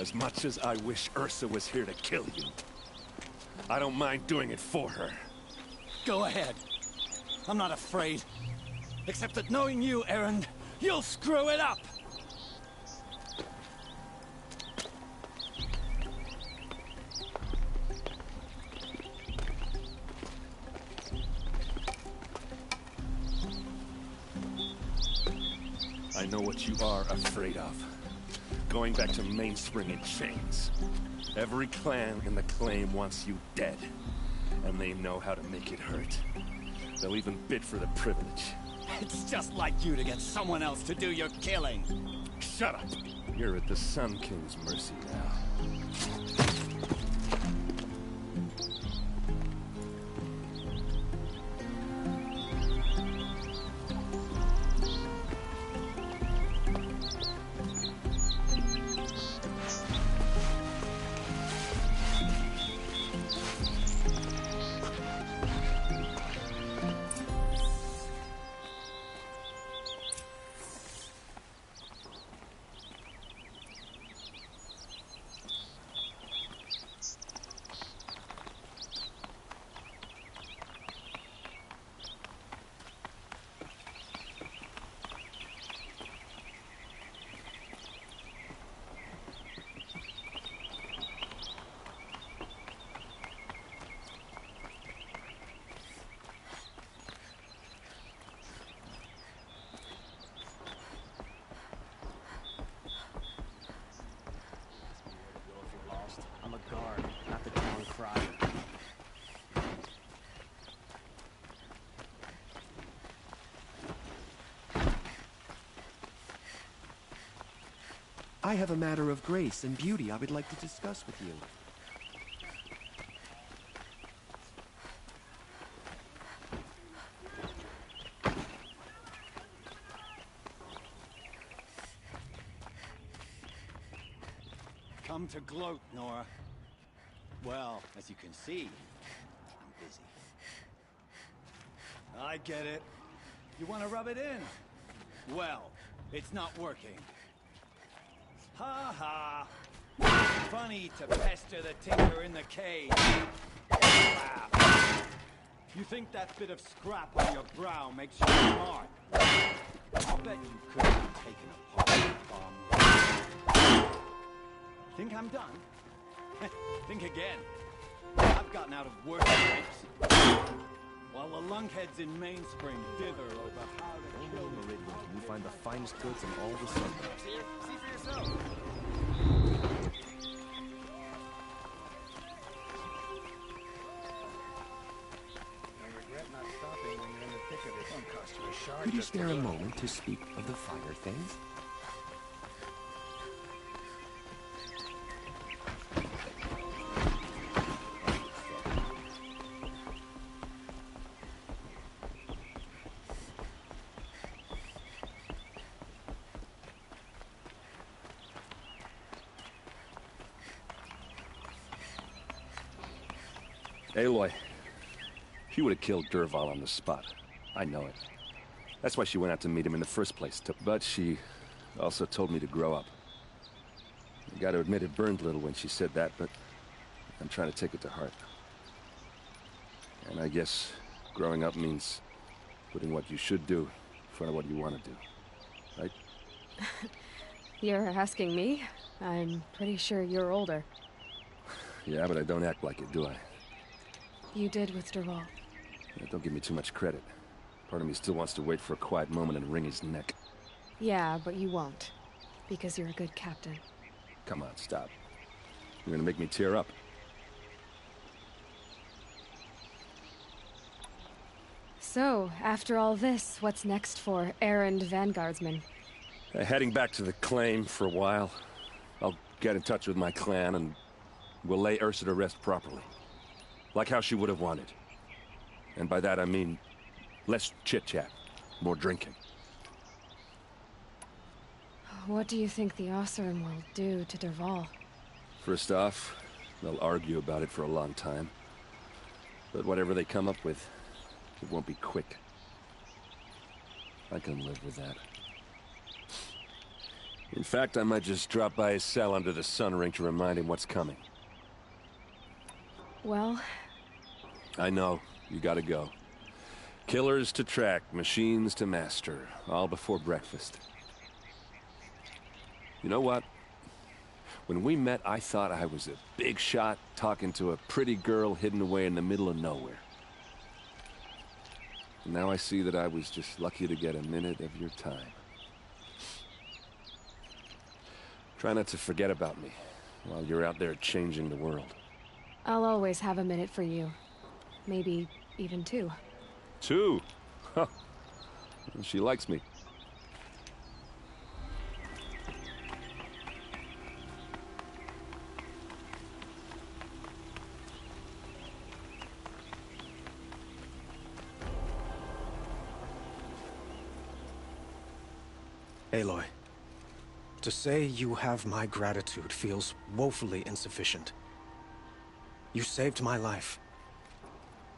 as much as I wish Ursa was here to kill you. I don't mind doing it for her. Go ahead. I'm not afraid. Except that knowing you, Erend, you'll screw it up! I know what you are afraid of. Going back to Mainspring in chains. Every clan in the Claim wants you dead. And they know how to make it hurt. They'll even bid for the privilege. It's just like you to get someone else to do your killing. Shut up! You're at the Sun King's mercy now. I'm a guard, not the town crier. I have a matter of grace and beauty I would like to discuss with you. Come to gloat, Nora. Well, as you can see, I'm busy. I get it. You want to rub it in? Well, it's not working. Ha ha! Funny to pester the tinker in the cave. Laugh. You think that bit of scrap on your brow makes you smart? I'll bet you could have taken apart that bomb. Think I'm done? Think again. I've gotten out of worse scrapes. While the lunkheads in Mainspring dither over how to kill Meridian, can you find the finest goods in all the suburbs? See for yourself. Could you spare a moment to speak of the finer things? Aloy, she would have killed Dervahl on the spot. I know it. That's why she went out to meet him in the first place. But she also told me to grow up. I gotta admit it burned a little when she said that, but I'm trying to take it to heart. And I guess growing up means putting what you should do in front of what you want to do. Right? You're asking me? I'm pretty sure you're older. Yeah, but I don't act like it, do I? You did with Dervahl. Yeah, don't give me too much credit. Part of me still wants to wait for a quiet moment and wring his neck. Yeah, but you won't. Because you're a good captain. Come on, stop. You're gonna make me tear up. So, after all this, what's next for Erend Vanguardsman? Heading back to the Claim for a while. I'll get in touch with my clan and we'll lay Ursa to rest properly. Like how she would have wanted. And by that I mean less chit-chat, more drinking. What do you think the Oseram will do to Dervahl? First off, they'll argue about it for a long time. But whatever they come up with, it won't be quick. I can live with that. In fact, I might just drop by his cell under the sun ring to remind him what's coming. Well... I know. You gotta go. Killers to track, machines to master, all before breakfast. You know what? When we met, I thought I was a big shot talking to a pretty girl hidden away in the middle of nowhere. And now I see that I was just lucky to get a minute of your time. Try not to forget about me while you're out there changing the world. I'll always have a minute for you. Maybe even 2. 2? Huh. She likes me. Aloy, to say you have my gratitude feels woefully insufficient. You saved my life.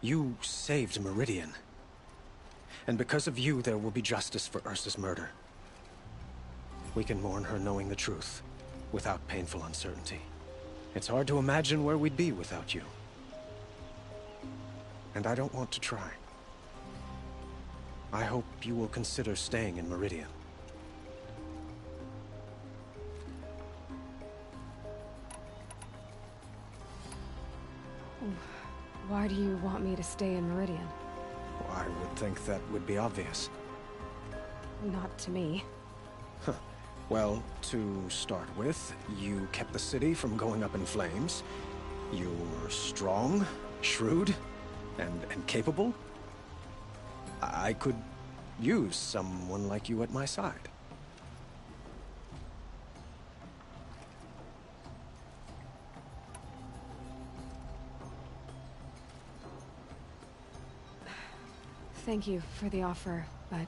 You saved Meridian. And because of you, there will be justice for Ursa's murder. We can mourn her knowing the truth, without painful uncertainty. It's hard to imagine where we'd be without you. And I don't want to try. I hope you will consider staying in Meridian. Why do you want me to stay in Meridian? I would think that would be obvious. Not to me. Huh. Well, to start with, you kept the city from going up in flames. You were strong, shrewd, and capable. I could use someone like you at my side. Thank you for the offer, but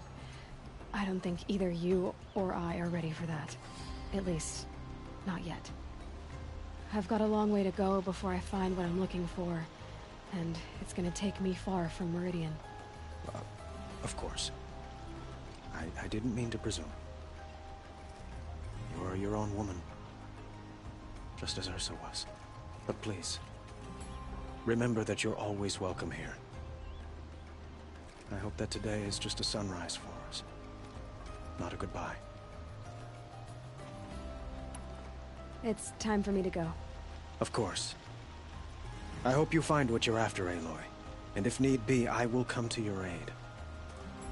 I don't think either you or I are ready for that. At least, not yet. I've got a long way to go before I find what I'm looking for, and it's gonna take me far from Meridian. Of course. I didn't mean to presume. You are your own woman, just as Ursa was. But please, remember that you're always welcome here. I hope that today is just a sunrise for us, not a goodbye. It's time for me to go. Of course. I hope you find what you're after, Aloy. And if need be, I will come to your aid.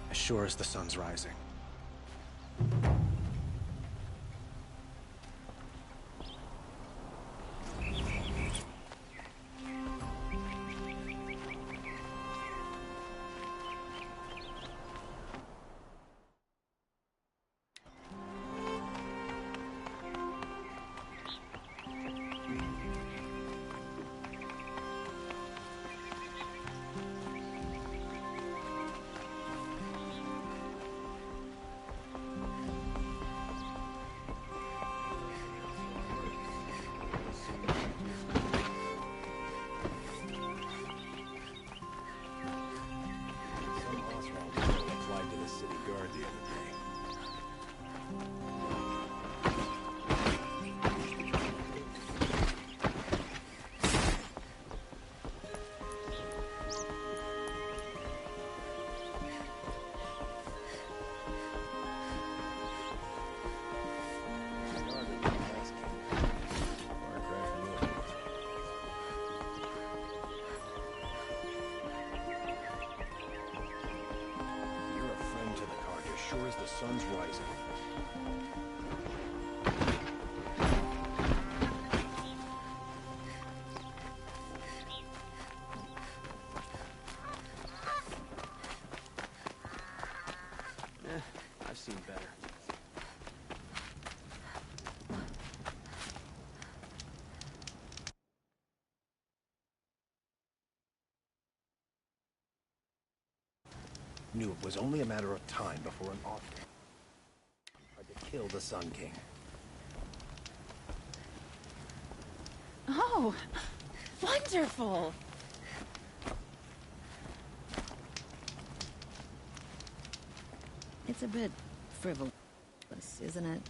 As sure as the sun's rising. Sure as the sun's rising. I've seen better. Knew it was only a matter of time before an offer tried to kill the Sun King. Oh, wonderful! It's a bit frivolous, isn't it?